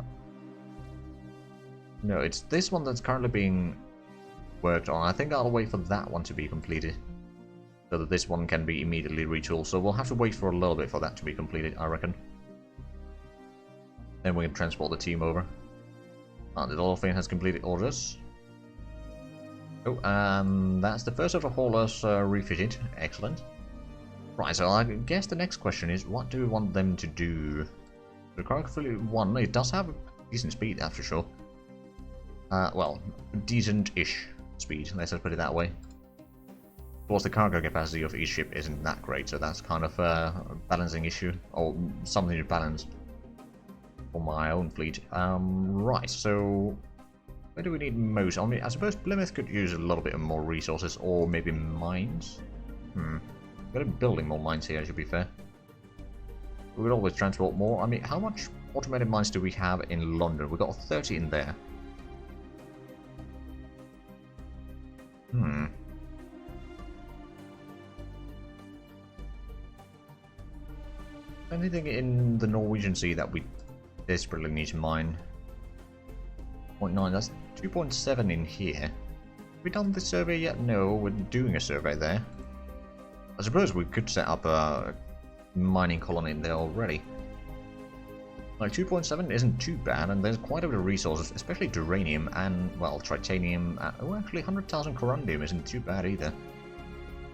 No, it's this one that's currently being worked on. I think I'll wait for that one to be completed, so that this one can be immediately retooled. So we'll have to wait for a little bit for that to be completed, I reckon. Then we can transport the team over. The Dolphin has completed orders. Oh, and that's the first of the haulers refitted. Excellent. Right, so I guess the next question is, what do we want them to do? The Cargo Fleet 1, it does have a decent speed, that's for sure. Well, decent-ish speed, let's just put it that way. Of course, the cargo capacity of each ship isn't that great, so that's kind of a balancing issue, or something to balance for my own fleet. Right, so where do we need most? I mean, I suppose Plymouth could use a little bit more resources, or maybe mines. We're going to be building more mines here, to be fair. We would always transport more. I mean, how much automated mines do we have in London? We've got 30 in there. Anything in the Norwegian Sea that we desperately need to mine? 0.9, that's 2.7 in here. Have we done the survey yet? No, we're doing a survey there. I suppose we could set up a mining colony there already. Like 2.7 isn't too bad, and there's quite a bit of resources, especially uranium and, well, titanium. Oh, actually 100,000 corundum isn't too bad either.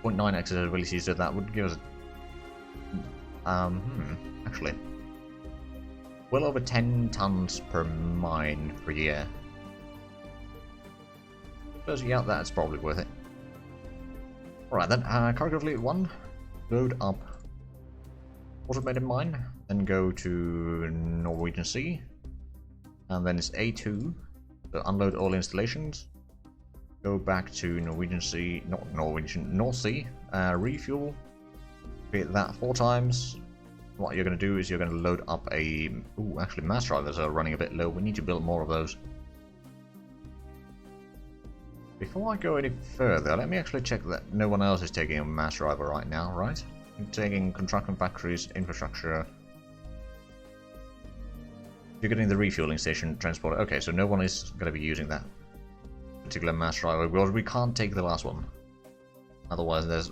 0.9 accessibility, so that would give us... actually, well over 10 tons per mine per year. So yeah, that's probably worth it. Alright then, Cargo Fleet 1, load up automated mine, then go to Norwegian Sea, and then it's A2, so unload all installations, go back to Norwegian Sea, not Norwegian, North Sea, refuel, repeat that 4 times. What you're going to do is you're going to load up a... Ooh, actually mass drivers are running a bit low, we need to build more of those. Before I go any further, let me actually check that no one else is taking a mass driver right now, right? I'm taking construction factories, infrastructure. You're getting the refueling station transporter. Okay, so no one is going to be using that particular mass driver, because we can't take the last one. Otherwise, there's...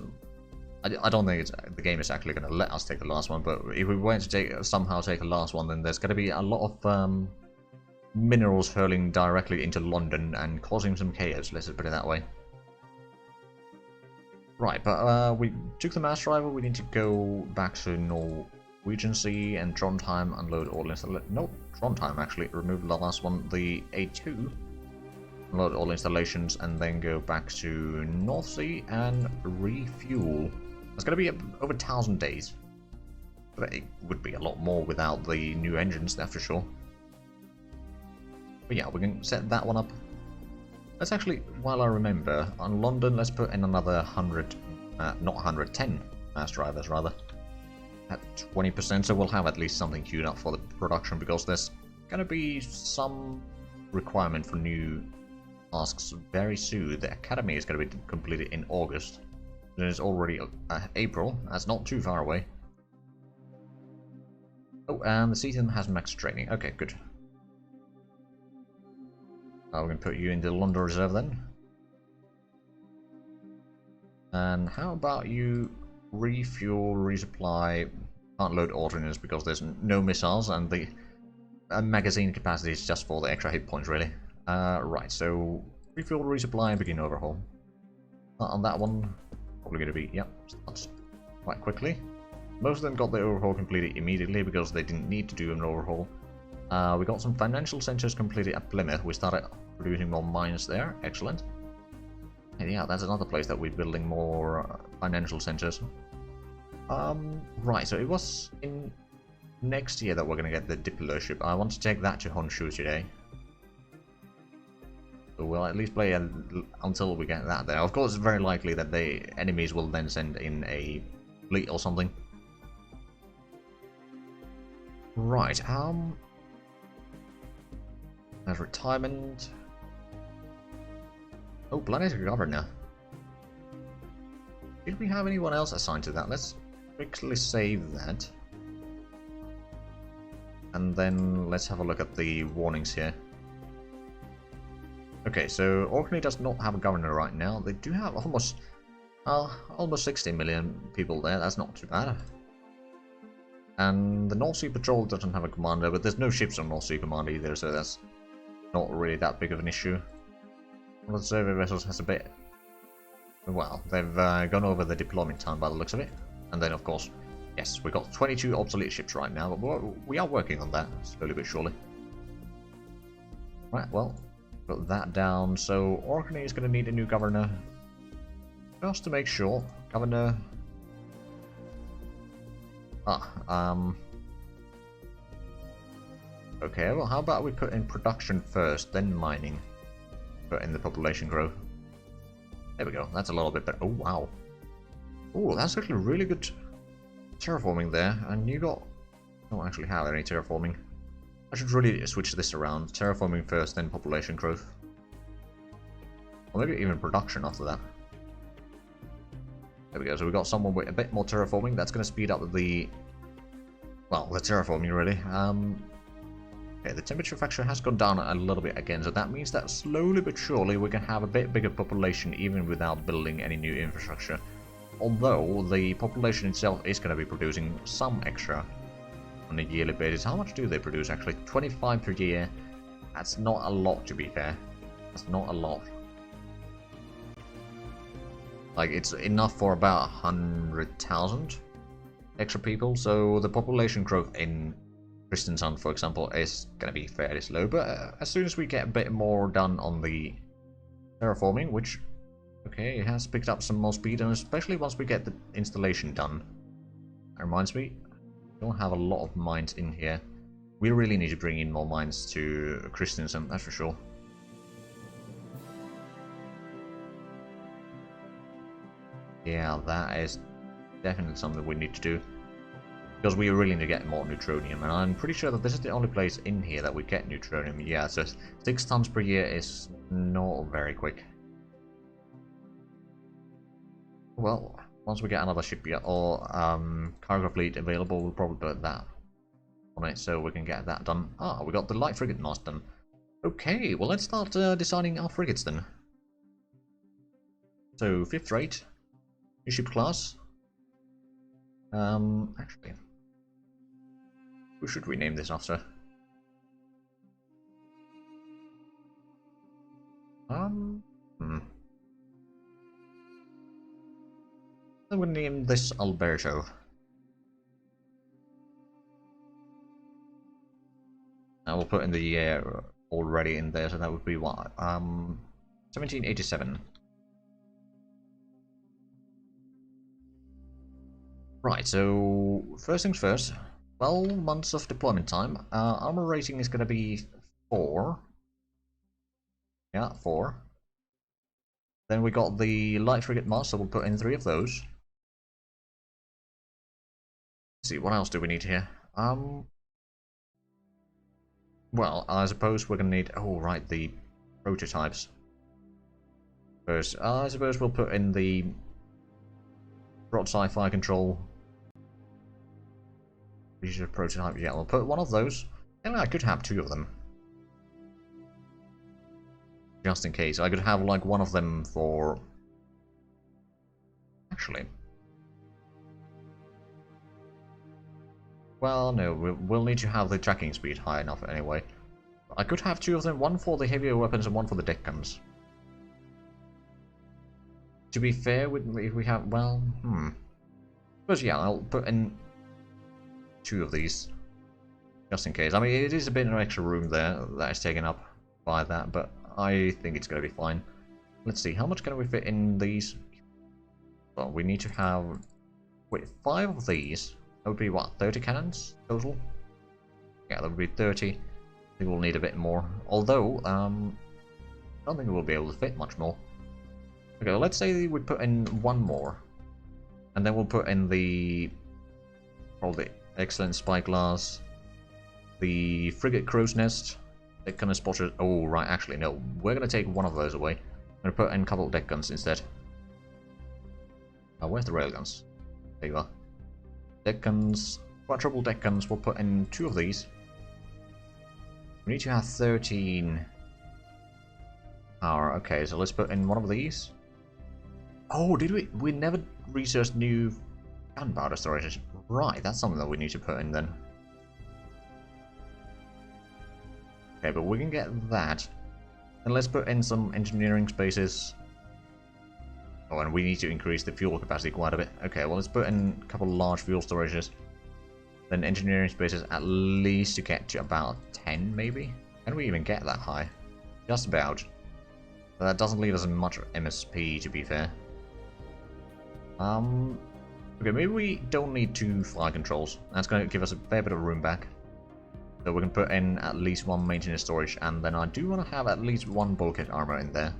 I don't think the game is actually going to let us take the last one, but if we were to somehow take the last one, then there's going to be a lot of minerals hurling directly into London and causing some chaos, let's just put it that way. Right, but we took the mass driver, we need to go back to Norwegian Sea and Trondheim, unload all installations. Nope, Trondheim actually, remove the last one, the A2. Unload all installations and then go back to North Sea and refuel. It's going to be over 1,000 days. But it would be a lot more without the new engines, that's for sure. But yeah, we can set that one up. Let's actually, while I remember, on London, let's put in another 100, not 110 mass drivers, rather. At 20%, so we'll have at least something queued up for the production, because there's going to be some requirement for new tasks very soon. The academy is going to be completed in August. It is already April. That's not too far away. Oh, and the season has max training. Okay, good. We're going to put you in the London Reserve then. And how about you refuel, resupply? Can't load ordnance because there's no missiles, and the magazine capacity is just for the extra hit points, really. Right, so refuel, resupply, and begin overhaul. On that one, probably going to be, yep, starts quite quickly. Most of them got their overhaul completed immediately because they didn't need to do an overhaul. We got some financial centers completed at Plymouth. We started producing more mines there. Excellent. And yeah, that's another place that we're building more financial centers. Right, so it was in next year that we're going to get the Diploship. I want to take that to Honshu today. So we'll at least play until we get that there. Of course, it's very likely that the enemies will then send in a fleet or something. Right, as retirement. Oh, Planetary Governor. Did we have anyone else assigned to that? Let's quickly save that. And then let's have a look at the warnings here. Okay, so Orkney does not have a governor right now. They do have almost 60 million people there. That's not too bad. And the North Sea Patrol doesn't have a commander, but there's no ships on North Sea Command either, so that's not really that big of an issue. One of the survey vessels has a bit... Well, they've gone over the deployment time by the looks of it. And then, of course, yes, we've got 22 obsolete ships right now, but we are working on that, slowly but surely. Right, well, got that down. So, Orkney is going to need a new governor. Just to make sure. Governor... Okay, well, how about we put in production first, then mining. Put in the population growth. There we go, that's a little bit better. Oh, wow. Oh, that's actually really good terraforming there. And you don't actually have any terraforming. I should really switch this around. Terraforming first, then population growth. Or maybe even production after that. There we go, so we got someone with a bit more terraforming. That's going to speed up the... Well, the terraforming, really. Okay, the temperature factor has gone down a little bit again, so that means that slowly but surely we can have a bit bigger population even without building any new infrastructure. Although the population itself is going to be producing some extra on a yearly basis. How much do they produce actually? 25 per year. That's not a lot, to be fair. That's not a lot. Like, it's enough for about 100,000 extra people, so the population growth in Kristiansand, for example, is going to be fairly slow, but as soon as we get a bit more done on the terraforming, which, okay, it has picked up some more speed, and especially once we get the installation done. That reminds me, we don't have a lot of mines in here. We really need to bring in more mines to Kristiansand, that's for sure. Yeah, that is definitely something we need to do. Because we really need to get more neutronium, and I'm pretty sure that this is the only place in here that we get neutronium. Yeah, so 6 tons per year is not very quick. Well, once we get another shipyard or cargo fleet available, we'll probably put that on it so we can get that done. Ah, we got the light frigate mast done. Okay, well let's start designing our frigates then. So 5th rate. New ship class. Actually, who should we name this after? I'm gonna name this Alberto. I will put in the year already in there, so that would be what? 1787. Right, so first things first, 12 months of deployment time. Armor rating is going to be 4. Yeah, 4. Then we got the light frigate mast, so we'll put in 3 of those. Let's see, what else do we need here? Well, I suppose we're gonna need, oh right, the prototypes. First, I suppose we'll put in the broadside fire control. Prototypes, yeah, we'll put one of those. And I could have 2 of them. Just in case. I could have like one of them for... Actually. Well, no, we'll need to have the tracking speed high enough anyway. I could have 2 of them, one for the heavier weapons and one for the deck guns. To be fair, if we have, well, But yeah, I'll put in 2 of these. Just in case. I mean, it is a bit of an extra room there that is taken up by that, but I think it's going to be fine. Let's see, how much can we fit in these? Well, we need to have... Wait, 5 of these? That would be, what, 30 cannons total? Yeah, that would be 30. I think we'll need a bit more. Although, I don't think we'll be able to fit much more. Okay, well, let's say we put in 1 more. And then we'll put in the... probably excellent spyglass. The frigate crow's nest. Deck gunner spotter. Oh, right, actually, no. We're going to take one of those away. I'm going to put in a couple of deck guns instead. Oh, where's the railguns? There you are. Deck guns. Quadruple deck guns. We'll put in 2 of these. We need to have 13 power. Okay, so let's put in one of these. Oh, did we? We never researched new gunpowder storages. Right, that's something that we need to put in then. Okay, but we can get that. And let's put in some engineering spaces. Oh, and we need to increase the fuel capacity quite a bit. Okay, well, let's put in a couple of large fuel storages. Then engineering spaces at least to get to about 10, maybe? Can we even get that high? Just about. But that doesn't leave us much MSP, to be fair. Okay, maybe we don't need 2 fire controls. That's going to give us a fair bit of room back. So we can put in at least 1 maintenance storage, and then I do want to have at least 1 bulkhead armor in there.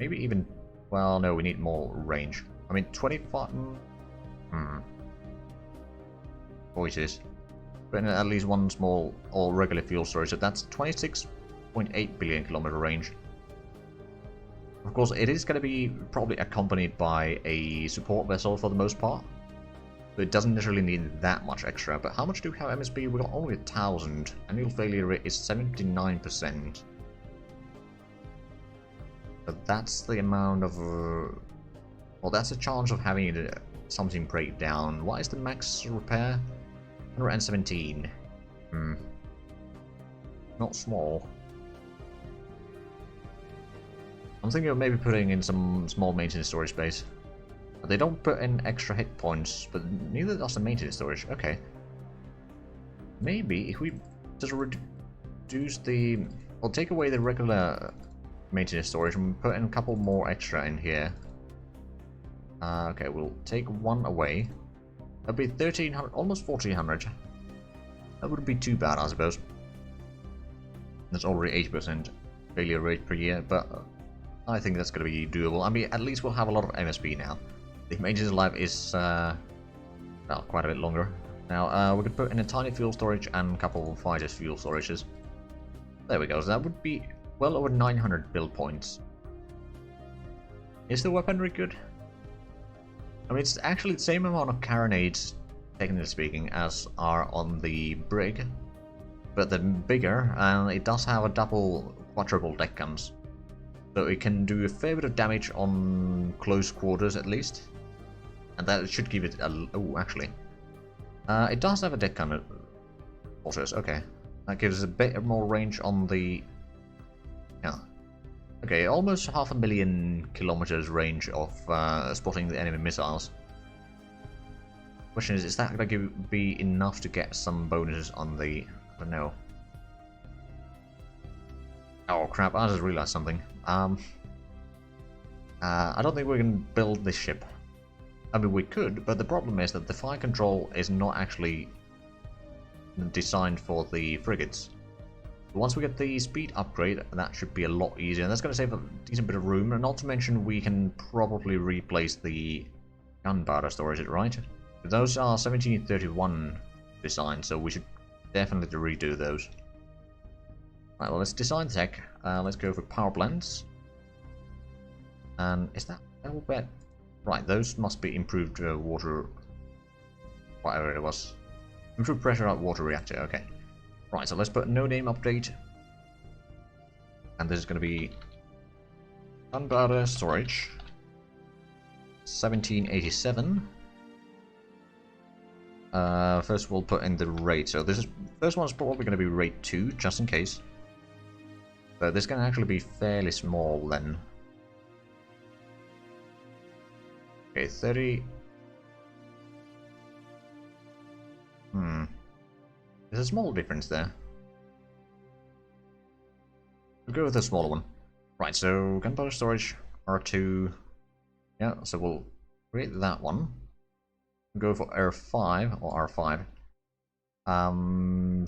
Maybe even... Well, no, we need more range. I mean, 25... Voices. Put in at least 1 small or regular fuel storage, so that's 26.8 billion kilometer range. Of course, it is going to be probably accompanied by a support vessel for the most part. So it doesn't necessarily need that much extra. But how much do we have MSP? We got only 1,000. Annual failure rate is 79%. But that's the amount of... well, that's a chance of having something break down. What is the max repair? 117. Not small. I'm thinking of maybe putting in some small maintenance storage space. They don't put in extra hit points, but neither does the maintenance storage. Okay. Maybe if we just reduce the... We'll take away the regular maintenance storage and put in a couple more extra in here. Okay, we'll take 1 away. That'd be 1,300, almost 1,400. That wouldn't be too bad, I suppose. That's already 80% failure rate per year, but I think that's going to be doable. I mean, at least we'll have a lot of MSP now. The maintenance life is, well, quite a bit longer. Now, we could put in a tiny fuel storage and a couple of fighters fuel storages. There we go, so that would be well over 900 build points. Is the weaponry good? I mean, it's actually the same amount of carronades, technically speaking, as are on the brig, but they're bigger, and it does have a quadruple deck guns. So it can do a fair bit of damage on close quarters, at least. And that should give it a... Oh, actually. It does have a deck gun. Okay. That gives a bit more range on the... Yeah. Okay, almost 500,000 kilometers range of spotting the enemy missiles. Question is that going to be enough to get some bonuses on the... I don't know. Oh crap, I just realized something. I don't think we can build this ship. I mean, we could, but the problem is that the fire control is not actually designed for the frigates. Once we get the speed upgrade, that should be a lot easier. That's going to save a decent bit of room, and not to mention we can probably replace the gunpowder storage, right? Those are 1731 designs, so we should definitely redo those. Right, well, let's design tech. Let's go for power plants. And is that level bed? Right, those must be improved water. Whatever it was. Improved pressure at water reactor, okay. Right, so let's put no name update. And this is going to be gunpowder storage 1787. First we'll put in the rate. So this is first one's probably going to be rate 2, just in case. But this can actually be fairly small then. Okay, 30. There's a small difference there. We'll go with the smaller one. Right, so gunpowder storage R2. Yeah, so we'll create that one. Go for R5 or R5.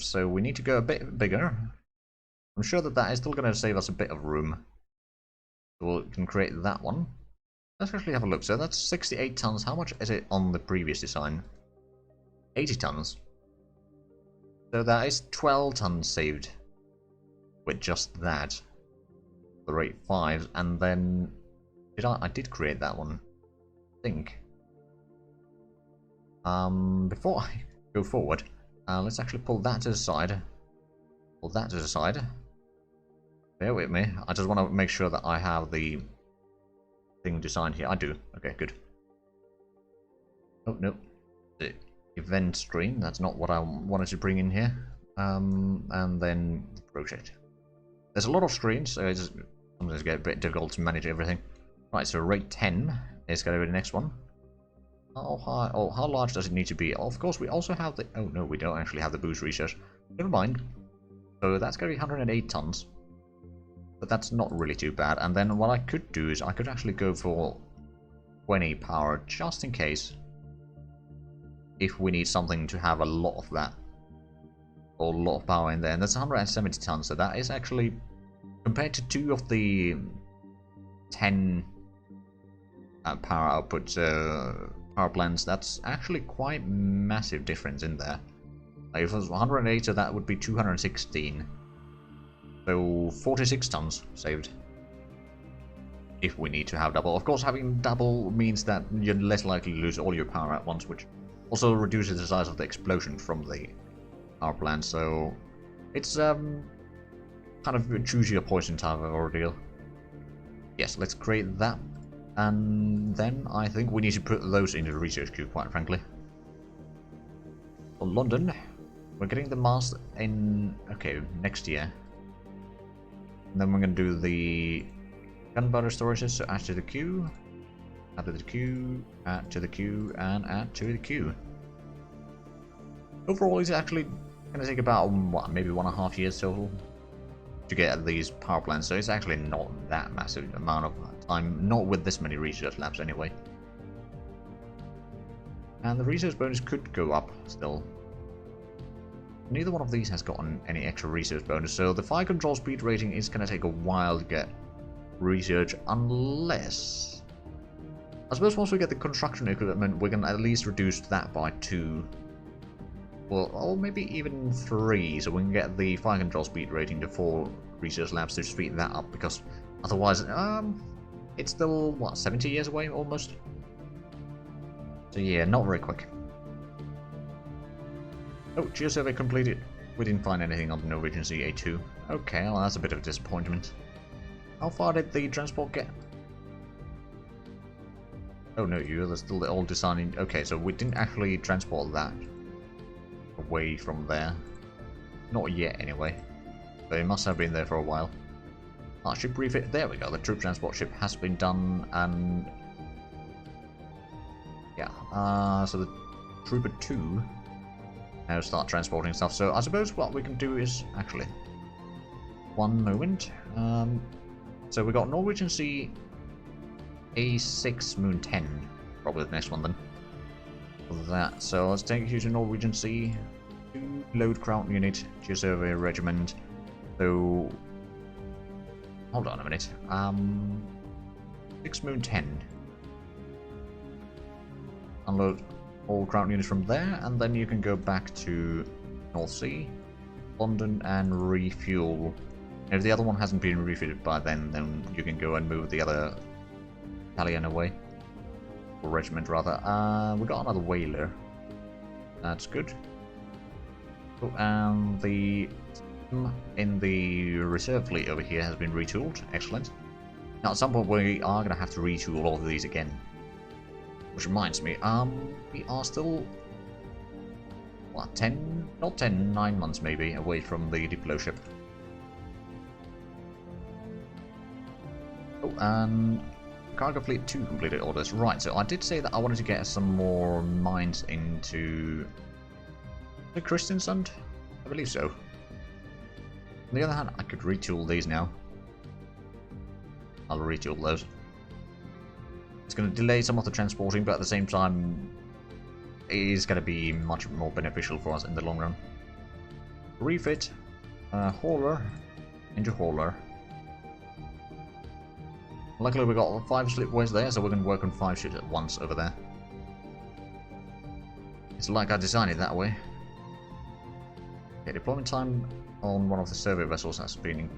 So we need to go a bit bigger. I'm sure that is still going to save us a bit of room. So we can create that one. Let's actually have a look. So that's 68 tons. How much is it on the previous design? 80 tons. So that is 12 tons saved with just that. The rate 5, and then I did create that one, I think. Before I go forward, let's actually pull that to the side. Pull that to the side. Bear with me. I just want to make sure that I have the thing designed here. I do. Okay, good. Oh no, the event stream. That's not what I wanted to bring in here. And then the project. There's a lot of screens, so it's sometimes get a bit difficult to manage everything. Right, so rate 10 is going to be the next one. How high? Oh, how large does it need to be? Of course, we also have the. Oh no, we don't actually have the boost research. Never mind. So that's going to be 108 tons. But that's not really too bad. And then what I could do is I could actually go for 20 power just in case. If we need something to have a lot of that. Or a lot of power in there. And that's 170 tons. So that is actually, compared to 2 of the 10 power output power plants, that's actually quite massive difference in there. Like if it was 108, so that would be 216. So 46 tons saved. If we need to have double. Of course, having double means that you're less likely to lose all your power at once, which also reduces the size of the explosion from the power plant. So it's kind of choose your poison type of ordeal. Yes, let's create that. And then I think we need to put those into the research queue, quite frankly. For London, we're getting the mast in, okay, next year. And then we're going to do the gunpowder storages, so add to the queue, add to the queue, add to the queue, and add to the queue. Overall, it's actually going to take about, what, maybe 1.5 years total to get these power plants, so it's actually not that massive amount of time, not with this many research labs anyway. And the research bonus could go up still. Neither one of these has gotten any extra research bonus, so the fire control speed rating is going to take a while to get research, unless... I suppose once we get the construction equipment, we can at least reduce that by 2. Well, or maybe even 3, so we can get the fire control speed rating to 4 research labs to speed that up, because otherwise, it's still, what, 70 years away, almost? So yeah, not very quick. Oh, geosurvey completed. We didn't find anything on the Norwegian Sea A2. Okay, well that's a bit of a disappointment. How far did the transport get? Oh no, you're still the old designing. Okay, so we didn't actually transport that away from there. Not yet, anyway. But it must have been there for a while. Ship refit. There we go. The troop transport ship has been done, and yeah. So the Trooper 2 now start transporting stuff. So I suppose what we can do is actually one moment. So we got Norwegian Sea A6 Moon 10. Probably the next one then. For that. So let's take you to Norwegian Sea. 2 load Crown unit, Geosurvey Regiment. So, hold on a minute. 6 Moon 10. Unload all ground units from there, and then you can go back to North Sea, London, and refuel. And if the other one hasn't been refitted by then you can go and move the other battalion away. Or regiment, rather. We got another whaler. That's good. Oh, and the in the reserve fleet over here has been retooled. Excellent. Now, at some point, we are going to have to retool all of these again. Which reminds me, we are still, what, 9 months maybe, away from the Diplo ship. Oh, and cargo fleet 2 completed orders. Right, so I did say that I wanted to get some more mines into the Christiansand? I believe so. On the other hand, I could retool these now. I'll retool those. It's going to delay some of the transporting, but at the same time, it is going to be much more beneficial for us in the long run. Refit, hauler, into hauler. Luckily we got 5 slipways there, so we can work on 5 ships at once over there. It's like I designed it that way. Okay, deployment time on one of the survey vessels has been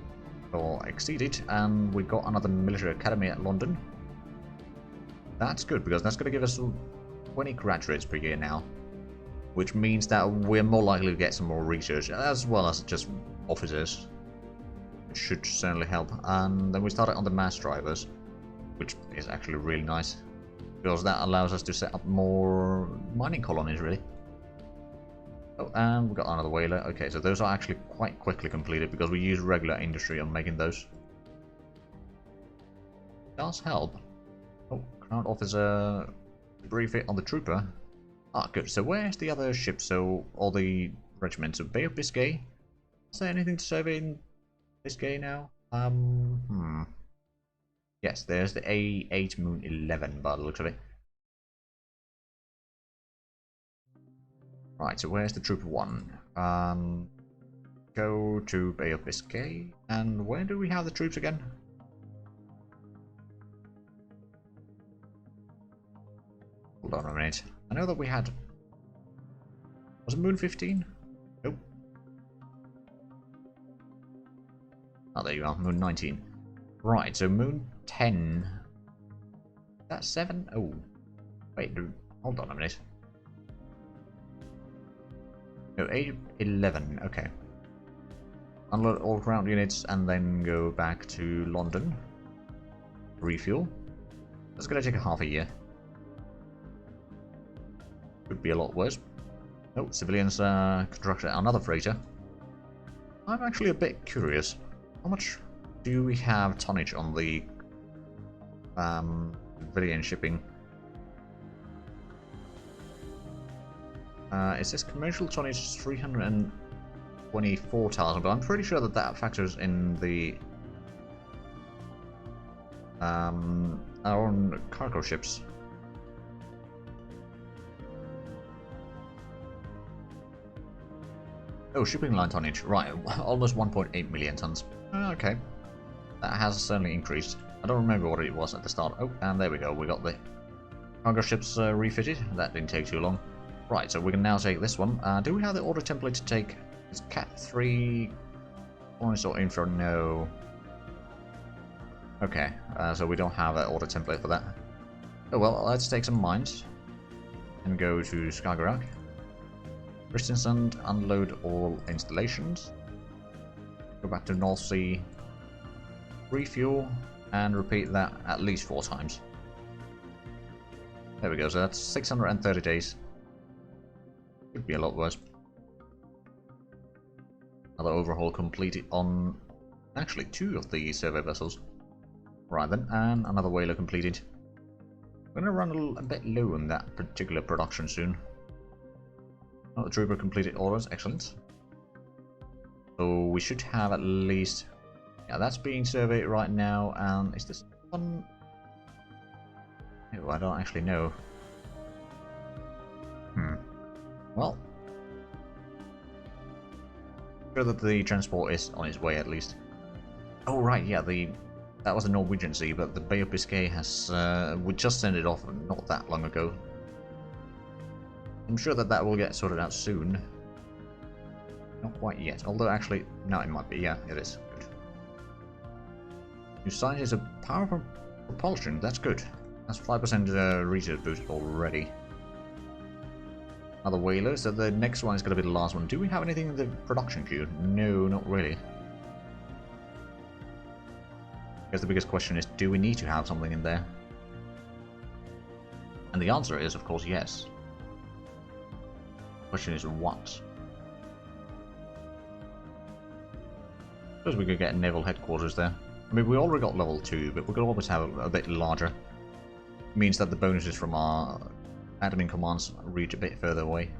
exceeded, and we got another military academy at London. That's good, because that's going to give us 20 graduates per year now. Which means that we're more likely to get some more research, as well as just officers. It should certainly help. And then we started on the mass drivers, which is actually really nice. Because that allows us to set up more mining colonies, really. Oh, and we got another whaler. Okay, so those are actually quite quickly completed, because we use regular industry on making those. Does help. Oh, Crown Officer refit on the Trooper. Ah, good. So where's the other ship? So all the regiments of Bay of Biscay. Is there anything to survey in Biscay now? Yes, there's the A8 Moon 11 by the looks of it. Right, so where's the Trooper 1? Go to Bay of Biscay. And where do we have the troops again? Hold on a minute. I know that we had... Was it Moon 15? Nope. Oh, there you are. Moon 19. Right, so Moon 10... That's 7? Oh. Wait, no, hold on a minute. No, A11. Okay. Unload all ground units and then go back to London. Refuel. That's going to take a half a year. Could be a lot worse. Oh, civilians constructed another freighter. I'm actually a bit curious. How much do we have tonnage on the civilian shipping? It says commercial tonnage 324,000, but I'm pretty sure that that factors in the our own cargo ships. Oh, shipping line tonnage. Right, almost 1.8 million tons. Okay. That has certainly increased. I don't remember what it was at the start. Oh, and there we go. We got the cargo ships refitted. That didn't take too long. Right, so we can now take this one. Do we have the order template to take? Is Cat 3 Colonies or Infra? No. Okay, so we don't have an order template for that. Oh well, let's take some mines and go to Skagerrak. Christiansand, unload all installations. Go back to North Sea, refuel, and repeat that at least 4 times. There we go, so that's 630 days. Could be a lot worse. Another overhaul completed on actually 2 of the survey vessels. Right then, and another whaler completed. We're going to run a bit low on that particular production soon. Another Trooper completed orders, excellent. So we should have at least... Yeah, that's being surveyed right now, and is this one... Oh, I don't actually know. Well... Sure that the transport is on its way at least. Oh right, yeah, that was the Norwegian Sea, but the Bay of Biscay has we just sent it off not that long ago. I'm sure that that will get sorted out soon. Not quite yet, although actually, no, it might be. Yeah, it is. Good. New science is a power propulsion. That's good. That's 5% research boost already. Another whaler, so the next one is going to be the last one. Do we have anything in the production queue? No, not really. I guess the biggest question is, do we need to have something in there? And the answer is, of course, yes. The question is, what? I suppose we could get naval headquarters there. I mean, we already got level 2, but we could always have a bit larger. It means that the bonuses from our admin commands reach a bit further away.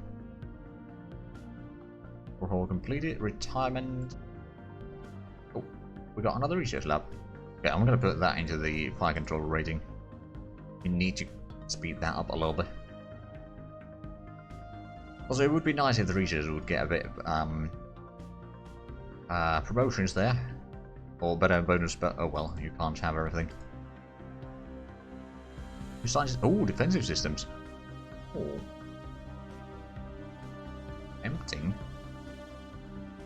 Overhaul completed. Retirement. Oh, we got another research lab. Okay, I'm going to put that into the fire control rating. We need to speed that up a little bit. Also, it would be nice if the researchers would get a bit of promotions there. Or better bonus, but oh well, you can't have everything. Besides, oh, defensive systems. Oh. Tempting.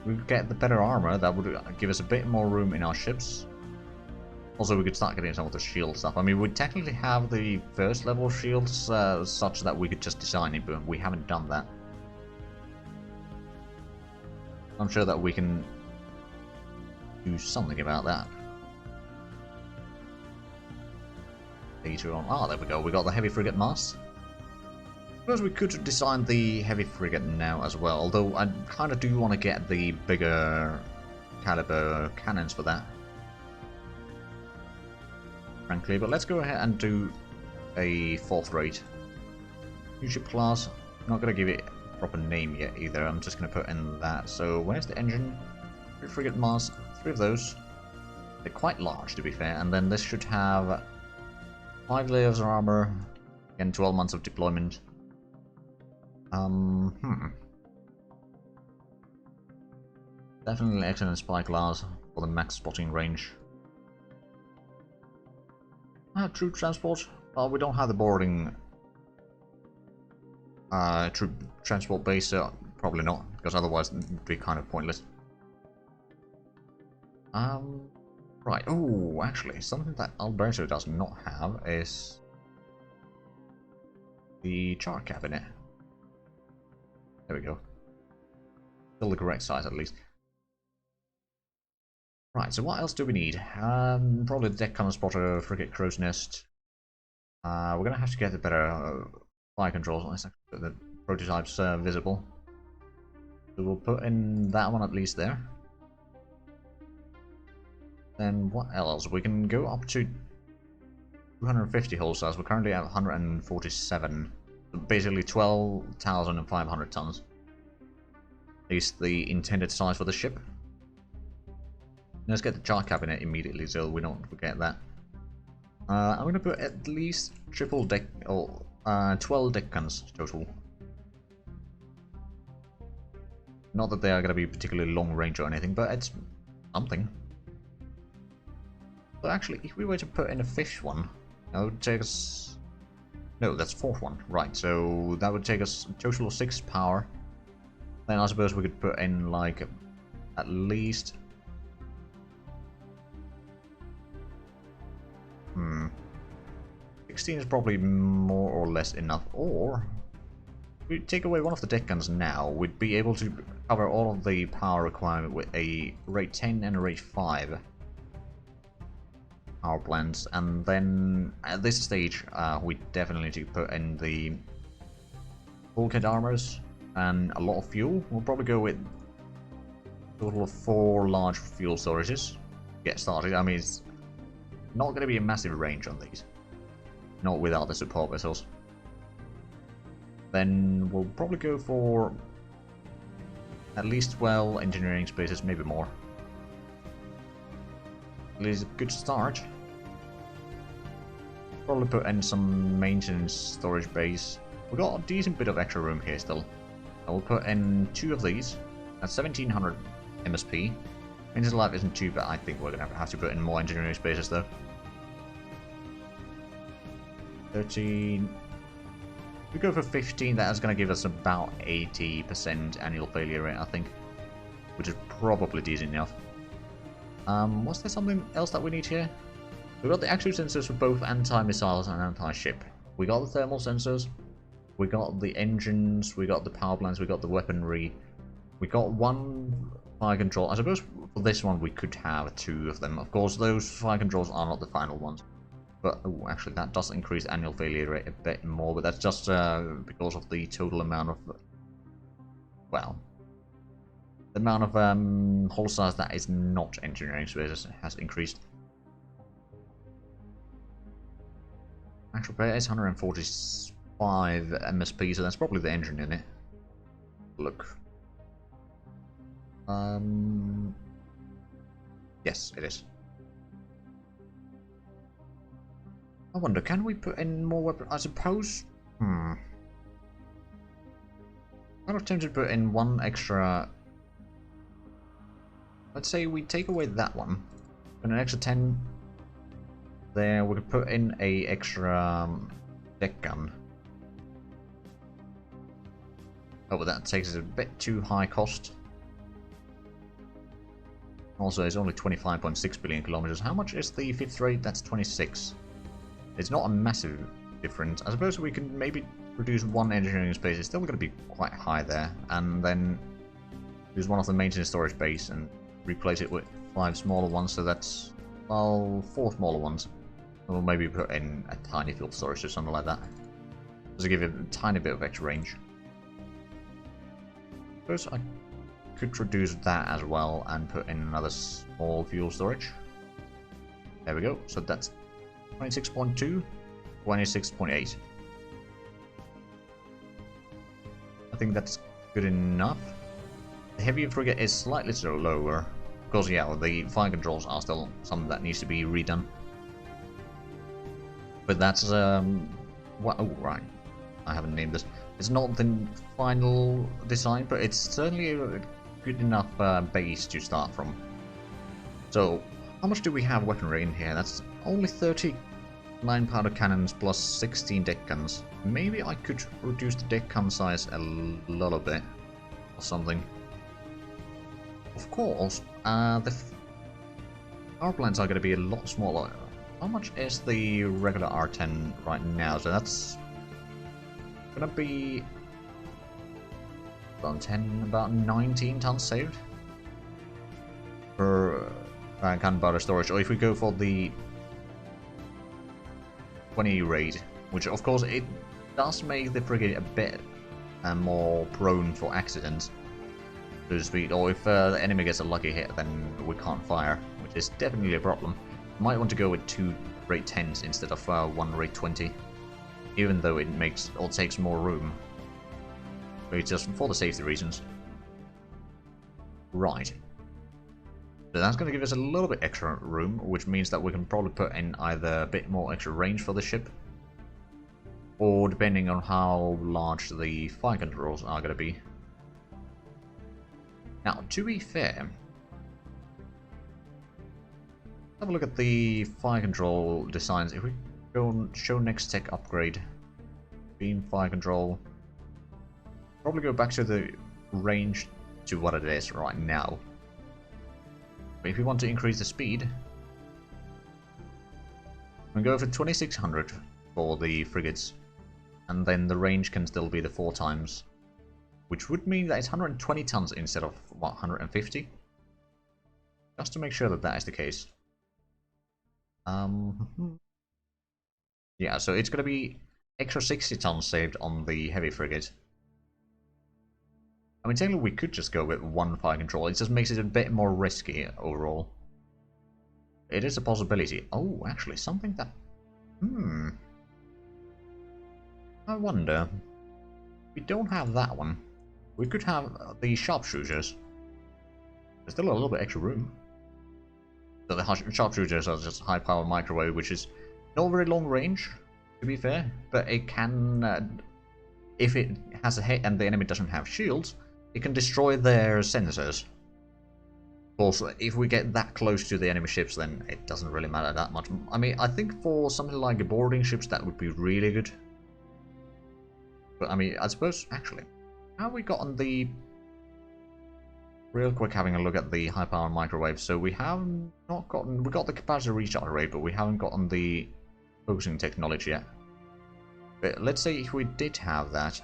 We could get the better armor, that would give us a bit more room in our ships. Also, we could start getting some of the shield stuff. I mean, we technically have the first level shields such that we could just design it, but we haven't done that. I'm sure that we can do something about that later on. Ah, there we go. We got the heavy frigate mast. I suppose we could design the heavy frigate now as well, although I kind of do want to get the bigger caliber cannons for that, frankly. But let's go ahead and do a 4th rate new ship class. I'm not going to give it a proper name yet either. I'm just going to put in that. So where's the engine? 3 frigate masts, 3 of those. They're quite large, to be fair, and then this should have 5 layers of armor, again 12 months of deployment. Definitely excellent spy class for the max spotting range. Troop transport. Well, we don't have the boarding troop transport base, so probably not, because otherwise it would be kind of pointless. Right. Oh, actually, something that Alberto does not have is the chart cabinet. There we go. Still the correct size, at least. Right, so what else do we need? Probably the deck cannon spotter, frigate crow's nest. We're going to have to get the better fire controls. Let's put the prototypes visible. So we'll put in that one at least there. Then what else? We can go up to 250 hull size. We're currently at 147. Basically 12,500 tons. Is the intended size for the ship. Let's get the chart cabinet immediately so we don't forget that. I'm going to put at least triple deck, or 12 deck guns total. Not that they are going to be particularly long range or anything, but it's something. But actually, if we were to put in a 5th one, that would take us... No, that's 4th one. Right, so that would take us a total of 6 power. Then I suppose we could put in, like, at least... 16 is probably more or less enough. Or, if we take away one of the deck guns now, we'd be able to cover all of the power requirement with a rate 10 and a rate 5. Power plants, and then at this stage we definitely need to put in the bulkhead armors and a lot of fuel. We'll probably go with a total of 4 large fuel storages to get started. I mean, it's not going to be a massive range on these, not without the support vessels. Then we'll probably go for at least 12 engineering spaces, maybe more. At least a good start. Probably put in some maintenance storage base. We've got a decent bit of extra room here still. I will put in 2 of these at 1700 MSP. Into life isn't too bad. I think we're going to have to put in more engineering spaces though. 13. If we go for 15, that's going to give us about 80% annual failure rate, I think. Which is probably decent enough. Was there something else that we need here? We got the actual sensors for both anti-missiles and anti-ship. We got the thermal sensors. We got the engines. We got the power plants. We got the weaponry. We got one fire control. I suppose for this one we could have 2 of them. Of course, those fire controls are not the final ones. But, oh, actually, that does increase annual failure rate a bit more. But that's just because of the total amount of... Well... The amount of hull size that is not engineering spaces has increased. Actual repair is 145 MSP, so that's probably the engine in it. Look. Yes, it is. I wonder, can we put in more weapons? I suppose... I'm kind of tempted to put in one extra... Let's say we take away that one. And an extra 10 there. We could put in a extra deck gun. Oh, but that takes us a bit too high cost. Also, it's only 25.6 billion kilometers. How much is the 5th rate? That's 26. It's not a massive difference. I suppose we can maybe reduce one engineering space. It's still going to be quite high there. And then use one of the maintenance storage base and replace it with 5 smaller ones. So that's, well, 4 smaller ones. Or maybe put in a tiny fuel storage or something like that. Just to give it a tiny bit of extra range. I suppose I could reduce that as well and put in another small fuel storage. There we go. So that's 26.2, 26.8. I think that's good enough. The heavier frigate is slightly lower. Of course, yeah, the fire controls are still something that needs to be redone. But that's, what, oh, right. I haven't named this. It's not the final design, but it's certainly a good enough base to start from. So, how much do we have weaponry in here? That's only 39 powder cannons plus 16 deck guns. Maybe I could reduce the deck gun size a little bit, or something. Of course, the power plants are going to be a lot smaller. How much is the regular R10 right now? So that's going to be about 19 tons saved per cannon powder storage. Or if we go for the 20 raid, which of course it does make the frigate a bit more prone for accidents, so to speak. Or if the enemy gets a lucky hit, then we can't fire, which is definitely a problem. Might want to go with 2 rate 10s instead of 1 rate 20, even though it makes or takes more room. But it's just for the safety reasons. Right. So that's going to give us a little bit extra room, which means that we can probably put in either a bit more extra range for the ship, or depending on how large the fire controls are going to be. Now, to be fair, have a look at the fire control designs. If we go and show next tech upgrade, beam fire control, probably go back to the range to what it is right now. But if we want to increase the speed, we go for 2600 for the frigates, and then the range can still be the 4 times, which would mean that it's 120 tons instead of, what, 150? Just to make sure that that is the case. Yeah, so it's going to be extra 60 tons saved on the heavy frigate. I mean, technically we could just go with 1 fire control. It just makes it a bit more risky overall. It is a possibility. Oh, actually, something that... I wonder. We don't have that one. We could have the sharpshooters. There's still a little bit extra room. So the sharpshooters are just high power microwave, which is not very long range, to be fair, but it can, if it has a hit and the enemy doesn't have shields, it can destroy their sensors. Also, if we get that close to the enemy ships, then it doesn't really matter that much. I mean, I think for something like boarding ships, that would be really good. But I mean, I suppose, actually, how have we gotten the... Real quick, having a look at the high power microwave. So we have not gotten... We got the capacitor recharge rate, but we haven't gotten the focusing technology yet. But let's say if we did have that,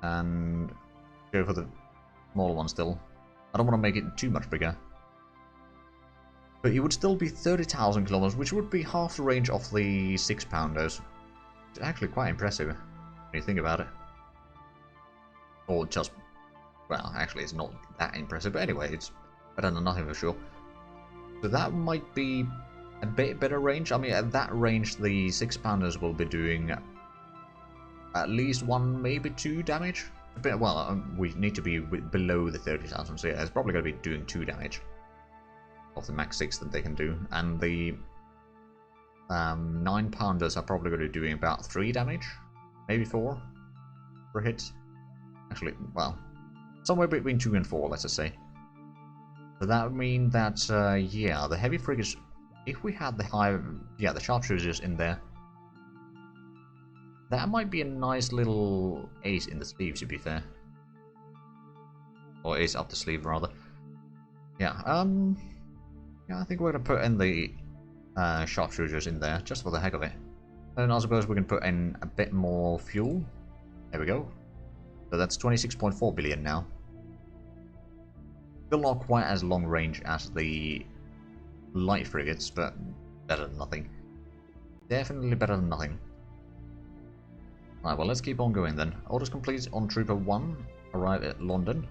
and go for the smaller one still. I don't want to make it too much bigger. But it would still be 30,000 kilometers, which would be half the range of the 6-pounders. It's actually quite impressive, when you think about it. Or just... Well, actually, it's not that impressive, but anyway, it's better than nothing for sure. So that might be a bit better range. I mean, at that range, the 6-pounders will be doing at least 1, maybe 2 damage. Well, we need to be below the 30,000, so yeah, it's probably going to be doing 2 damage of the max 6 that they can do. And the 9-pounders are probably going to be doing about 3 damage, maybe 4 per hit. Actually, well, somewhere between 2 and 4, let's just say. So that would mean that, yeah, the heavy frigates, if we had the sharpshooters in there, that might be a nice little ace in the sleeve, to be fair. Or ace up the sleeve, rather. Yeah, yeah, I think we're going to put in the sharpshooters in there, just for the heck of it. And I suppose we can put in a bit more fuel. There we go. So that's 26.4 billion now. Still not quite as long range as the light frigates, but better than nothing. Definitely better than nothing. Right, well, let's keep on going then. Orders complete on Trooper 1. Arrive at London.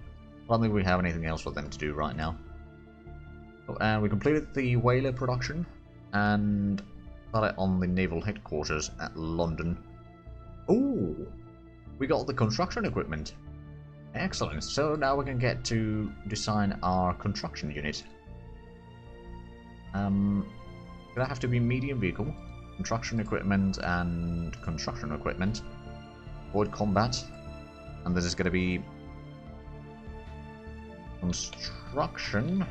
I don't think we have anything else for them to do right now. Oh, and we completed the whaler production. And started on the naval headquarters at London. Oh! We got the construction equipment. Excellent. So now we can get to design our construction unit. Gonna have to be medium vehicle, construction equipment, and construction equipment. Void combat, and this is gonna be construction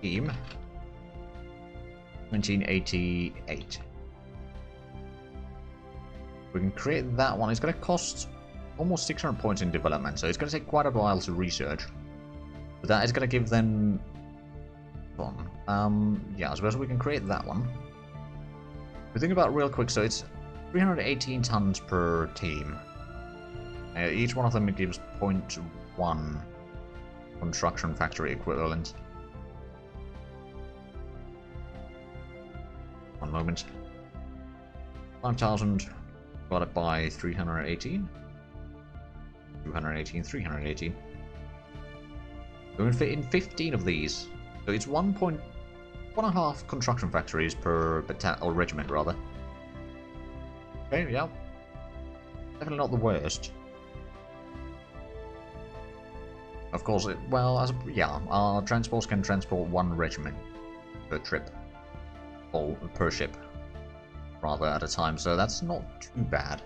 team 1988. We can create that one. It's gonna cost almost 600 points in development, so it's gonna take quite a while to research. But that is gonna give them fun. Yeah, I suppose we can create that one. We think about it real quick, so it's 318 tons per team. Each one of them gives 0.1 construction factory equivalent. One moment. 5,000 divided by 318. 218, 318. So we can fit in 15 of these. So it's 1.5 construction factories per battalion, or regiment rather. Okay, yeah. Definitely not the worst. Of course, yeah, our transports can transport 1 regiment per trip. Or per ship, rather, at a time, so that's not too bad.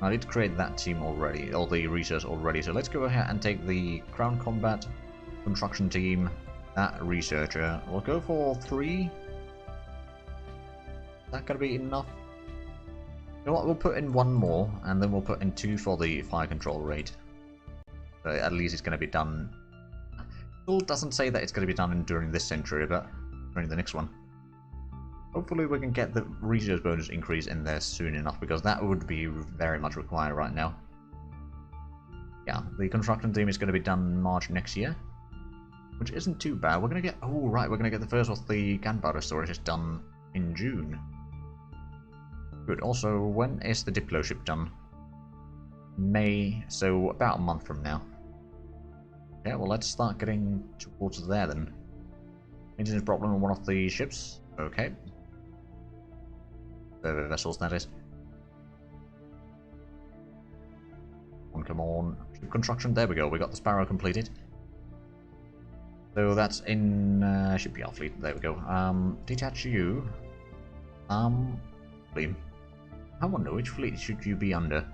I did create that team already, or the research already, so let's go ahead and take the ground combat construction team, that researcher. We'll go for 3. Is that gonna be enough? You know what, we'll put in 1 more, and then we'll put in 2 for the fire control rate. So at least it's gonna be done. Still doesn't say that it's gonna be done during this century, but during the next one. Hopefully we can get the research bonus increase in there soon enough, because that would be very much required right now. Yeah, the construction team is going to be done March next year, which isn't too bad. We're going to get... Oh, right, we're going to get the first of the gunpowder storage done in June. Good. Also, when is the Diplo ship done? May, so about a month from now. Yeah, well, let's start getting towards there then. Maintenance problem on one of the ships. Okay. The vessels, that is. Come on. Ship construction. There we go. We got the Sparrow completed. So that's in shipyard fleet. There we go. Detach you. Fleet. I wonder which fleet should you be under.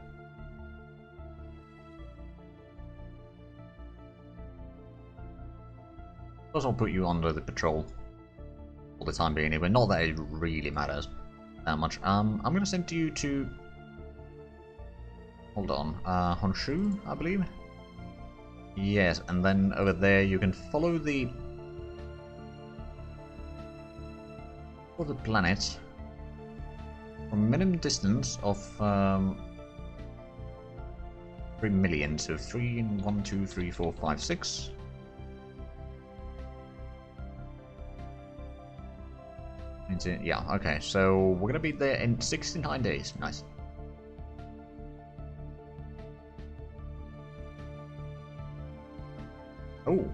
Plus I'll put you under the patrol for the time being anyway. Not that it really matters that much. I'm gonna send you to... Hold on. Honshu, I believe? Yes, and then over there you can follow the... For the planet from minimum distance of 3 million, so 3 and 1, 2, 3, 4, 5, 6. Yeah, okay, so we're gonna be there in 69 days. Nice. Oh.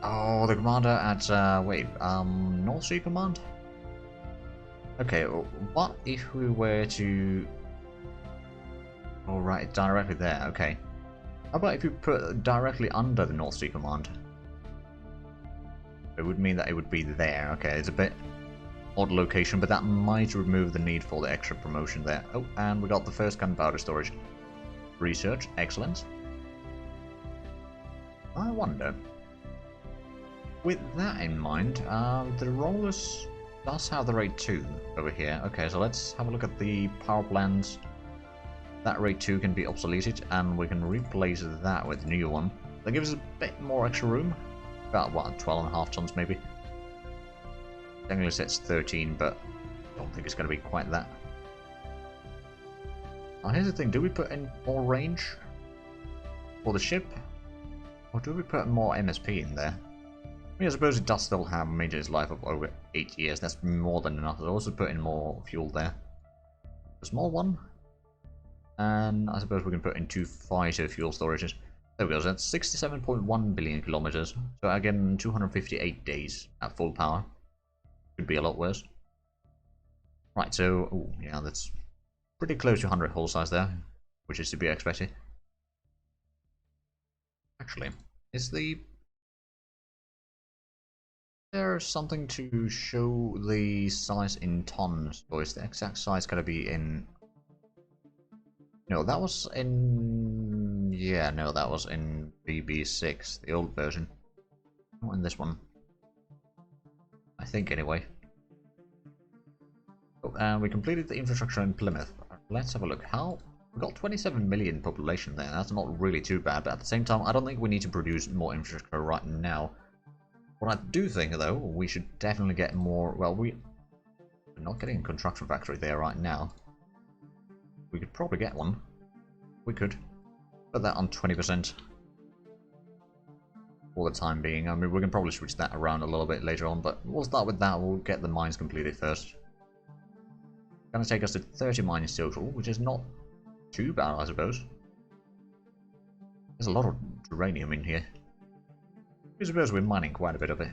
Oh, the commander at, North Sea Command? Okay, what if we were to... Alright, directly there, okay. How about if you put directly under the North Sea Command? It would mean that it would be there. Okay, it's a bit odd location, but that might remove the need for the extra promotion there. Oh, and we got the first gunpowder storage. Research, excellent. I wonder, with that in mind, the Rollers does have the rate 2 over here. Okay, so let's have a look at the power plants. That rate 2 can be obsoleted, and we can replace that with a new one. That gives us a bit more extra room. About, what, 12.5 tons maybe? Technically says 13, but I don't think it's going to be quite that. Now here's the thing, do we put in more range for the ship? Or do we put more MSP in there? I mean, I suppose it does still have Major's life of over 8 years, that's more than enough. I'll also put in more fuel there. A small one. And I suppose we can put in 2 fighter fuel storages. There we go, so that's 67.1 billion kilometers. So again, 258 days at full power. Could be a lot worse. Right, so, oh yeah, that's pretty close to 100 hull size there, which is to be expected. Actually, is there something to show the size in tons, or is the exact size gonna be in... No, that was in... Yeah, no, that was in BB6, the old version. Not in this one. I think, anyway. Oh, and we completed the infrastructure in Plymouth. Let's have a look. How... We've got 27 million population there. That's not really too bad, but at the same time, I don't think we need to produce more infrastructure right now. What I do think, though, we should definitely get more... Well, we're not getting a construction factory there right now. We could probably get one. We could. Put that on 20%. For the time being. I mean, we can probably switch that around a little bit later on, but we'll start with that. We'll get the mines completed first. Gonna take us to 30 mines total, which is not too bad, I suppose. There's a lot of uranium in here. I suppose we're mining quite a bit of it.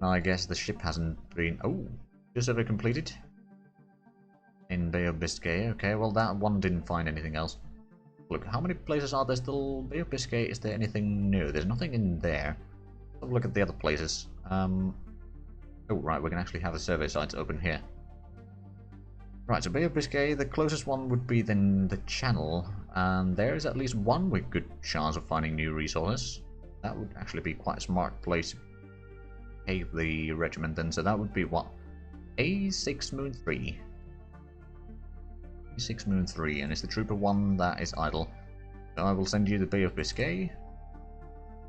Now I guess the ship hasn't been... Oh! Just over completed. In Bay of Biscay. Okay, well that one didn't find anything else. Look, how many places are there still? Bay of Biscay, is there anything new? There's nothing in there. Let's have a look at the other places. Oh right, we can actually have the survey sites open here. Right, so Bay of Biscay, the closest one would be then the Channel. And there is at least one with good chance of finding new resources. That would actually be quite a smart place to take the regiment then. So that would be what? A6 Moon 3. A6 Moon 3, and it's the Trooper 1 that is idle. So I will send you the Bay of Biscay.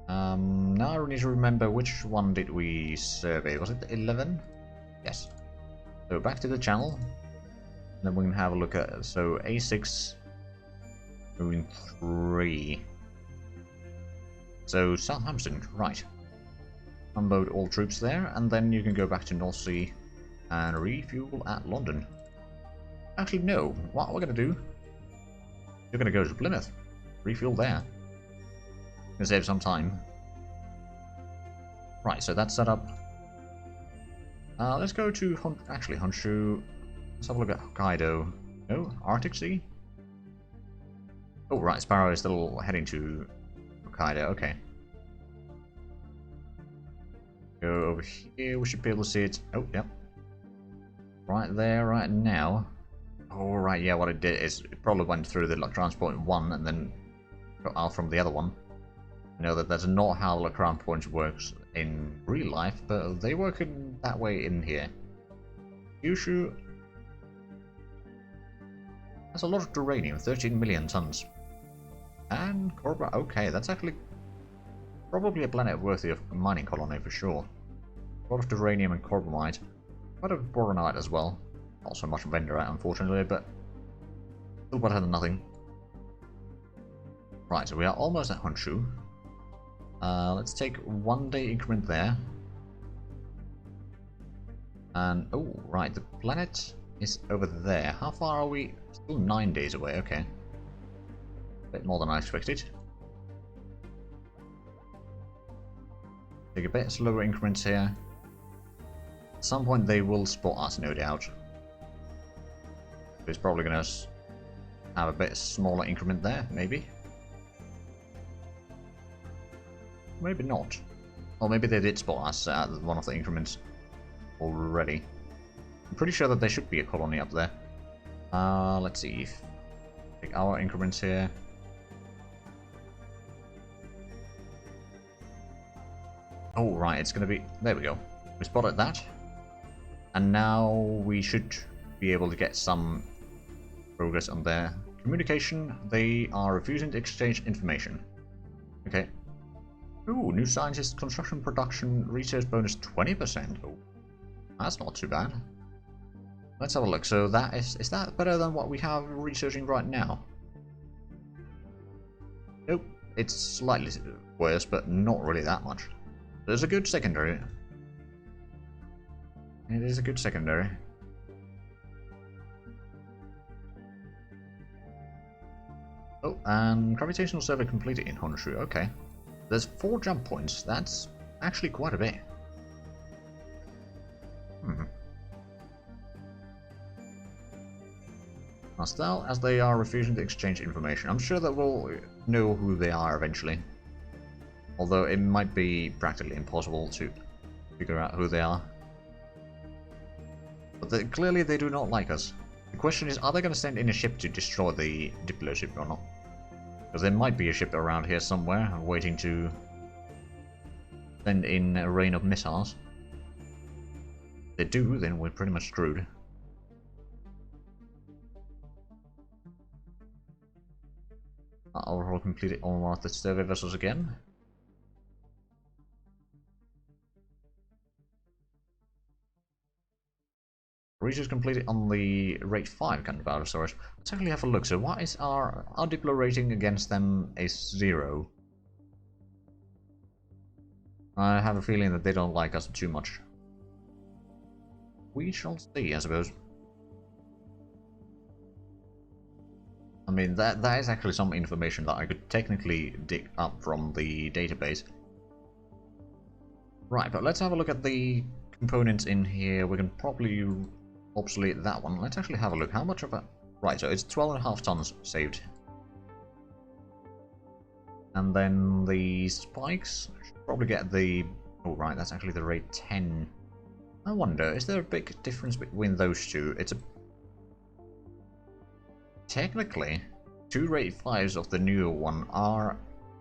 Now I need to remember which one did we survey. Was it 11? Yes. So back to the Channel. And then we can have a look at... So A6 Moon 3. So Southampton, right. Unload all troops there, and then you can go back to North Sea and refuel at London. Actually, no. What we're going to do... You're going to go to Plymouth. Refuel there. Gonna save some time. Right, so that's set up. Let's go to Honshu. Let's have a look at Hokkaido. No, Arctic Sea. Oh right, Sparrow is still heading to Hokkaido. Okay. Go over here. We should be able to see it. Oh, yep. Right there, right now. Oh right, yeah. What it did is it probably went through the transport 1 and then got out from the other one. I know that that's not how the crown points works in real life, but they work in that way in here. Kyushu has a lot of uranium, 13 million tons. And Korba, okay, that's actually probably a planet worthy of a mining colony for sure. A lot of uranium and corbamite. Quite a boronite as well. Not so much vendorite, unfortunately, but still better than nothing. Right, so we are almost at Honshu. Let's take 1 day increment there. And, oh, right, the planet is over there. How far are we? Still 9 days away, okay. A bit more than I expected. Take a bit slower increments here. At some point they will spot us, no doubt. It's probably going to have a bit smaller increment there, maybe. Maybe not. Or maybe they did spot us at one of the increments already. I'm pretty sure that there should be a colony up there. Let's see. Take our increments here. Oh, right, it's going to be... There we go. We spotted that. And now we should be able to get some progress on their communication. They are refusing to exchange information. Okay. Ooh, new scientist construction production research bonus 20%. Oh, that's not too bad. Let's have a look. So that is that better than what we have researching right now? Nope. It's slightly worse, but not really that much. There's a good secondary. It is a good secondary. Oh, and gravitational survey completed in Honshu. Okay. There's 4 jump points. That's actually quite a bit. Still, as they are refusing to exchange information, I'm sure that we'll know who they are eventually. Although it might be practically impossible to figure out who they are. But clearly they do not like us. The question is, are they going to send in a ship to destroy the Diplo ship or not? Because there might be a ship around here somewhere waiting to send in a rain of missiles. If they do, then we're pretty much screwed. Aurora completed all one of the survey vessels again. Research completed on the rate 5 Canvarosaurus. Let's actually have a look. So what is our Diplo rating against them is 0. I have a feeling that they don't like us too much. We shall see, I suppose. I mean, that is actually some information that I could technically dig up from the database. Right, but let's have a look at the components in here. We can probably obsolete that one. Let's actually have a look. How much of a... Right, so it's 12.5 tons saved. And then the spikes should probably get the... Oh, right, that's actually the rate 10. I wonder, is there a big difference between those two? It's a... Technically, 2 rate 5s of the newer one are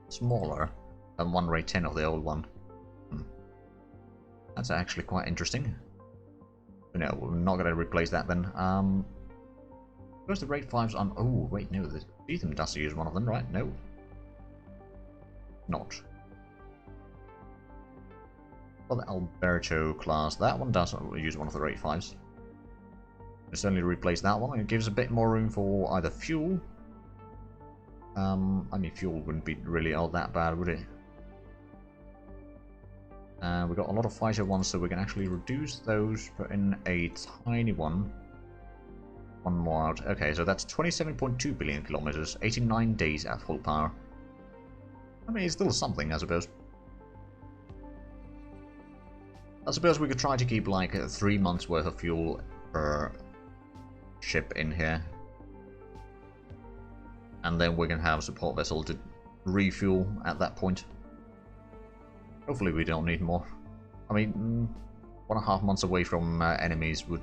smaller than 1 rate 10 of the old one. That's actually quite interesting. But no, we're not going to replace that then. Where's the rate 5s on... Oh, wait, no, the Ethan does use one of them, right? No. Not. Well, the Alberto class, that one does use one of the rate 5s. We'll certainly replace that one. It gives a bit more room for either fuel. I mean, fuel wouldn't be really all that bad, would it? We've got a lot of fighter ones, so we can actually reduce those, put in a tiny one. One more out. Okay, so that's 27.2 billion kilometers, 89 days at full power. I mean, it's still something, I suppose. I suppose we could try to keep like 3 months worth of fuel per ship in here. And then we can have a support vessel to refuel at that point. Hopefully we don't need more. I mean, 1.5 months away from enemies would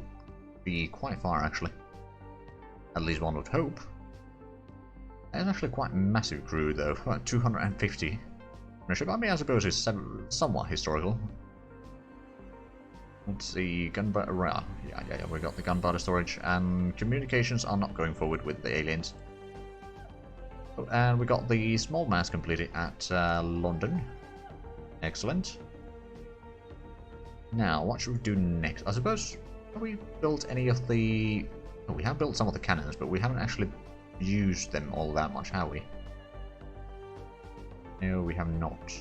be quite far, actually. At least one would hope. That's actually quite a massive crew, though. About 250. I mean, I suppose it's somewhat historical. Let's see, gunpowder. Yeah, we got the gunpowder storage, and communications are not going forward with the aliens. Oh, and we got the small mass completed at London. Excellent. Now, what should we do next? I suppose, have we built any of the... Oh, we have built some of the cannons, but we haven't actually used them all that much, have we? No, we have not.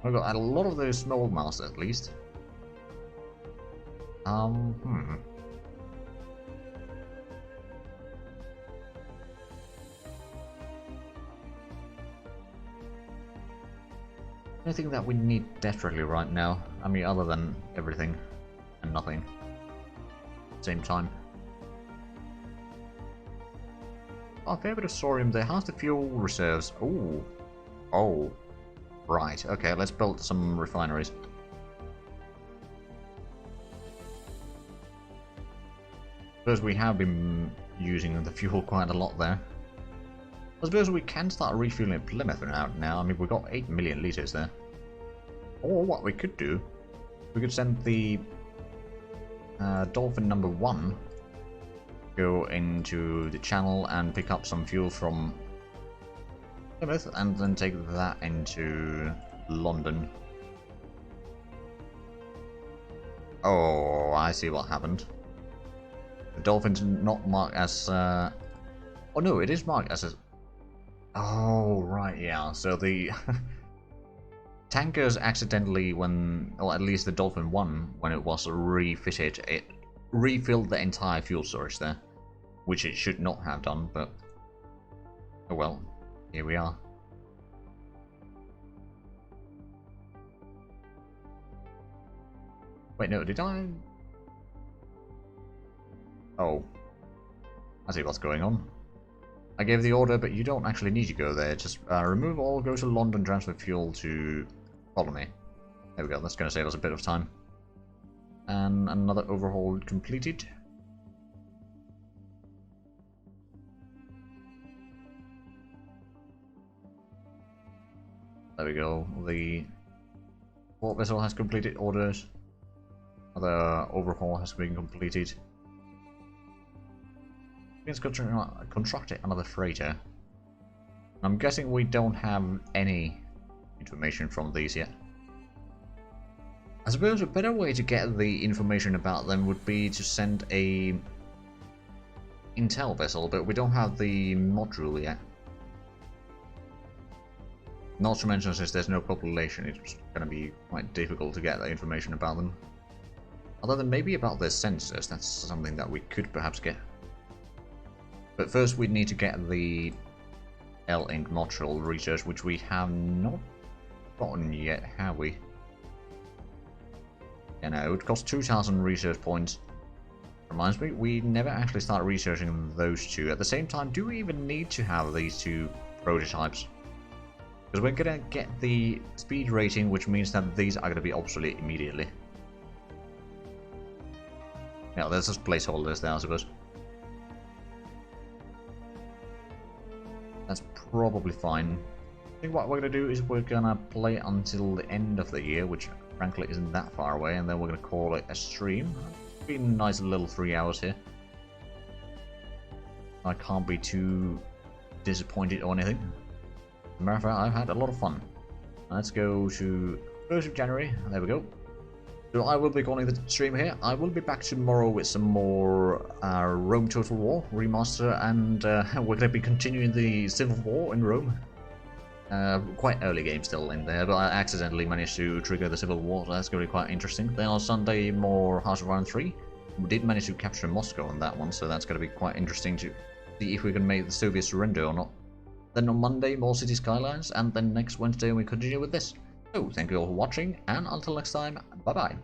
We've got a lot of those small mass, at least. Anything that we need desperately right now? I mean, other than everything and nothing. Same time. Our favorite Sorium there has the fuel reserves. Ooh. Oh. Right. Okay, let's build some refineries. Suppose we have been using the fuel quite a lot there. I suppose we can start refueling Plymouth now. I mean, we've got 8 million litres there. Or what we could do, we could send the Dolphin number 1 go into the channel and pick up some fuel from Plymouth and then take that into London. Oh, I see what happened. The Dolphin's not marked as... Oh no, it is marked as a... Oh, right, yeah. So the tankers accidentally, or at least the Dolphin 1, when it was refitted, it refilled the entire fuel storage there, which it should not have done, but oh well, here we are. Wait, no, did I? Oh, I see what's going on. I gave the order, but you don't actually need to go there. Just remove all, go to London, transfer fuel to Colony. There we go, that's going to save us a bit of time. And another overhaul completed. There we go, the port vessel has completed orders. Another overhaul has been completed. Let's contract another freighter. I'm guessing we don't have any information from these yet. I suppose a better way to get the information about them would be to send a intel vessel, but we don't have the module yet. Not to mention, since there's no population, it's going to be quite difficult to get the information about them. Other than maybe about their sensors, that's something that we could perhaps get. But first we'd need to get the L-Ink module research, which we have not gotten yet, have we? Yeah, no, it costs 2,000 research points. Reminds me, we never actually start researching those two. At the same time, do we even need to have these two prototypes? Because we're gonna get the speed rating, which means that these are gonna be obsolete immediately. Yeah, there's just placeholders there, I suppose. That's probably fine. I think what we're going to do is we're going to play until the end of the year, which frankly isn't that far away, and then we're going to call it a stream. It's been a nice little 3 hours here. I can't be too disappointed or anything. As a matter of fact, I've had a lot of fun. Let's go to 1st of January. There we go. So I will be calling the stream here. I will be back tomorrow with some more Rome Total War remaster, and we're going to be continuing the Civil War in Rome. Quite early game still in there, but I accidentally managed to trigger the Civil War, so that's going to be quite interesting. Then on Sunday, more Heart of Iron 3. We did manage to capture Moscow on that one, so that's going to be quite interesting to see if we can make the Soviets surrender or not. Then on Monday, more City Skylines, and then next Wednesday we continue with this. So, thank you all for watching, and until next time, bye bye.